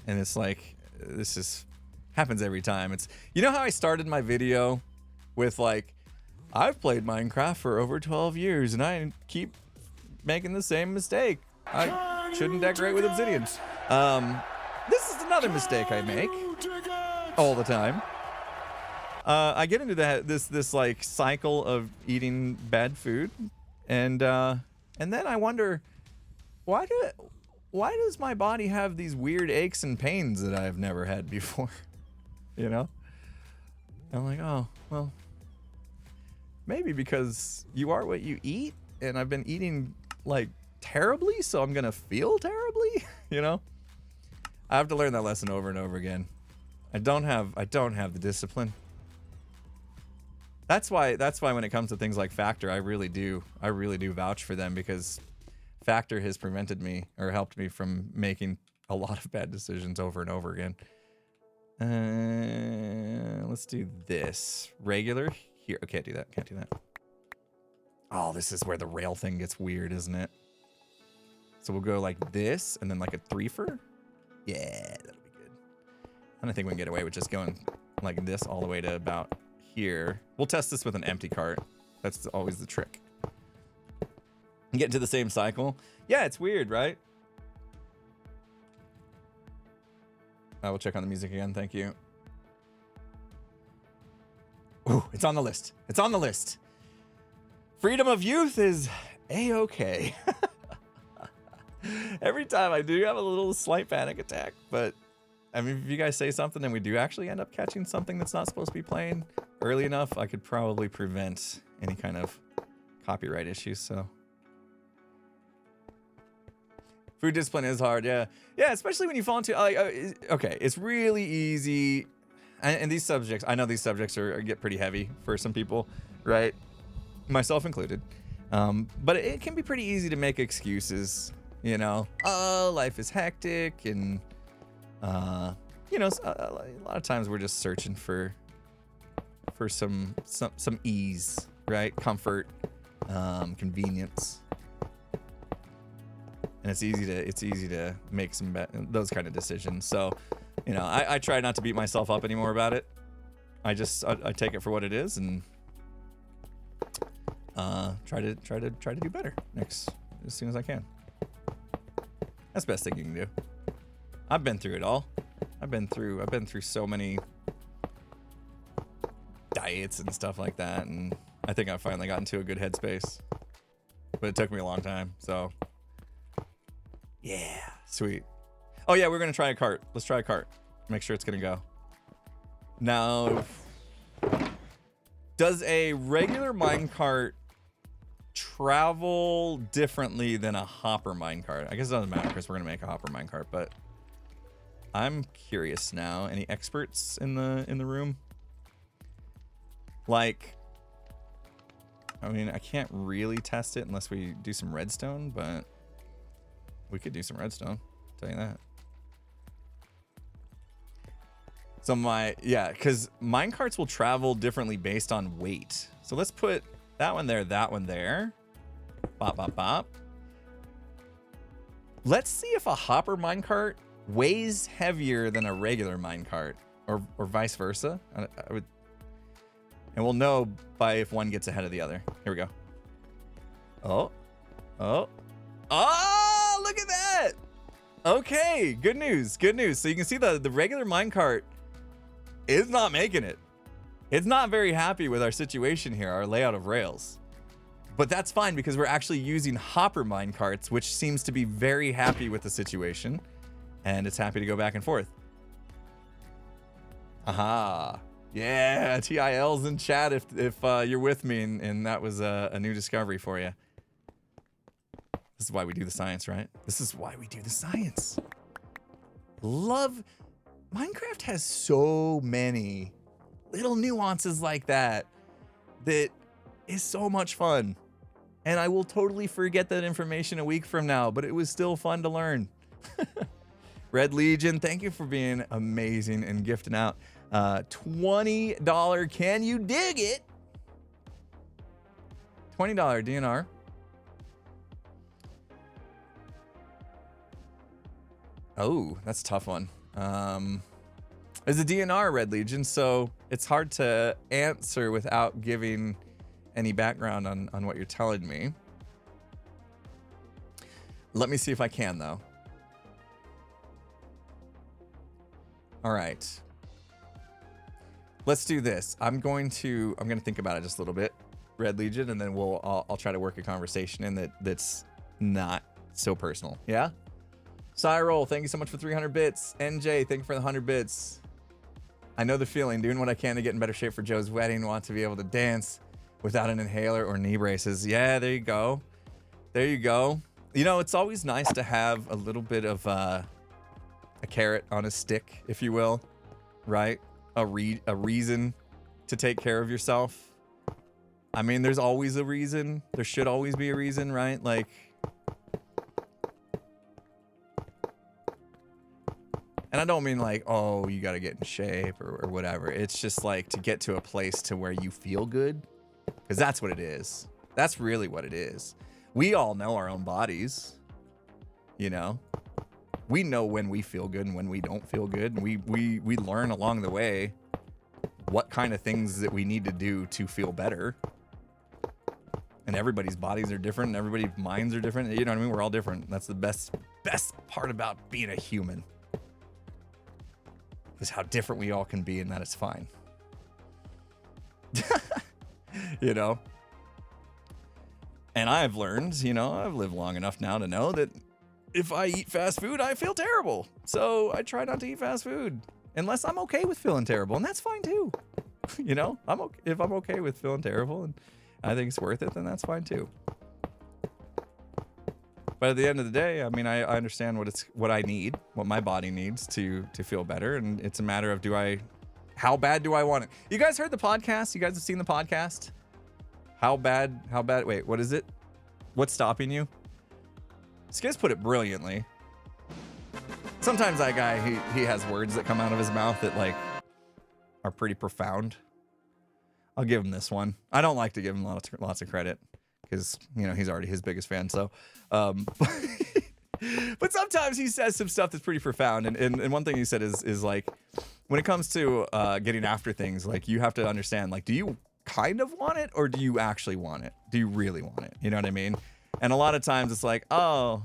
and it's like, happens every time. It's, you know how I started my video with like, I've played Minecraft for over 12 years and I keep making the same mistake. I shouldn't decorate with obsidian. This is another mistake I make all the time. I get into this like cycle of eating bad food, and then I wonder, why does my body have these weird aches and pains that I've never had before? You know? I'm like, oh, well, maybe because you are what you eat, and I've been eating like terribly, so I'm gonna feel terribly. You know? I have to learn that lesson over and over again. I don't have the discipline. That's why when it comes to things like Factor, I really do vouch for them, because Factor has prevented me, or helped me, from making a lot of bad decisions over and over again. Let's do this. Regular here. Oh, can't do that. Can't do that. Oh, this is where the rail thing gets weird, isn't it? So we'll go like this, and then like a threefer. Yeah, that'll be good. And I think we can get away with just going like this all the way to about here. We'll test this with an empty cart. That's always the trick. And get into the same cycle. Yeah, it's weird, right? I will check on the music again. Thank you. Ooh, it's on the list. It's on the list. Freedom of youth is A-okay. Every time I do have a little slight panic attack, but I mean, if you guys say something and we do actually end up catching something that's not supposed to be playing early enough, I could probably prevent any kind of copyright issues, so. Food discipline is hard, yeah. Yeah, especially when you fall into, okay, it's really easy. And these subjects, I know these subjects get pretty heavy for some people, right? Myself included. But it can be pretty easy to make excuses, you know? Oh, life is hectic, and, you know, a lot of times we're just searching for some ease, right? Comfort, convenience. And it's easy to make those kind of decisions. So, you know, I try not to beat myself up anymore about it. I take it for what it is, and try to do better as soon as I can. That's the best thing you can do. I've been through it all. I've been through so many diets and stuff like that, and I think I finally got into a good headspace. But it took me a long time, so. Yeah, sweet. Oh yeah, we're gonna try a cart. Let's try a cart. Make sure it's gonna go. Now, does a regular minecart travel differently than a hopper minecart? I guess it doesn't matter because we're gonna make a hopper minecart, but I'm curious now. Any experts in the room? Like, I mean, I can't really test it unless we do some redstone, but we could do some redstone, I'll tell you that. So because minecarts will travel differently based on weight. So let's put that one there, that one there. Bop, bop, bop. Let's see if a hopper minecart weighs heavier than a regular minecart, or vice versa. I would, and we'll know by if one gets ahead of the other. Here we go. Oh, look at that. Okay, good news, good news. So you can see the regular minecart is not making it. It's not very happy with our situation here, our layout of rails. But that's fine because we're actually using hopper minecarts, which seems to be very happy with the situation. And it's happy to go back and forth. Aha. Yeah, TIL's in chat if you're with me and that was a new discovery for you. This is why we do the science, right? This is why we do the science. Minecraft has so many little nuances like that is so much fun. And I will totally forget that information a week from now, but it was still fun to learn. Red Legion, thank you for being amazing and gifting out $20. Can you dig it? $20 DNR. Oh, that's a tough one. It's a DNR, Red Legion, so it's hard to answer without giving any background on what you're telling me. Let me see if I can, though. All right. Let's do this. I'm going to think about it just a little bit, Red Legion, and then I'll try to work a conversation in that's not so personal. Yeah? Cyril, thank you so much for 300 bits. NJ, thank you for the 100 bits. I know the feeling, doing what I can to get in better shape for Joe's wedding. Want to be able to dance without an inhaler or knee braces. Yeah, there you go. There you go. You know, it's always nice to have a little bit of a carrot on a stick, if you will, right? A reason to take care of yourself. I mean, there's always a reason. There should always be a reason, right? Like, and I don't mean like, oh, you got to get in shape or whatever. It's just like to get to a place to where you feel good. Because that's what it is. That's really what it is. We all know our own bodies. You know? We know when we feel good and when we don't feel good. And we learn along the way what kind of things that we need to do to feel better. And everybody's bodies are different. And everybody's minds are different. You know what I mean? We're all different. That's the best part about being a human. Is how different we all can be, and that is fine. You know? And I've learned, you know, I've lived long enough now to know that if I eat fast food, I feel terrible. So I try not to eat fast food unless I'm okay with feeling terrible, and that's fine too. You know, if I'm okay with feeling terrible and I think it's worth it, then that's fine too. But at the end of the day, I mean, I understand what I need, what my body needs to feel better, and it's a matter of how bad do I want it? You guys heard the podcast? You guys have seen the podcast? How bad? Wait, what is it? What's stopping you? Skiz put it brilliantly. Sometimes that guy, he has words that come out of his mouth that like are pretty profound. I'll give him this one. I don't like to give him lots of credit because, you know, he's already his biggest fan. So, but sometimes he says some stuff that's pretty profound. And one thing he said is like, when it comes to getting after things, like you have to understand, like, do you kind of want it or do you actually want it? Do you really want it? You know what I mean? And a lot of times it's like, oh,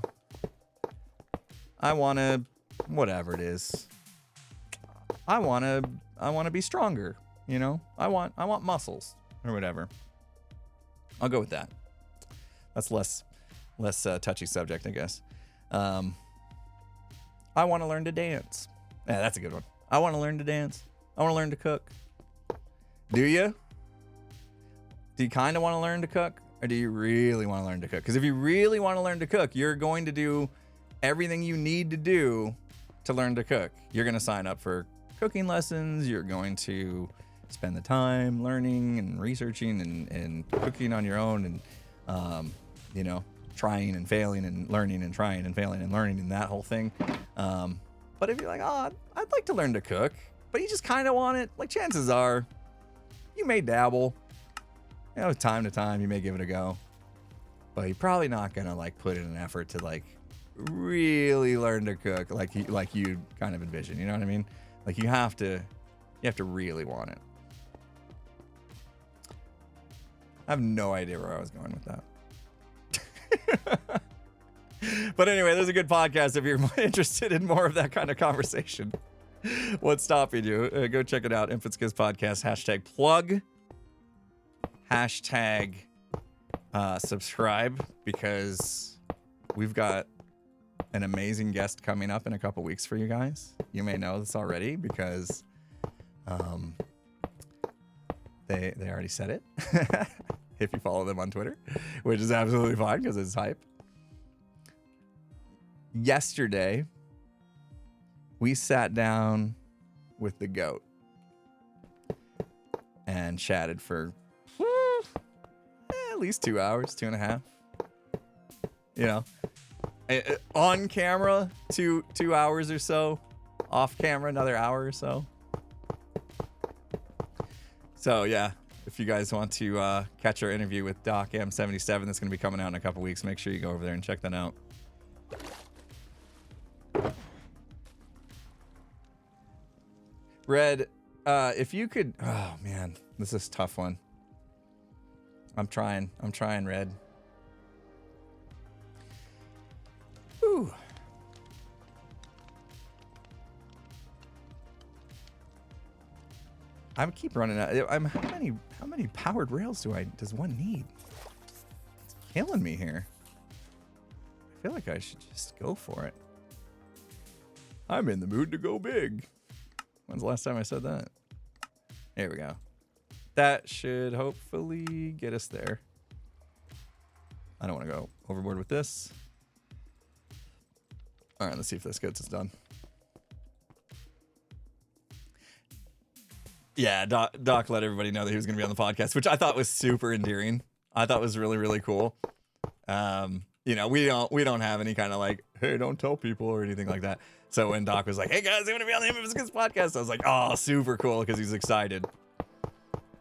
I want to, whatever it is. I want to be stronger. You know, I want muscles or whatever. I'll go with that. That's less touchy subject, I guess. I want to learn to dance. Yeah, that's a good one. I want to learn to dance. I want to learn to cook. Do you? Do you kind of want to learn to cook? Or do you really want to learn to cook? Because if you really want to learn to cook, you're going to do everything you need to do to learn to cook. You're going to sign up for cooking lessons. You're going to spend the time learning and researching and cooking on your own and, you know, trying and failing and learning and trying and failing and learning and that whole thing. But if you're like, oh, I'd like to learn to cook, but you just kind of want it, like chances are you may dabble. You know, time to time you may give it a go, but you're probably not gonna like put in an effort to like really learn to cook like you kind of envision. You know what I mean? Like you have to really want it. I have no idea where I was going with that. But anyway, there's a good podcast if you're interested in more of that kind of conversation. What's stopping you? Go check it out. Infant Skiz Podcast. Hashtag plug. Hashtag subscribe, because we've got an amazing guest coming up in a couple weeks for you guys. You may know this already because they already said it. If you follow them on Twitter, which is absolutely fine because it's hype. Yesterday, we sat down with the GOAT and chatted for at least 2 hours, 2.5. You know, on camera, two hours or so. Off camera, another hour or so. So yeah, if you guys want to catch our interview with Doc M77, that's going to be coming out in a couple weeks. Make sure you go over there and check that out. Red, if you could, oh man, this is a tough one. I'm trying, Red. Whew. I keep running out. How many powered rails does one need? It's killing me here. I feel like I should just go for it. I'm in the mood to go big. When's the last time I said that? There we go. That should hopefully get us there. I don't want to go overboard with this. All right, let's see if this gets us done. Yeah, Doc let everybody know that he was going to be on the podcast, which I thought was super endearing. I thought was really, really cool. You know, we don't have any kind of like, hey, don't tell people or anything like that. So when Doc was like, hey guys, I'm going to be on the Infamous Kids podcast, I was like, oh, super cool, because he's excited.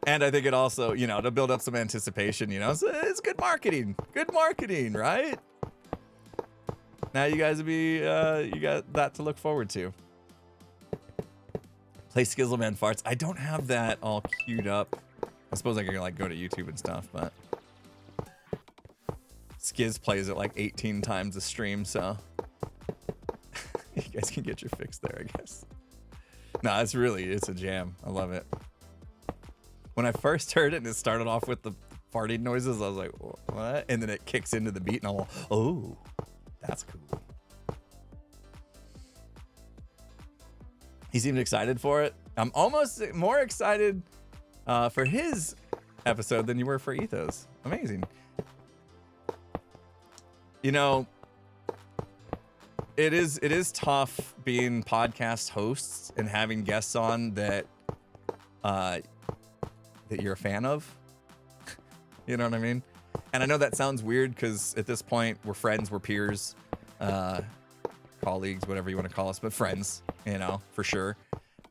And I think it also, you know, to build up some anticipation, you know, it's good marketing. Good marketing, right? Now you guys will be, you got that to look forward to. Play Skizzleman Farts. I don't have that all queued up. I suppose I could like go to YouTube and stuff, but Skiz plays it like 18 times a stream, so you guys can get your fix there, I guess. No, it's a jam. I love it. When I first heard it and it started off with the farting noises, I was like, what? And then it kicks into the beat and I'm like, oh, that's cool. He seemed excited for it. I'm almost more excited for his episode than you were for Ethos. Amazing. You know, it is tough being podcast hosts and having guests on that you're a fan of. You know what I mean? And I know that sounds weird because at this point we're friends, we're peers, colleagues, whatever you want to call us, but friends, you know, for sure.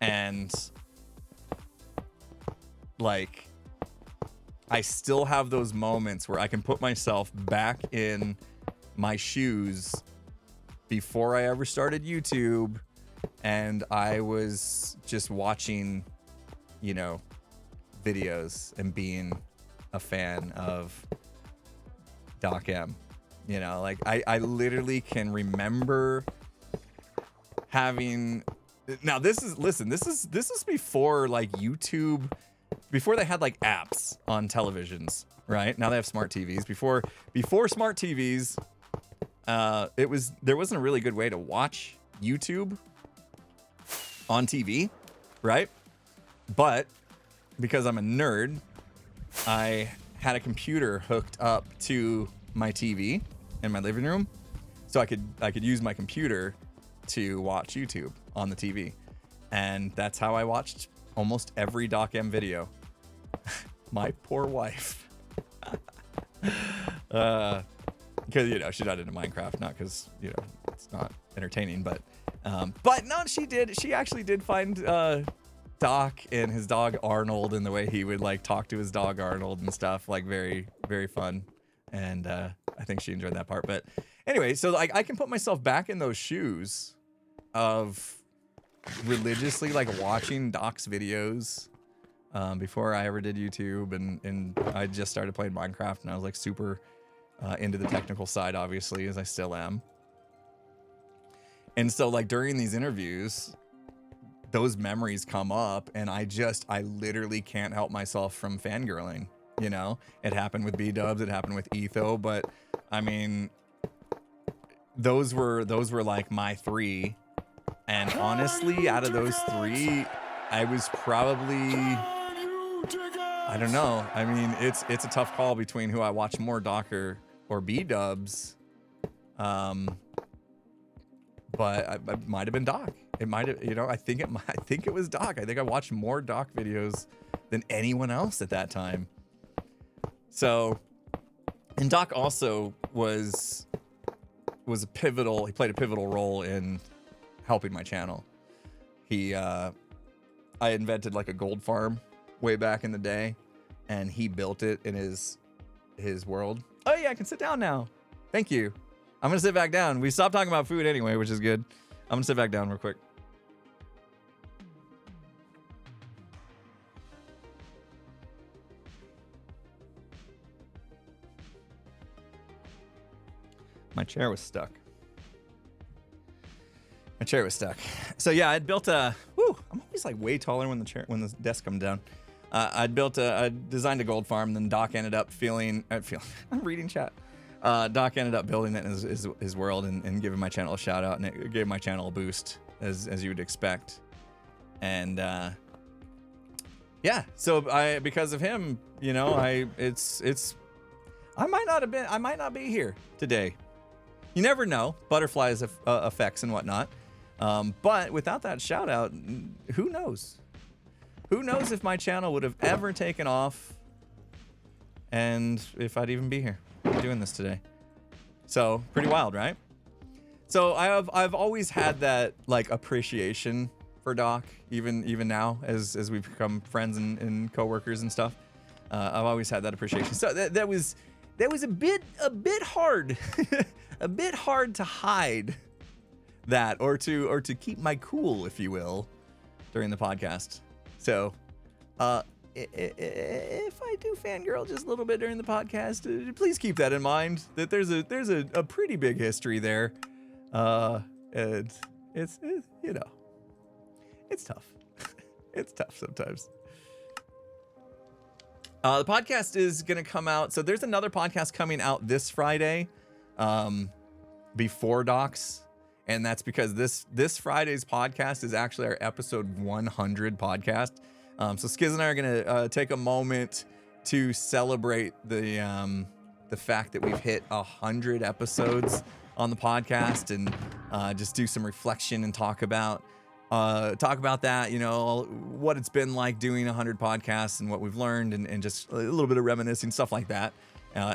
And like, I still have those moments where I can put myself back in my shoes before I ever started YouTube, and I was just watching, you know, videos and being a fan of Doc M. You know, like I literally can remember having. Now this is before like YouTube, before they had like apps on televisions, right? Now they have smart TVs. Before smart TVs, there wasn't a really good way to watch YouTube on TV, right? But because I'm a nerd, I had a computer hooked up to my TV in my living room, so I could use my computer to watch YouTube on the TV. And that's how I watched almost every Doc M video. My poor wife. Because, you know, she's not into Minecraft, not because, you know, it's not entertaining, but no, she actually did find Doc and his dog Arnold, and the way he would like talk to his dog Arnold and stuff, like very, very fun. And I think she enjoyed that part. But anyway, so like I can put myself back in those shoes of religiously like watching Doc's videos before I ever did YouTube, and I just started playing Minecraft, and I was like super into the technical side, obviously, as I still am. And so like during these interviews, those memories come up, and I literally can't help myself from fangirling. You know, it happened with B-dubs, it happened with Etho, but I mean, those were like my three. And honestly, out of those three, I was probably, I don't know. I mean, it's a tough call between who I watch more, Doc or B-dubs. But it might have been Doc. It might have, you know, I think it was Doc. I think I watched more Doc videos than anyone else at that time. So, and Doc also was he played a pivotal role in helping my channel. I invented like a gold farm way back in the day, and he built it in his world. Oh yeah, I can sit down now. Thank you. I'm gonna sit back down. We stopped talking about food anyway, which is good. I'm gonna sit back down real quick. My chair was stuck. So yeah, I'd built I'm always like way taller when the desk comes down. I designed a gold farm, and then Doc ended up I'm reading chat. Doc ended up building it in his world and giving my channel a shout out, and it gave my channel a boost as you would expect. And yeah, so because of him, you know, I might not be here today. You never know, butterflies effects and whatnot. But without that shout out, who knows? Who knows if my channel would have ever taken off, and if I'd even be here doing this today. So pretty wild, right? So I've always had that like appreciation for Doc, even now as we've become friends and coworkers and stuff. I've always had that appreciation. So that was a bit hard. A bit hard to hide that, or to keep my cool, if you will, during the podcast. So, if I do fangirl just a little bit during the podcast, please keep that in mind. That there's a pretty big history there, and it's you know, it's tough. It's tough sometimes. The podcast is gonna come out. So there's another podcast coming out this Friday. Before Doc's, and that's because this Friday's podcast is actually our episode 100 podcast. So Skiz and I are gonna take a moment to celebrate the fact that we've hit 100 episodes on the podcast, and just do some reflection and talk about that, you know, what it's been like doing 100 podcasts and what we've learned, and just a little bit of reminiscing, stuff like that.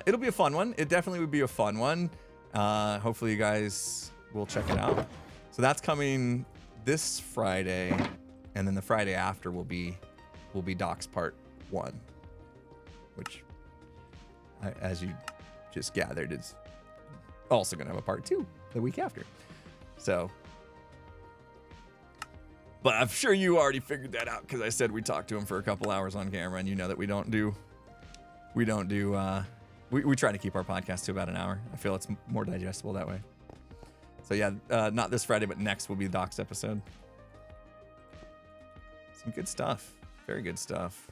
It'll be a fun one. It definitely would be a fun one. Hopefully you guys will check it out. So that's coming this Friday, and then the Friday after will be Doc's part 1, which, as you just gathered, is also gonna have a part 2 the week after. So, but I'm sure you already figured that out, because I said we talked to him for a couple hours on camera, and you know that we try to keep our podcast to about an hour. I feel it's more digestible that way. So yeah, not this Friday, but next will be Doc's episode. Some good stuff. Very good stuff.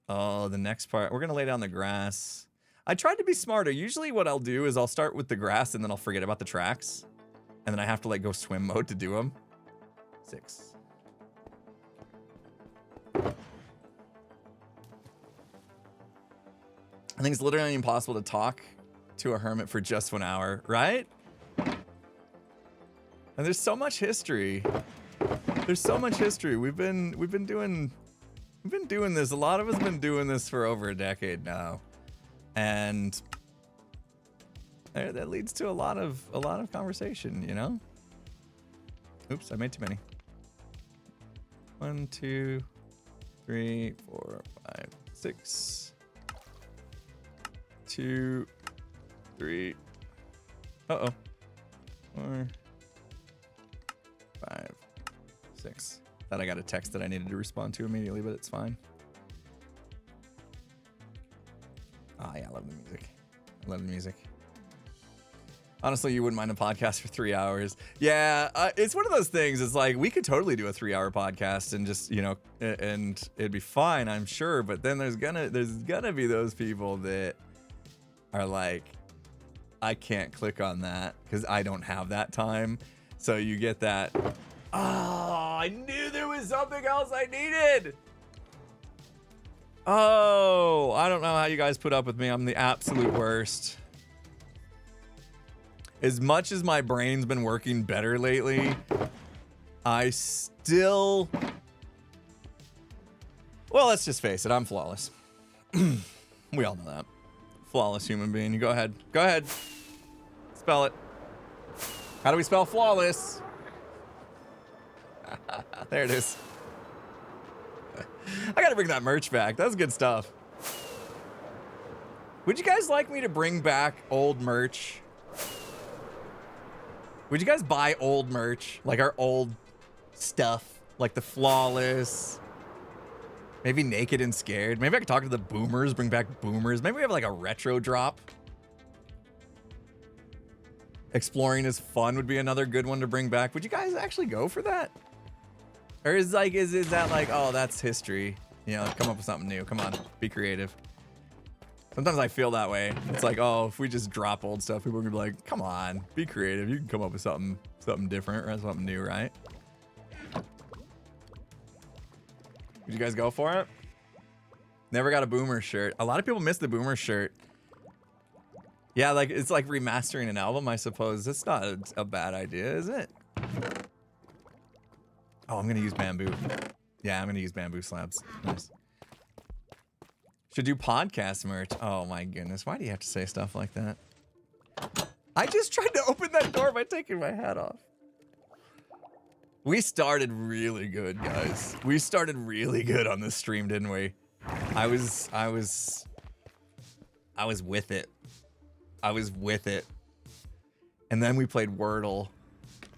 Oh, the next part. We're going to lay down the grass. I tried to be smarter. Usually what I'll do is I'll start with the grass, and then I'll forget about the tracks. And then I have to like go swim mode to do them. 6. I think it's literally impossible to talk to a hermit for just 1 hour, right? And there's so much history. We've been doing this. A lot of us have been doing this for over a decade now, and that leads to a lot of conversation, you know. Oops, I made too many. 1, 2, 3, 4, 5, 6. 2, 3. Uh-oh. 4, 5, 6. Thought I got a text that I needed to respond to immediately, but it's fine. Oh, yeah, I love the music. I love the music. Honestly, you wouldn't mind a podcast for 3 hours. Yeah, it's one of those things. It's like, we could totally do a 3-hour podcast and just, you know, and it'd be fine, I'm sure. But then there's gonna be those people that are like, I can't click on that because I don't have that time. So you get that. Oh, I knew there was something else I needed. Oh, I don't know how you guys put up with me. I'm the absolute worst. As much as my brain's been working better lately, I still... Well, let's just face it. I'm flawless. We all know that. Flawless human being. You go ahead. Go ahead. Spell it. How do we spell flawless? There it is. I gotta bring that merch back. That's good stuff. Would you guys like me to bring back old merch? Would you guys buy old merch? Like our old stuff? Like the flawless? Maybe naked and scared? Maybe I could talk to the boomers, bring back boomers. Maybe we have like a retro drop. Exploring is fun would be another good one to bring back. Would you guys actually go for that? Or is like, is that like, oh, that's history? You know, come up with something new. Come on, be creative. Sometimes I feel that way. It's like, oh, if we just drop old stuff, people are gonna be like, come on, be creative. You can come up with something different or something new, right? Would you guys go for it? Never got a boomer shirt. A lot of people miss the boomer shirt. Yeah, like it's like remastering an album, I suppose. That's not a bad idea, is it? Oh, I'm gonna use bamboo. Yeah, I'm gonna use bamboo slabs. Nice. Should do podcast merch. Oh my goodness, why do you have to say stuff like that? I just tried to open that door by taking my hat off. We started really good, guys. We started really good on this stream, didn't we? I was with it. I was with it. And then we played Wordle,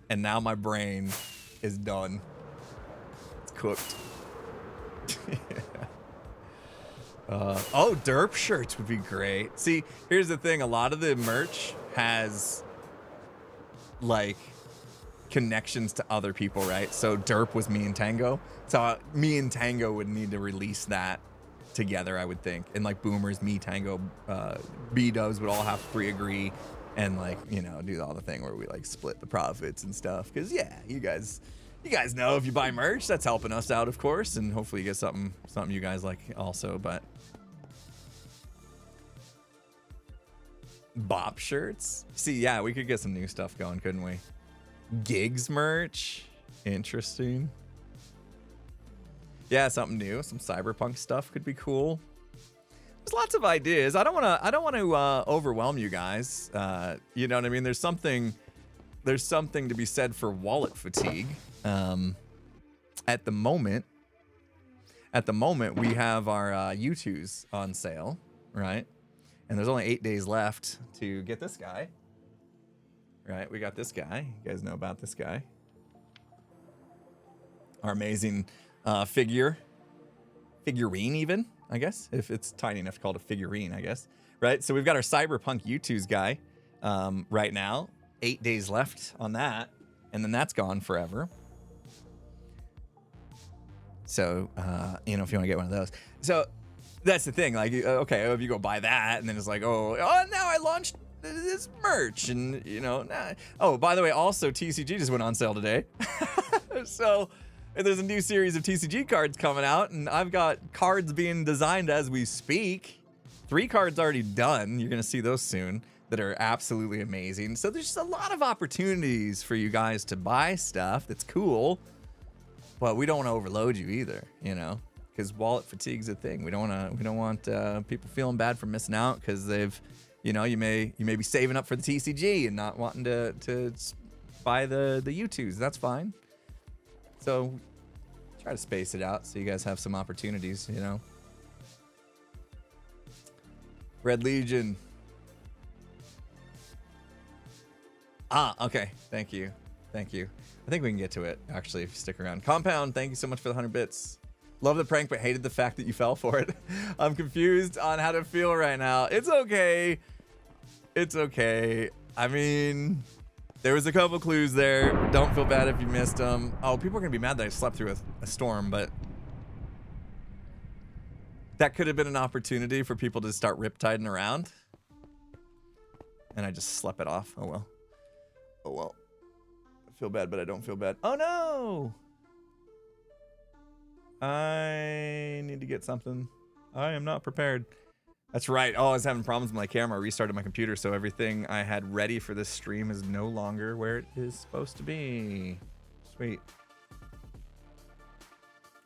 and now my brain is done. It's cooked. Oh, derp shirts would be great. See, here's the thing. A lot of the merch has, like, connections to other people, right? So derp was me and Tango. So me and Tango would need to release that together, I would think. And, like, Boomers, me, Tango, B-Dubs would all have to pre-agree and, like, you know, do all the thing where we, like, split the profits and stuff. Because, yeah, you guys know if you buy merch, that's helping us out, of course, and hopefully you get something you guys like also. But bop shirts, see, yeah, we could get some new stuff going, couldn't we? Gigs merch, interesting. Yeah, something new, some cyberpunk stuff could be cool. There's lots of ideas. I don't want to overwhelm you guys. You know what I mean? There's something to be said for wallet fatigue. At the moment, we have our U2s on sale, right? And there's only 8 days left to get this guy. Right, we got this guy. You guys know about this guy. Our amazing figurine even, I guess. If it's tiny enough to call it a figurine, I guess. Right, so we've got our Cyberpunk U2s guy right now. 8 days left on that, and then that's gone forever. So, you know, if you want to get one of those. So, that's the thing. Like, okay, if you go buy that, and then it's like, oh, now I launched this merch, and, you know. Oh, by the way, also, TCG just went on sale today. So, there's a new series of TCG cards coming out, and I've got cards being designed as we speak. 3 cards already done. You're going to see those soon that are absolutely amazing. So, there's just a lot of opportunities for you guys to buy stuff that's cool. But we don't want to overload you either, you know, because wallet fatigue's a thing. We don't want people feeling bad for missing out because they've, you know, you may be saving up for the TCG and not wanting to by the U2s. That's fine. So try to space it out so you guys have some opportunities, you know. Red Legion. Ah, okay. Thank you. Thank you. I think we can get to it, actually, if you stick around. Compound, thank you so much for the 100 bits. Love the prank, but hated the fact that you fell for it. I'm confused on how to feel right now. It's okay. It's okay. I mean, there was a couple clues there. Don't feel bad if you missed them. Oh, people are going to be mad that I slept through a storm, but that could have been an opportunity for people to start riptiding around. And I just slept it off. Oh, well. Oh, well. I feel bad, but I don't feel bad. Oh, no! I need to get something. I am not prepared. That's right. Oh, I was having problems with my camera. I restarted my computer, so everything I had ready for this stream is no longer where it is supposed to be. Sweet.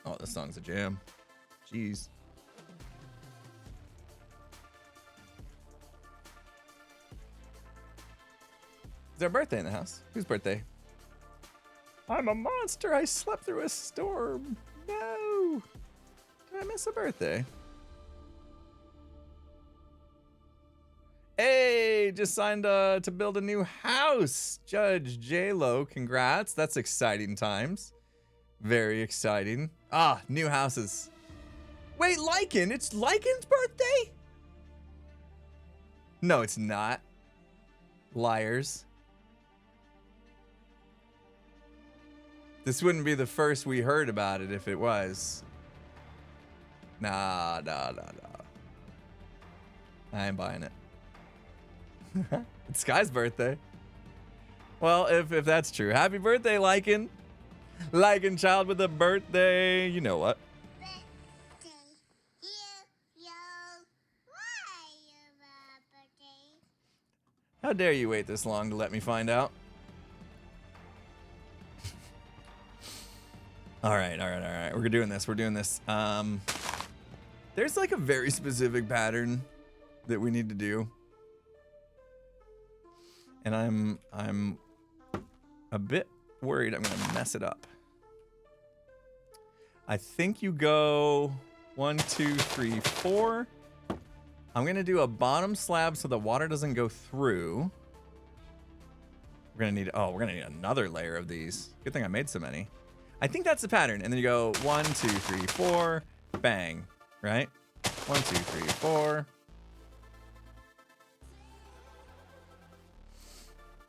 Oh, this song's a jam. Jeez. Is there a birthday in the house? Whose birthday? I'm a monster. I slept through a storm. No. Did I miss a birthday? Hey, just signed to build a new house. Judge J-Lo, congrats. That's exciting times. Very exciting. Ah, new houses. Wait, Lycan, it's Lycan's birthday? No, it's not. Liars. This wouldn't be the first we heard about it if it was. Nah. I ain't buying it. It's Sky's birthday. Well, if that's true. Happy birthday, Lycan. Lycan child with a birthday. You know what? How dare you wait this long to let me find out? All right. We're doing this. There's like a very specific pattern that we need to do. And I'm a bit worried I'm gonna mess it up. I think you go 1, 2, 3, 4. I'm gonna do a bottom slab so the water doesn't go through. We're gonna need another layer of these. Good thing I made so many. I think that's the pattern. And then you go 1, 2, 3, 4, bang, right? 1, 2, 3, 4.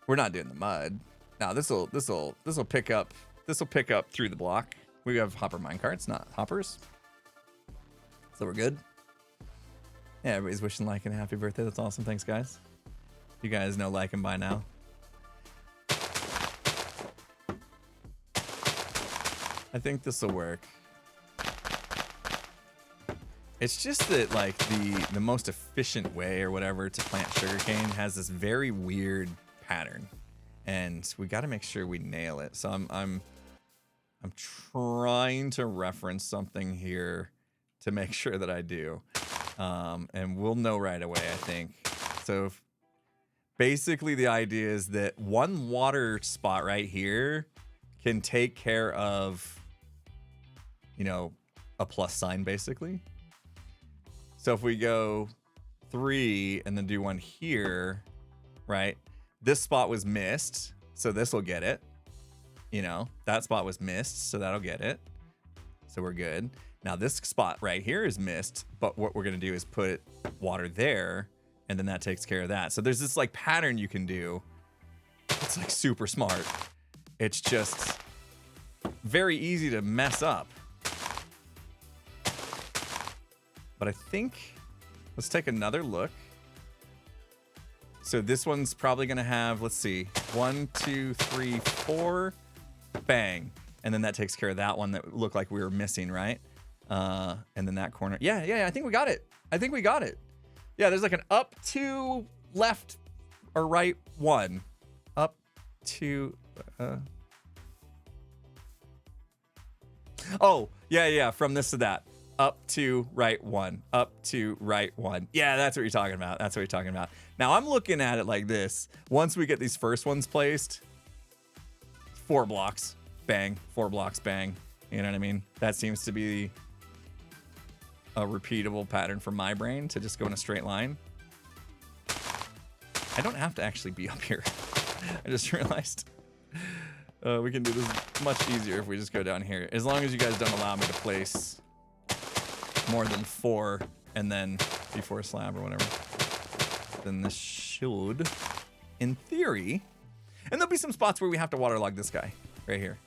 We're not doing the mud. Now this'll pick up through the block. We have hopper minecarts, not hoppers. So we're good. Yeah, everybody's wishing Lycan a happy birthday. That's awesome. Thanks, guys. You guys know Lycan by now. I think this will work. It's just that like the most efficient way or whatever to plant sugarcane has this very weird pattern, and we got to make sure we nail it. So I'm trying to reference something here to make sure that I do, and we'll know right away, I think. So basically the idea is that one water spot right here can take care of, you know, a plus sign basically. So if we go 3 and then do one here, right? This spot was missed, so this will get it. You know, that spot was missed, so that'll get it. So we're good. Now this spot right here is missed, but what we're gonna do is put water there, and then that takes care of that. So there's this like pattern you can do. It's like super smart. It's just very easy to mess up. But I think, let's take another look. So this one's probably gonna have, let's see, 1, 2, 3, 4, bang. And then that takes care of that one that looked like we were missing, right? And then that corner. Yeah, I think we got it. Yeah, there's like an up to left or right 1. Up to, oh, yeah, from this to that. Up to right 1. Up to right 1. Yeah, that's what you're talking about. Now I'm looking at it like this. Once we get these first ones placed, 4 blocks, bang, 4 blocks, bang. You know what I mean? That seems to be a repeatable pattern for my brain to just go in a straight line. I don't have to actually be up here. I just realized we can do this much easier if we just go down here. As long as you guys don't allow me to place more than 4 and then before a slab or whatever, then this should, in theory, and there'll be some spots where we have to waterlog this guy right here,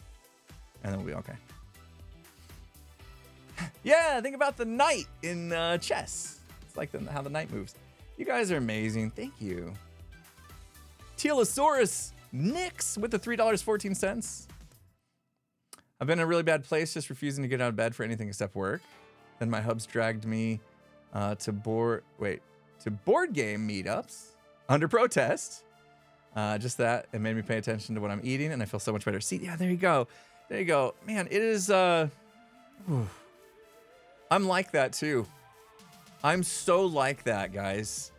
and then we'll be okay. Yeah, think about the knight in chess. It's like how the knight moves. You guys are amazing. Thank you. Telosaurus Nix with the $3.14. I've been in a really bad place, just refusing to get out of bed for anything except work. Then my hubs dragged me to board game meetups under protest. Just that, it made me pay attention to what I'm eating, and I feel so much better. See, yeah, there you go. There you go. Man, it is, I'm like that too. I'm so like that, guys.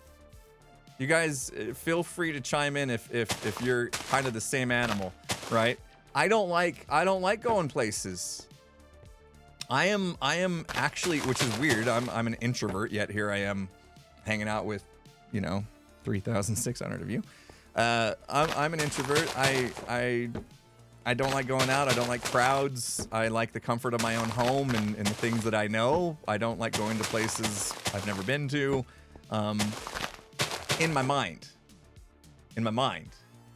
You guys feel free to chime in if you're kind of the same animal, right? I don't like going places. I am actually, which is weird. I'm an introvert, yet here I am hanging out with, 3,600 of you. I'm an introvert. I don't like going out. I don't like crowds. I like the comfort of my own home and the things that I know. I don't like going to places I've never been to. In my mind,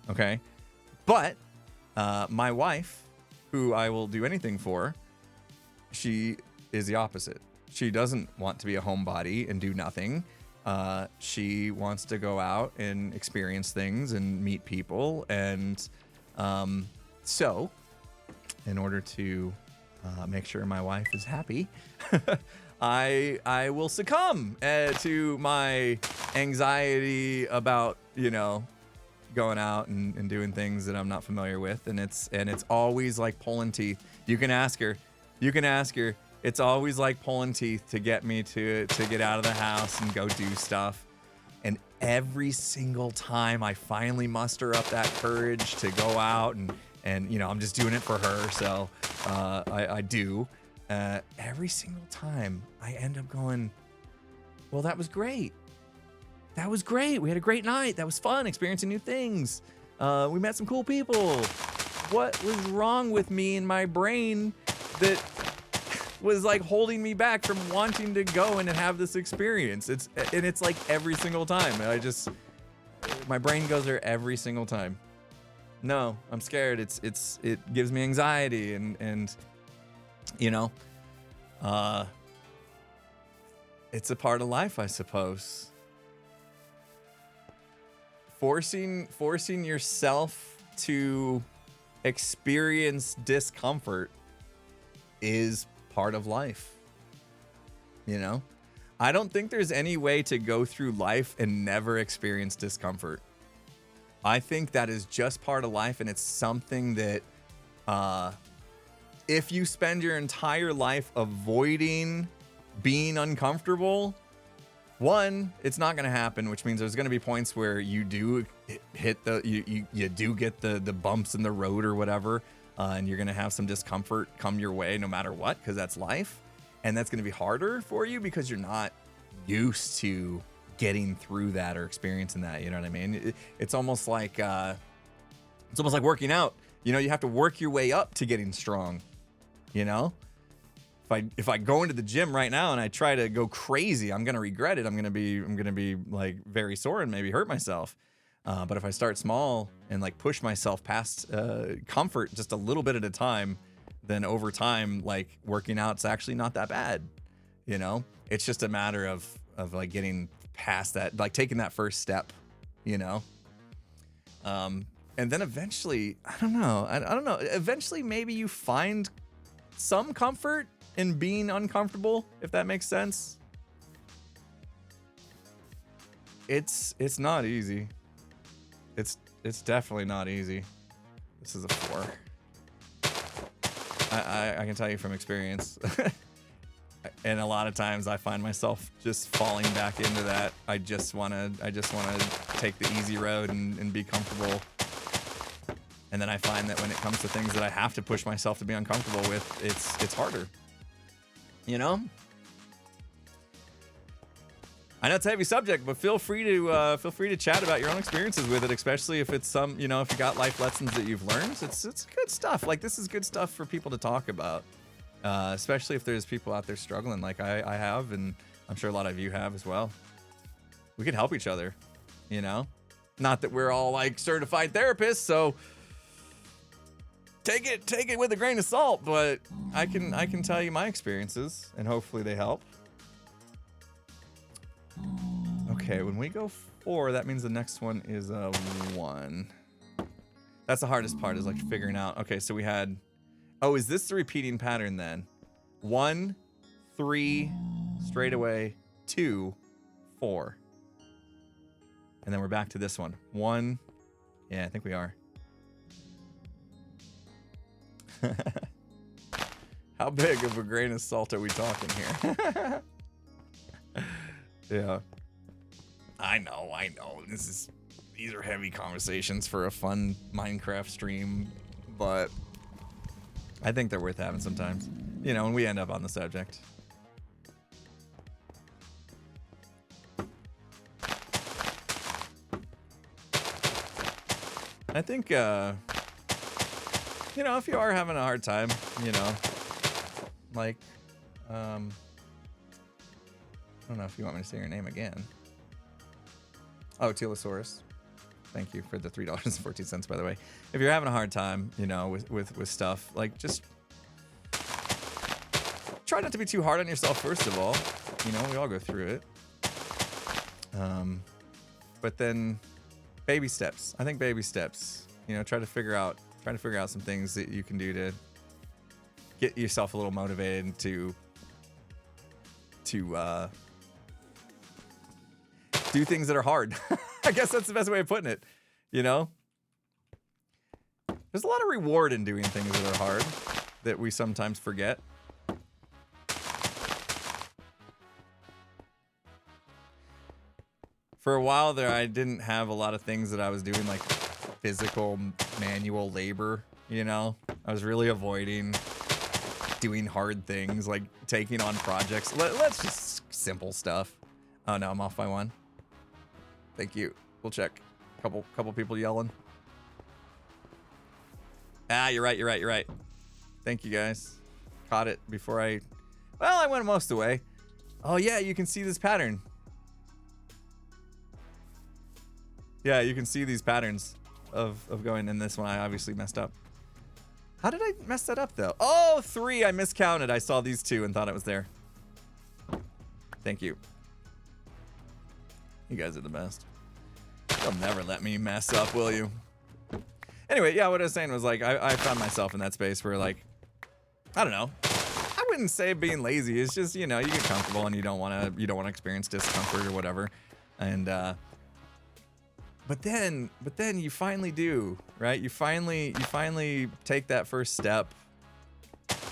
okay? But my wife, who I will do anything for, she is the opposite. She doesn't want to be a homebody and do nothing. She wants to go out and experience things and meet people. And so, in order to make sure my wife is happy, I will succumb to my anxiety about, going out and doing things that I'm not familiar with. And it's always like pulling teeth. You can ask her. It's always like pulling teeth to get me to get out of the house and go do stuff. And every single time I finally muster up that courage to go out and I'm just doing it for her. So I do. Every single time I end up going, well, that was great. That was great. We had a great night. That was fun, experiencing new things. We met some cool people. What was wrong with me in my brain that was like holding me back from wanting to go in and have this experience? It's like every single time. My brain goes there every single time. No, I'm scared. It gives me anxiety and it's a part of life, I suppose. Forcing yourself to experience discomfort is part of life. I don't think there's any way to go through life and never experience discomfort. I think that is just part of life, and it's something that if you spend your entire life avoiding being uncomfortable, one, it's not going to happen, which means there's going to be points where you do hit you do get the bumps in the road or whatever, and you're going to have some discomfort come your way no matter what, because that's life. And that's going to be harder for you because you're not used to getting through that or experiencing that. You know what I mean? It's almost like working out. You have to work your way up to getting strong. If I go into the gym right now and I try to go crazy, I'm gonna regret it. I'm gonna be like very sore and maybe hurt myself. But if I start small and like push myself past comfort just a little bit at a time, then over time, like working out's actually not that bad. It's just a matter of like getting past that, like taking that first step. And then eventually, I don't know. Eventually, maybe you find some comfort in being uncomfortable, if that makes sense. It's not easy. It's definitely not easy. This is a 4. I can tell you from experience. And a lot of times I find myself just falling back into that. I just wanna take the easy road and be comfortable. And then I find that when it comes to things that I have to push myself to be uncomfortable with, it's harder. You know? I know it's a heavy subject, but feel free to chat about your own experiences with it, especially if it's some, you know, if you got life lessons that you've learned. It's good stuff. Like, this is good stuff for people to talk about, especially if there's people out there struggling like I have, and I'm sure a lot of you have as well. We can help each other, you know? Not that we're all like certified therapists, so take it with a grain of salt, but I can tell you my experiences, and hopefully they help. Okay, when we go 4, that means the next one is a 1. That's the hardest part, is like figuring out. Okay, so we had, oh, is this the repeating pattern then? 1, 3, straight away, 2, 4. And then we're back to this one. 1, yeah, I think we are. How big of a grain of salt are we talking here? Yeah. I know. These are heavy conversations for a fun Minecraft stream, but I think they're worth having sometimes. You know, when we end up on the subject. I think, you know, if you are having a hard time, you know, like, I don't know if you want me to say your name again. Oh, Telosaurus. Thank you for the $3.14, by the way. If you're having a hard time, you know, with stuff, like, just try not to be too hard on yourself, first of all. You know, we all go through it. But then baby steps. I think baby steps. You know, try to figure out some things that you can do to get yourself a little motivated to do things that are hard. I guess that's the best way of putting it. You know, there's a lot of reward in doing things that are hard that we sometimes forget. For a while there, I didn't have a lot of things that I was doing, like physical manual labor, you know? I was really avoiding doing hard things, like taking on projects. Let's just simple stuff. Oh no, I'm off by 1. Thank you. We'll check. Couple people yelling. Ah, you're right. Thank you guys. Caught it before I went most of the way. Oh yeah, you can see this pattern. Yeah, you can see these patterns of going in this one. I obviously messed up. How did I mess that up though? Oh, 3, I miscounted. I saw these 2 and thought it was there. Thank you. You guys are the best. You'll never let me mess up, will you? Anyway, yeah, what I was saying was, like, I found myself in that space where, like, I don't know. I wouldn't say being lazy. It's just, you know, you get comfortable and you don't want to experience discomfort or whatever. And but then you finally do, right? You finally take that first step.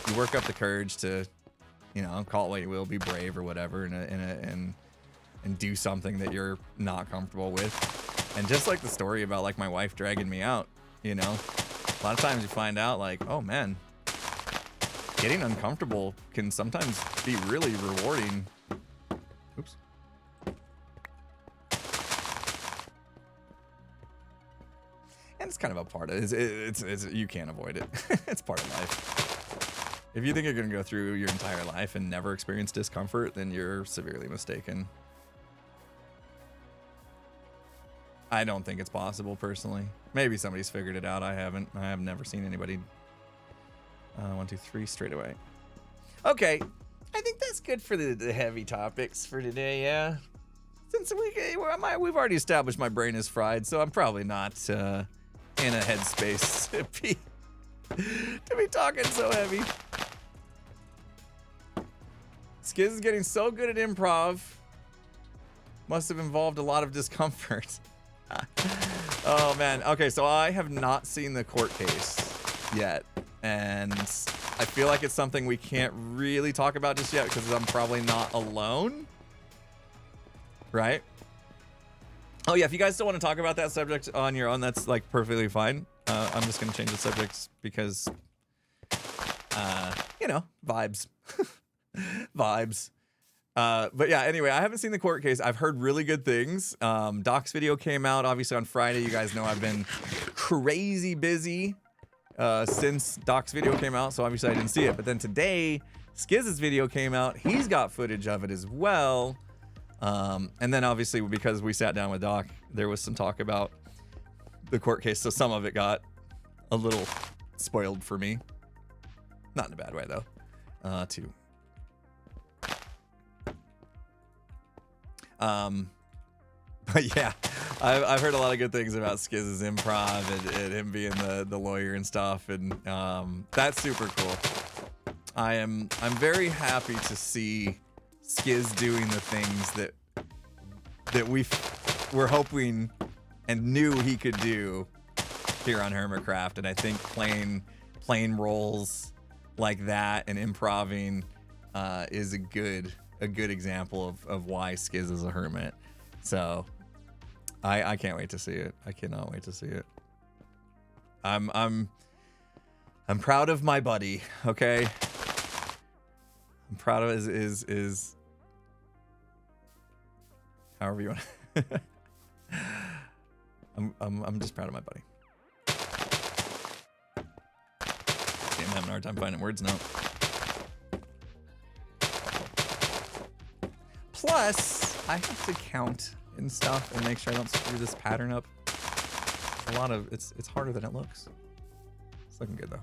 You work up the courage to, you know, call it what you will, be brave or whatever, and do something that you're not comfortable with. And just like the story about, like, my wife dragging me out, you know, a lot of times you find out, like, oh man, getting uncomfortable can sometimes be really rewarding. Oops. And it's kind of a part of it. It's you can't avoid it. It's part of life. If you think you're going to go through your entire life and never experience discomfort, then you're severely mistaken. I don't think it's possible, personally. Maybe somebody's figured it out. I haven't. I have never seen anybody. 1, 2, 3, straight away. Okay. I think that's good for the heavy topics for today, yeah. Since we've already established my brain is fried, so I'm probably not in a headspace to be talking so heavy. Skiz is getting so good at improv. Must have involved a lot of discomfort. Oh man. Okay, so I have not seen the court case yet, and I feel like it's something we can't really talk about just yet because I'm probably not alone. Right? Oh yeah, if you guys still want to talk about that subject on your own, that's like perfectly fine. I'm just gonna change the subjects because, you know, vibes, vibes. But yeah, anyway, I haven't seen the court case. I've heard really good things. Doc's video came out obviously on Friday. You guys know I've been crazy busy since Doc's video came out, so obviously I didn't see it. But then today, Skiz's video came out. He's got footage of it as well. And then obviously because we sat down with Doc, there was some talk about the court case, so some of it got a little spoiled for me. Not in a bad way though. Too. But yeah, I've heard a lot of good things about Skiz's improv and him being the lawyer and stuff, and that's super cool. I'm very happy to see Skiz doing the things that we were hoping and knew he could do here on Hermitcraft, and I think playing roles like that and improving is a good example of why Skiz is a hermit. So I can't wait to see it. I cannot wait to see it. I'm proud of my buddy, okay? I'm proud of his however you want. I'm just proud of my buddy. See, I'm having a hard time finding words now. Plus, I have to count and stuff and make sure I don't screw this pattern up. It's a lot of it's harder than it looks. It's looking good though.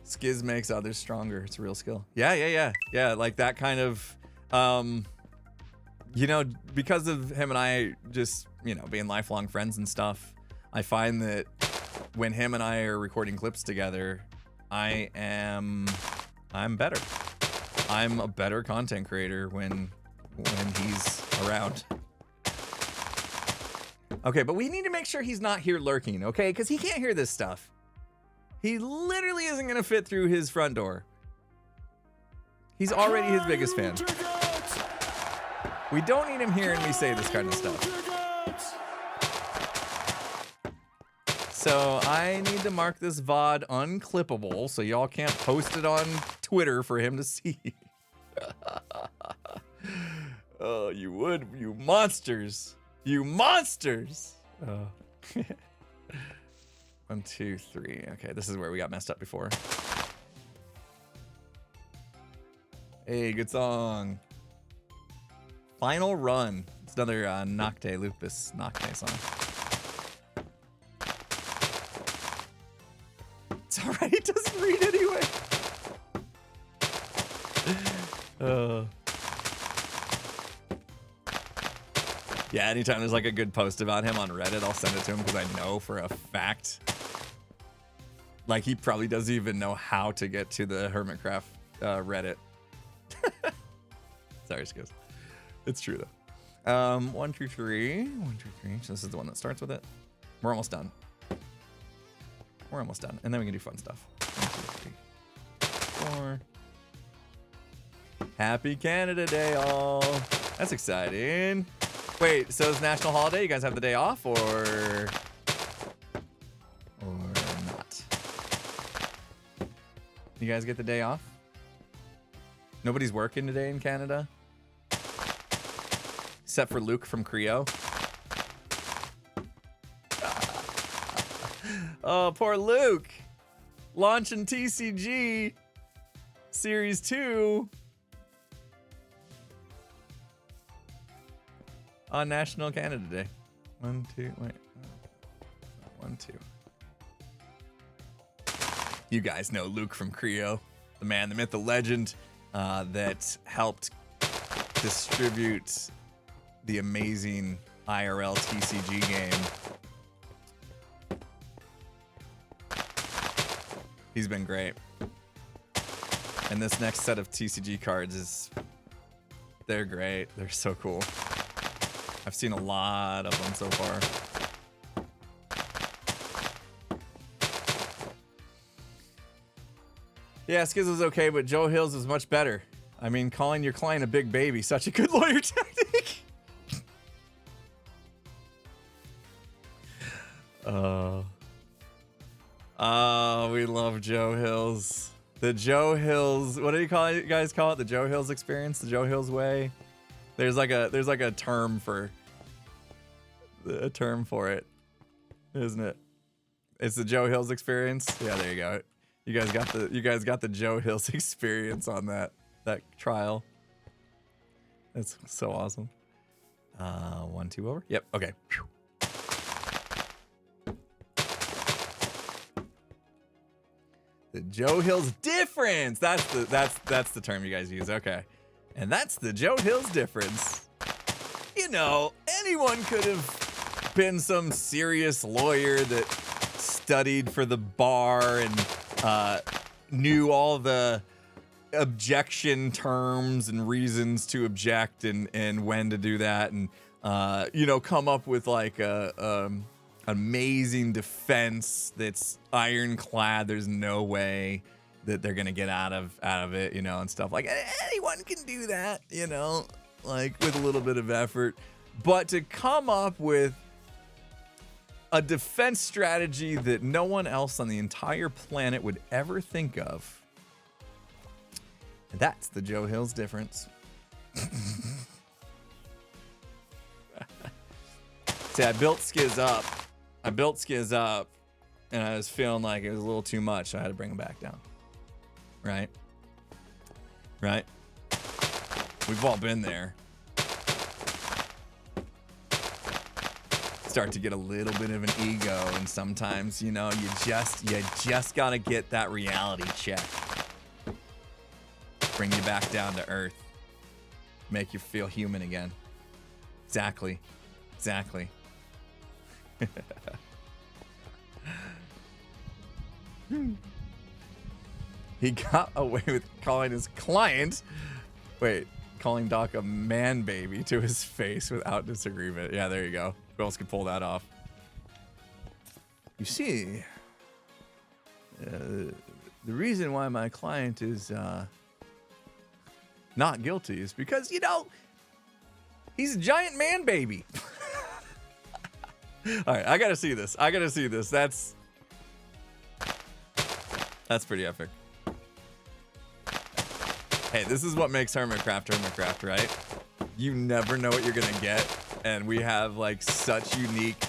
Skiz makes others stronger. It's a real skill. Yeah. Like that kind of, you know, because of him and I just, you know, being lifelong friends and stuff, I find that when him and I are recording clips together, I'm better. I'm a better content creator when he's around. Okay, but we need to make sure he's not here lurking, okay? Because he can't hear this stuff. He literally isn't going to fit through his front door. He's already his biggest fan. We don't need him hearing me say this kind of stuff. So I need to mark this VOD unclippable so y'all can't post it on Twitter for him to see. Oh, you would, you monsters. You monsters. Oh. 1, 2, 3. Okay, this is where we got messed up before. Hey, good song. Final Run. It's another Nocte Lupus Nocte song. It's alright, it doesn't read anyway. Yeah, anytime there's like a good post about him on Reddit, I'll send it to him because I know for a fact, like he probably doesn't even know how to get to the Hermitcraft Reddit. Sorry, Skizz. It's true though. 1, 2, 3. 1, 2, 3. So this is the one that starts with it. We're almost done. We're almost done. And then we can do fun stuff. 1, 2, 3, 4. Happy Canada Day, all. That's exciting. Wait, so it's national holiday? You guys have the day off or not? You guys get the day off? Nobody's working today in Canada? Except for Luke from Creo. Oh, poor Luke. Launching TCG Series 2 on National Canada Day. 1, 2, wait. 1, 2. You guys know Luke from Creo, the man, the myth, the legend that helped distribute the amazing IRL TCG game. He's been great. And this next set of TCG cards they're great. They're so cool. I've seen a lot of them so far. Yeah, Skizz was okay, but Joe Hills is much better. I mean, calling your client a big baby, such a good lawyer tactic. love Joe Hills. The Joe Hills. What do you guys call it? The Joe Hills experience. The Joe Hills way. There's like a term for it, isn't it? It's the Joe Hills experience. Yeah, there you go. You guys got the Joe Hills experience on that trial. That's so awesome. 1, 2 over. Yep. Okay. Whew. The Joe Hills difference. That's the term you guys use. Okay. And that's the Joe Hills difference. You know, anyone could have been some serious lawyer that studied for the bar and knew all the objection terms and reasons to object and when to do that, and you know, come up with like a amazing defense that's ironclad. There's no way that they're gonna get out of it, you know, and stuff. Like, anyone can do that, you know, like with a little bit of effort. But to come up with a defense strategy that no one else on the entire planet would ever think of, that's the Joe Hills difference. See, I built Skiz up, and I was feeling like it was a little too much, so I had to bring him back down. Right? We've all been there. Start to get a little bit of an ego, and sometimes, you know, you just gotta get that reality check. Bring you back down to earth. Make you feel human again. Exactly. He got away with calling his client, calling Doc a man baby to his face without disagreement. Yeah, there you go. Who else could pull that off? You see, the reason why my client is not guilty is because, you know, he's a giant man baby. All right, I gotta see this. That's pretty epic. Hey, this is what makes Hermitcraft, right? You never know what you're gonna get, and we have like such unique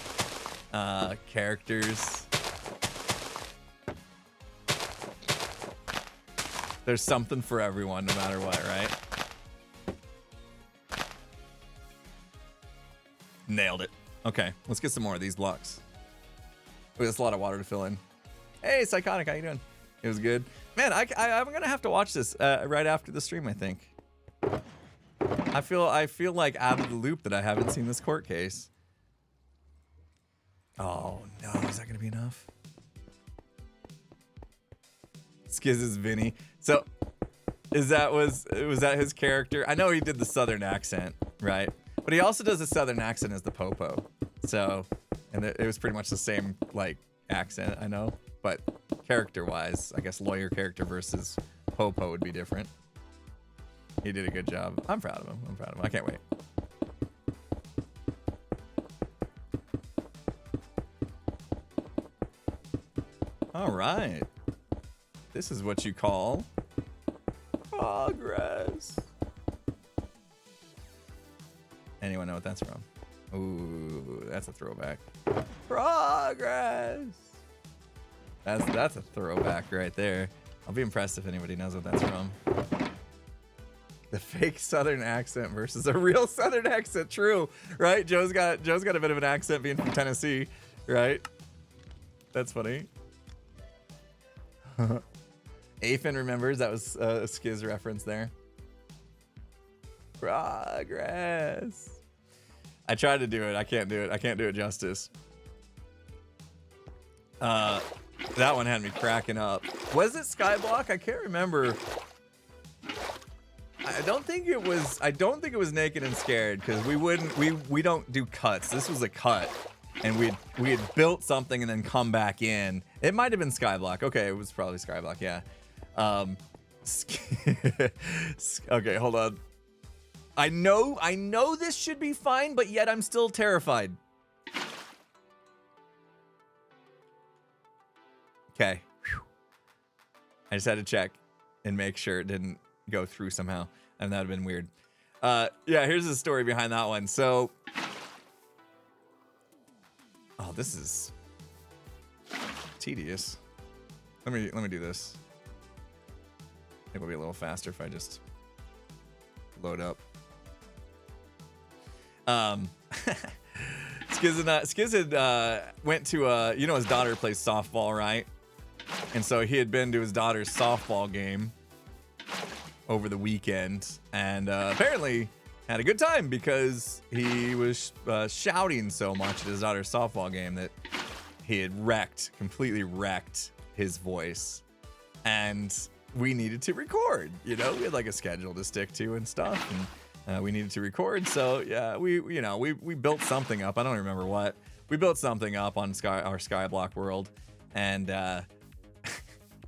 characters. There's something for everyone, no matter what, right? Nailed it. Okay, let's get some more of these blocks. Wait, that's a lot of water to fill in. Hey, Psychotic, how you doing? It was good. Man, I'm gonna have to watch this right after the stream, I think. I feel like out of the loop that I haven't seen this court case. Oh no, is that gonna be enough? Skiz is Vinny. So, was that his character? I know he did the southern accent, right? But he also does a southern accent as the Popo. So, and it was pretty much the same like accent, I know. But character-wise, I guess lawyer character versus Popo would be different. He did a good job. I'm proud of him. I can't wait. All right. This is what you call progress. Anyone know what that's from? Ooh, that's a throwback. Progress. That's a throwback right there. I'll be impressed if anybody knows what that's from. The fake Southern accent versus a real Southern accent. True, right? Joe's got a bit of an accent being from Tennessee, right? That's funny. Afin remembers that was a Skiz reference there. Progress. I tried to do it. I can't do it. I can't do it justice. That one had me cracking up. Was it Skyblock? I can't remember. I don't think it was Naked and Scared, because we don't do cuts. This was a cut, and we had built something and then come back in. It might have been Skyblock. Okay, it was probably Skyblock. Yeah. Okay, hold on. I know this should be fine, but yet I'm still terrified. Okay. I just had to check and make sure it didn't go through somehow, and that would have been weird. Yeah, here's the story behind that one. So, oh, this is tedious. Let me do this. I think it'll be a little faster if I just load up. Skiz had went to you know, his daughter plays softball, right? And so he had been to his daughter's softball game over the weekend, and apparently had a good time because he was shouting so much at his daughter's softball game that he had completely wrecked his voice, and we needed to record. You know, we had like a schedule to stick to and stuff, and we needed to record. So yeah, we built something up. I don't remember what. We built something up on our Skyblock world, and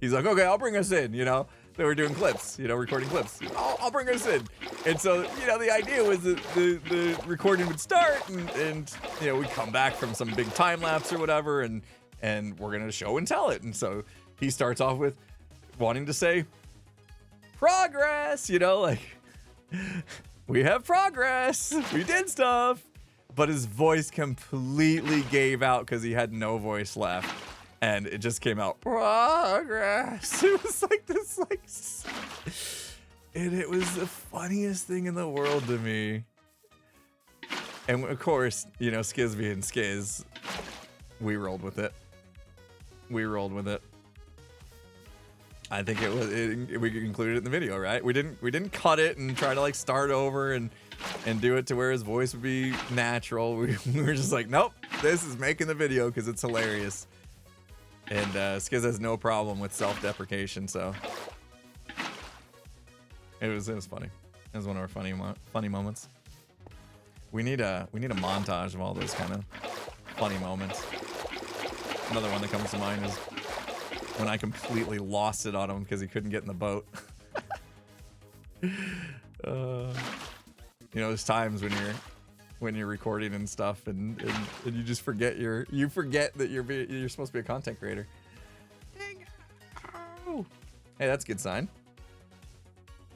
he's like, okay, I'll bring us in. You know, they were doing clips, you know, recording clips. I'll bring us in. And so, you know, the idea was that the recording would start, and you know, we'd come back from some big time lapse or whatever, and we're gonna show and tell it. And so he starts off with wanting to say progress, you know, like we have progress, we did stuff, but his voice completely gave out because he had no voice left, and it just came out progress. It was like this, like, and it was the funniest thing in the world to me. And of course, you know, Skiz being Skiz, we rolled with it. I think we included it in the video, right? We didn't cut it and try to like start over and do it to where his voice would be natural. We were just like, nope, this is making the video because it's hilarious. And Skiz has no problem with self-deprecation, so it was funny. It was one of our funny moments. We need a montage of all those kind of funny moments. Another one that comes to mind is when I completely lost it on him because he couldn't get in the boat. You know, there's times when you're recording and stuff, and you just forget that you're supposed to be a content creator. Oh. Hey, that's a good sign.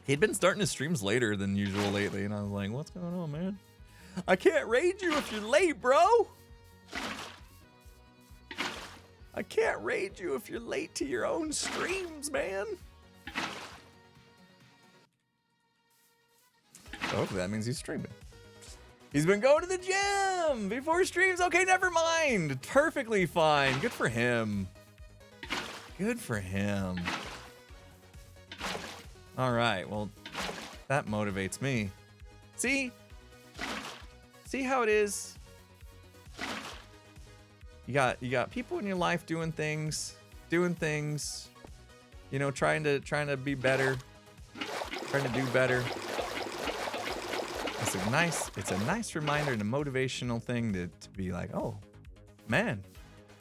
He'd been starting his streams later than usual lately, and I was like, what's going on, man? I can't raid you if you're late, bro. I can't raid you if you're late to your own streams, man. So hopefully that means he's streaming. He's been going to the gym before streams. Okay, never mind. Perfectly fine. Good for him. Good for him. All right, well, that motivates me. See how it is? You got people in your life doing things, you know, trying to be better, trying to do better. It's a nice reminder and a motivational thing to be like, oh man,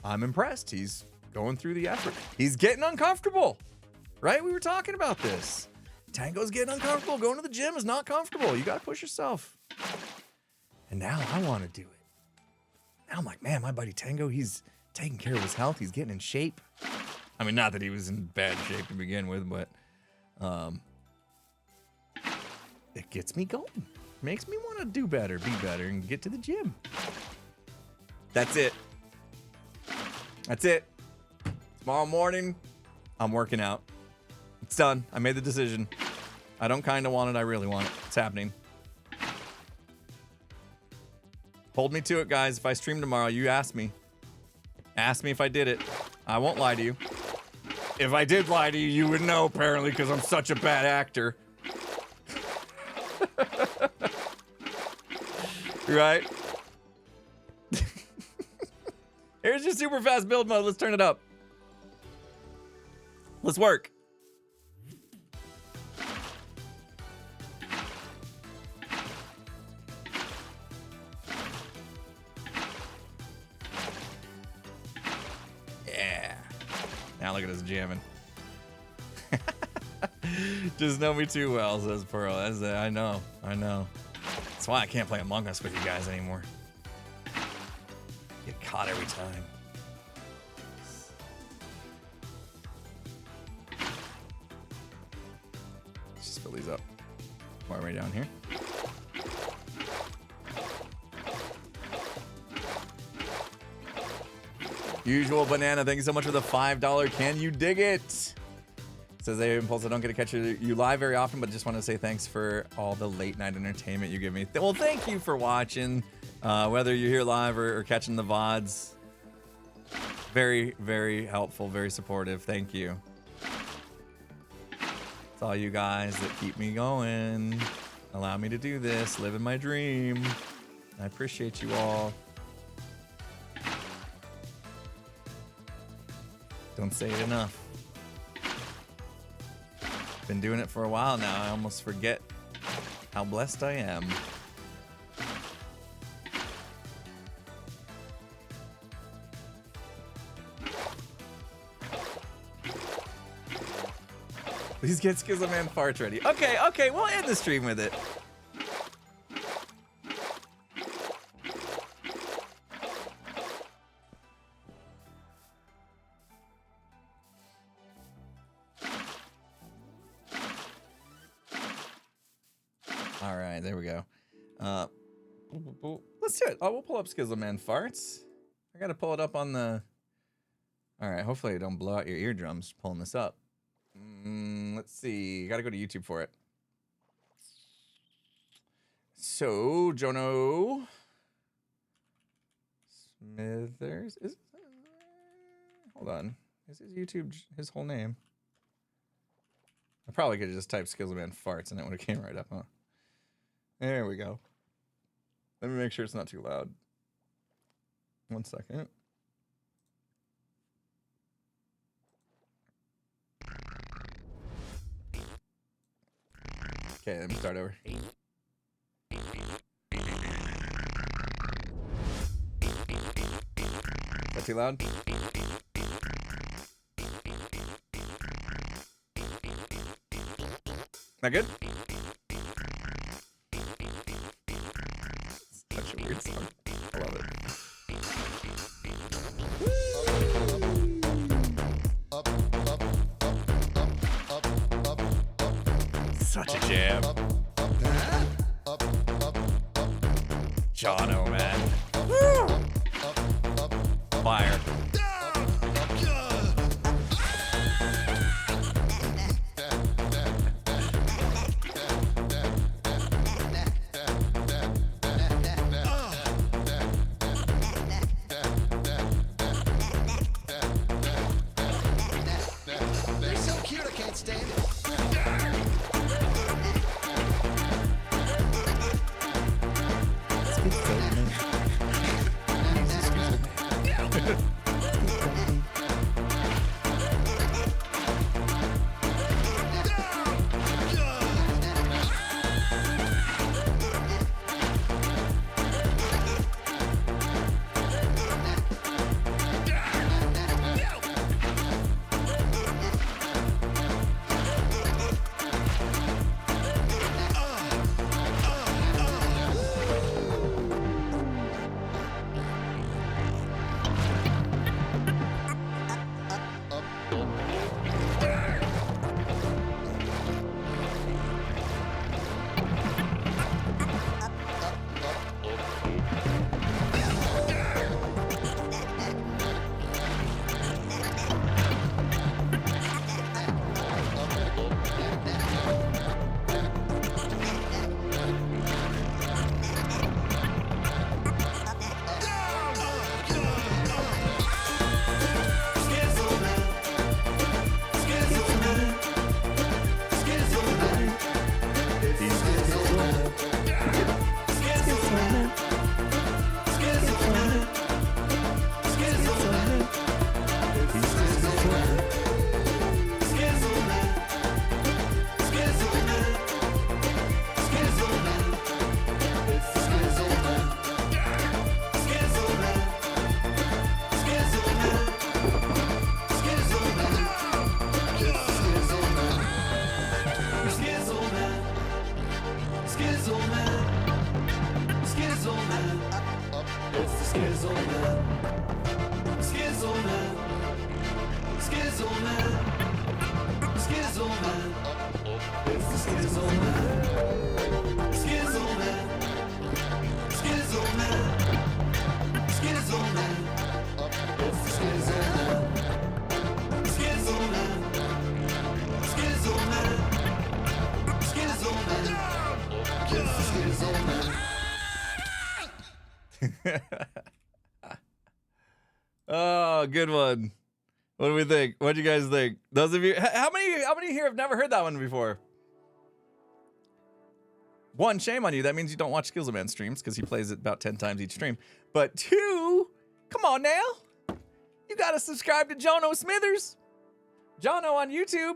I'm impressed. He's going through the effort. He's getting uncomfortable, right? We were talking about this. Tango's getting uncomfortable. Going to the gym is not comfortable. You got to push yourself. And now I want to do it. Now I'm like, man, my buddy Tango, he's taking care of his health. He's getting in shape. I mean, not that he was in bad shape to begin with, but it gets me going. Makes me want to do better, be better, and get to the gym. That's it. That's it. Tomorrow morning, I'm working out. It's done. I made the decision. I don't kind of want it. I really want it. It's happening. Hold me to it, guys. If I stream tomorrow, you ask me. Ask me if I did it. I won't lie to you. If I did lie to you, you would know, apparently, because I'm such a bad actor. Right? Here's your super fast build mode. Let's turn it up. Let's work. Yeah. Now look at us jamming. Just know me too well, says Pearl. I know. That's why I can't play Among Us with you guys anymore. Get caught every time. fill these up. While we're down here. Usual Banana, thank you so much for the $5. Can you dig it? Says hey Impulse, I don't get to catch you live very often, but just want to say thanks for all the late night entertainment you give me. Well, thank you for watching, whether you're here live or catching the VODs. Very, very helpful, very supportive. Thank you. It's all you guys that keep me going, allow me to do this, living my dream. I appreciate you all. Don't say it enough. Been doing it for a while now. I almost forget how blessed I am. Please get Schizoman farts ready. Okay, we'll end the stream with it. All right, there we go. Let's do it. Oh, we'll pull up Schizoman farts. I gotta pull it up on the. All right, hopefully I don't blow out your eardrums pulling this up. Let's see. Gotta go to YouTube for it. So, Jono Smithers is. Hold on. Is his YouTube his whole name? I probably could have just typed Schizoman farts and it would have came right up, huh? There we go. Let me make sure it's not too loud. 1 second. Okay, let me start over. Is that too loud? That good? Such a weird song. I love it. Such a jam. Jono, man. Fire. They're so cute, I can't stand it. Skizzleman. Oh, good one. What do we think? What do you guys think? Those of you, how many here have never heard that one before? One, shame on you. That means you don't watch Skillsman streams because he plays it about 10 times each stream. But two, come on now. You gotta subscribe to Jono Smithers. Jono on YouTube.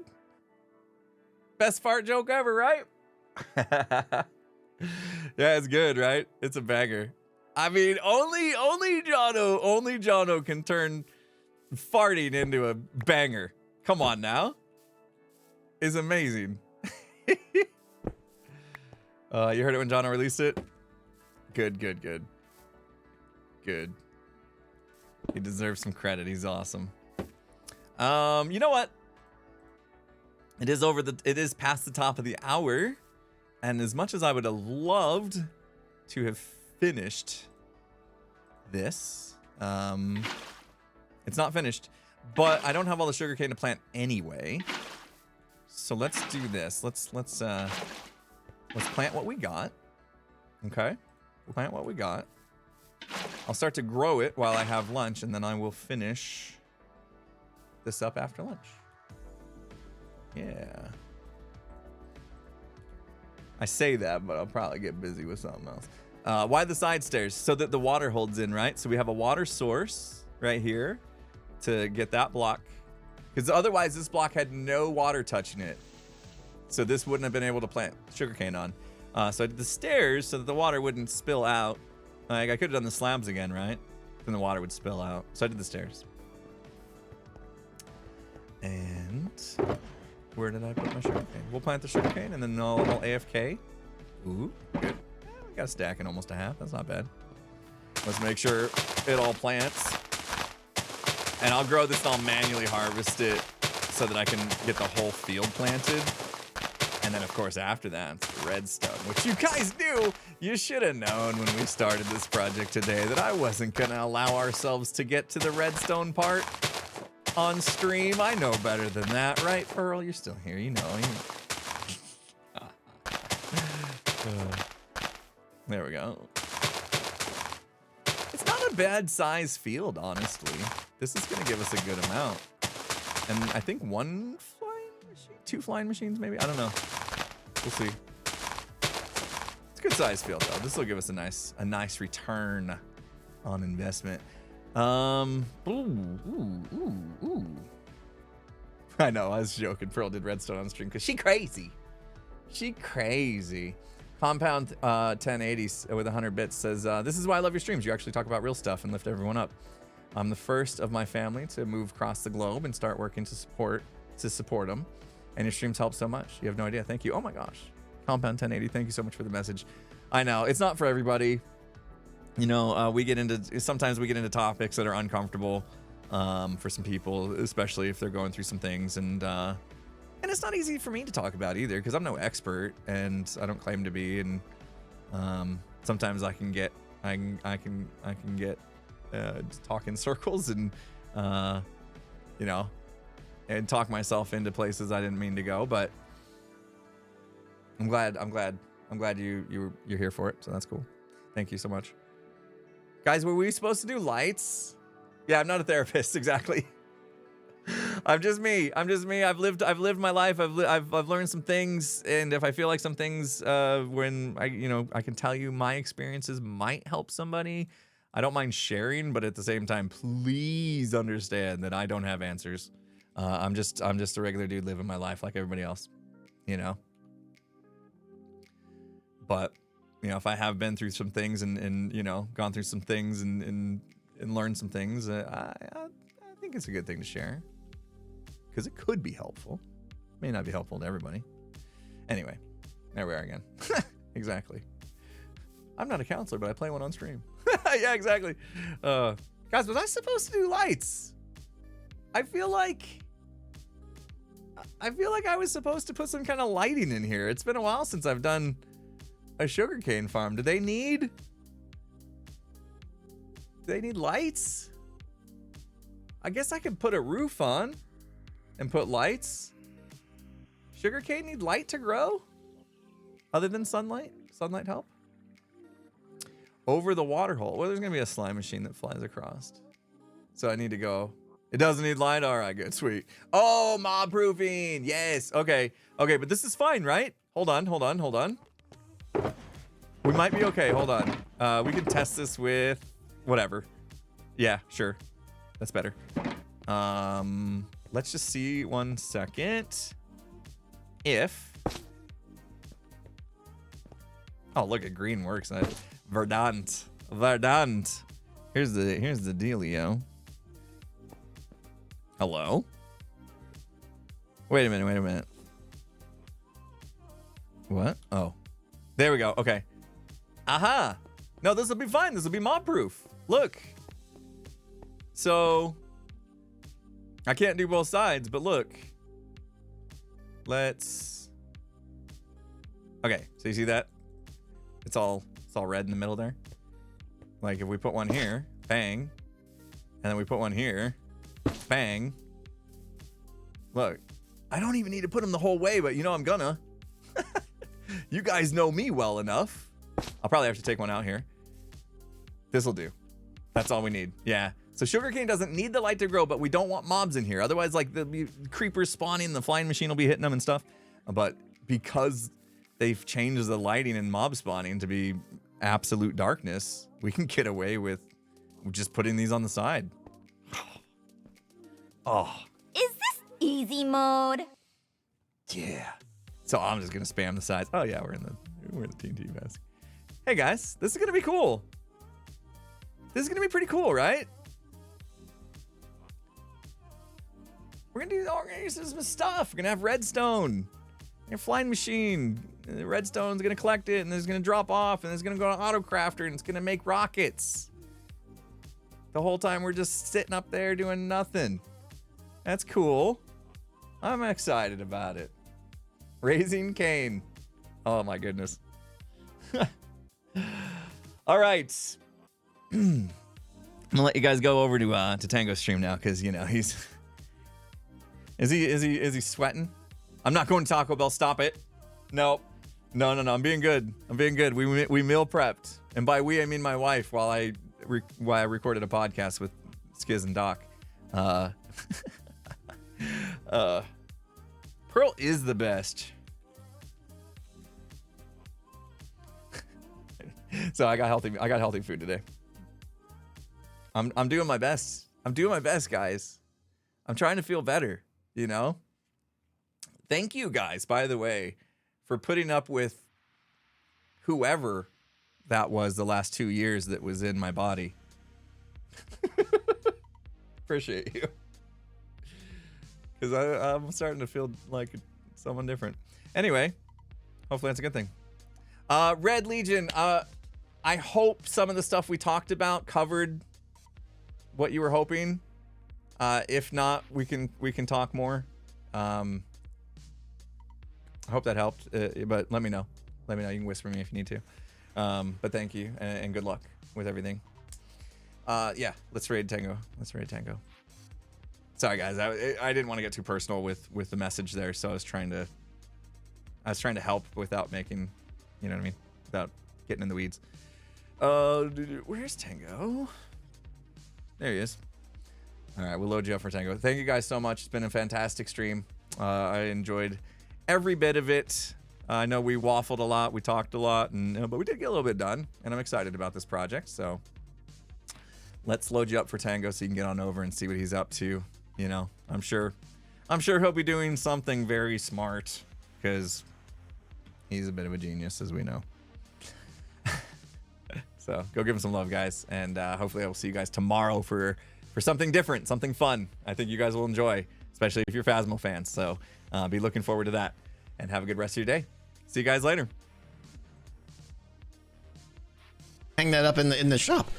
Best fart joke ever, right? Yeah, it's good, right? It's a banger. I mean, only Jono can turn farting into a banger. Come on now. It's amazing. You heard it when Jono released it? Good. He deserves some credit. He's awesome. You know what? It is past the top of the hour. And as much as I would have loved to have finished this, it's not finished, but I don't have all the sugarcane to plant anyway. So let's do this. Let's plant what we got. Okay, we'll plant what we got. I'll start to grow it while I have lunch, and then I will finish this up after lunch. Yeah. I say that, but I'll probably get busy with something else. Why the side stairs? So that the water holds in, right? So we have a water source right here to get that block. Because otherwise this block had no water touching it. So this wouldn't have been able to plant sugarcane on. So I did the stairs so that the water wouldn't spill out. Like I could have done the slabs again, right? Then the water would spill out. So I did the stairs. And where did I put my sugarcane? We'll plant the sugarcane and then I'll AFK. Ooh, good. We got a stack in almost a half. That's not bad. Let's make sure it all plants. And I'll grow this and I'll manually harvest it so that I can get the whole field planted. And then, of course, after that, it's the redstone, which you guys knew. You should have known when we started this project today that I wasn't going to allow ourselves to get to the redstone part on stream. I know better than that, right, Pearl? You're still here. You know. There we go. It's not a bad size field, honestly. This is going to give us a good amount. And I think one flying machine, 2 flying machines, maybe? I don't know. We'll see. It's a good size field, though. This will give us a nice return on investment. Ooh. I know, I was joking. Pearl did redstone on stream because she crazy. She crazy. Compound 1080 with 100 bits says, this is why I love your streams. You actually talk about real stuff and lift everyone up. I'm the first of my family to move across the globe and start working to support them. And your streams help so much. You have no idea. Thank you. Oh my gosh. Compound 1080, thank you so much for the message. I know, it's not for everybody. You know, sometimes we get into topics that are uncomfortable for some people, especially if they're going through some things. And it's not easy for me to talk about either because I'm no expert and I don't claim to be. And sometimes I can get talk in circles and you know, and talk myself into places I didn't mean to go. But I'm glad you're here for it. So that's cool. Thank you so much. Guys, were we supposed to do lights? Yeah, I'm not a therapist, exactly. I'm just me. I've lived my life. I've learned some things, and if I feel like some things when I can tell you my experiences might help somebody, I don't mind sharing, but at the same time, please understand that I don't have answers. I'm just a regular dude living my life like everybody else, you know. But you know, if I have been through some things and you know, gone through some things and learned some things, I think it's a good thing to share because it could be helpful. May not be helpful to everybody. Anyway, there we are again. Exactly. I'm not a counselor, but I play one on stream. Yeah, exactly. Guys, was I supposed to do lights? I feel like I feel like I was supposed to put some kind of lighting in here. It's been a while since I've done a sugarcane farm. Do they need lights? I guess I could put a roof on and put lights. Sugarcane need light to grow? Other than sunlight? Sunlight help? Over the water hole. Well, there's gonna be a slime machine that flies across. So I need to go. It doesn't need light? All right, good, sweet. Oh, mob proofing. Yes, okay. Okay, but this is fine, right? Hold on. We might be okay, hold on. We can test this with whatever. Yeah, sure. That's better. Let's just see 1 second. If. Oh, look at green works. Verdant. Here's the dealio. Hello? Wait a minute. What? Oh. There we go. Okay. Aha. No, this will be fine. This will be mob proof. Look. So I can't do both sides, but look. Let's. Okay, so you see that? It's all red in the middle there. Like if we put one here, bang, and then we put one here, bang. Look, I don't even need to put them the whole way, but you know I'm gonna. You guys know me well enough. I'll probably have to take one out here. This'll do. That's all we need. Yeah. So sugarcane doesn't need the light to grow, but we don't want mobs in here. Otherwise, like the creepers spawning, the flying machine will be hitting them and stuff. But because they've changed the lighting and mob spawning to be absolute darkness, we can get away with just putting these on the side. Oh. Is this easy mode? Yeah. So I'm just gonna spam the sides. Oh yeah, we're in the TNT mask. Hey guys, this is gonna be cool. This is gonna be pretty cool, right? We're gonna use some stuff. We're gonna have redstone. A flying machine. The redstone's gonna collect it, and it's gonna drop off, and it's gonna go to autocrafter, and it's gonna make rockets. The whole time we're just sitting up there doing nothing. That's cool. I'm excited about it. Raising Cane. Oh my goodness. All right. I'm gonna let you guys go over to Tango's stream now, because you know he's. Is he sweating? I'm not going to Taco Bell. Stop it. No. I'm being good. We meal prepped, and by we I mean my wife. While I recorded a podcast with Skiz and Doc. Pearl is the best. So I got healthy food today. I'm doing my best. Guys. I'm trying to feel better, you know? Thank you guys, by the way, for putting up with whoever that was the last 2 years that was in my body. Appreciate you. Because I'm starting to feel like someone different. Anyway, hopefully that's a good thing. Red Legion, I hope some of the stuff we talked about covered what you were hoping. If not, we can talk more. I hope that helped, but let me know. You can whisper me if you need to. But thank you, and good luck with everything. Yeah, let's raid Tango. Sorry guys, I didn't want to get too personal with the message there, so I was trying to help without making, you know what I mean, without getting in the weeds. Where's Tango? There he is. All right, we'll load you up for Tango. Thank you guys so much. It's been a fantastic stream. I enjoyed every bit of it. I know we waffled a lot, we talked a lot, and but we did get a little bit done, and I'm excited about this project. So let's load you up for Tango so you can get on over and see what he's up to. You know, I'm sure he'll be doing something very smart, because he's a bit of a genius, as we know. So go give him some love, guys, and hopefully I will see you guys tomorrow for something different, something fun. I think you guys will enjoy, especially if you're Phasmo fans. So be looking forward to that, and have a good rest of your day. See you guys later. Hang that up in the shop.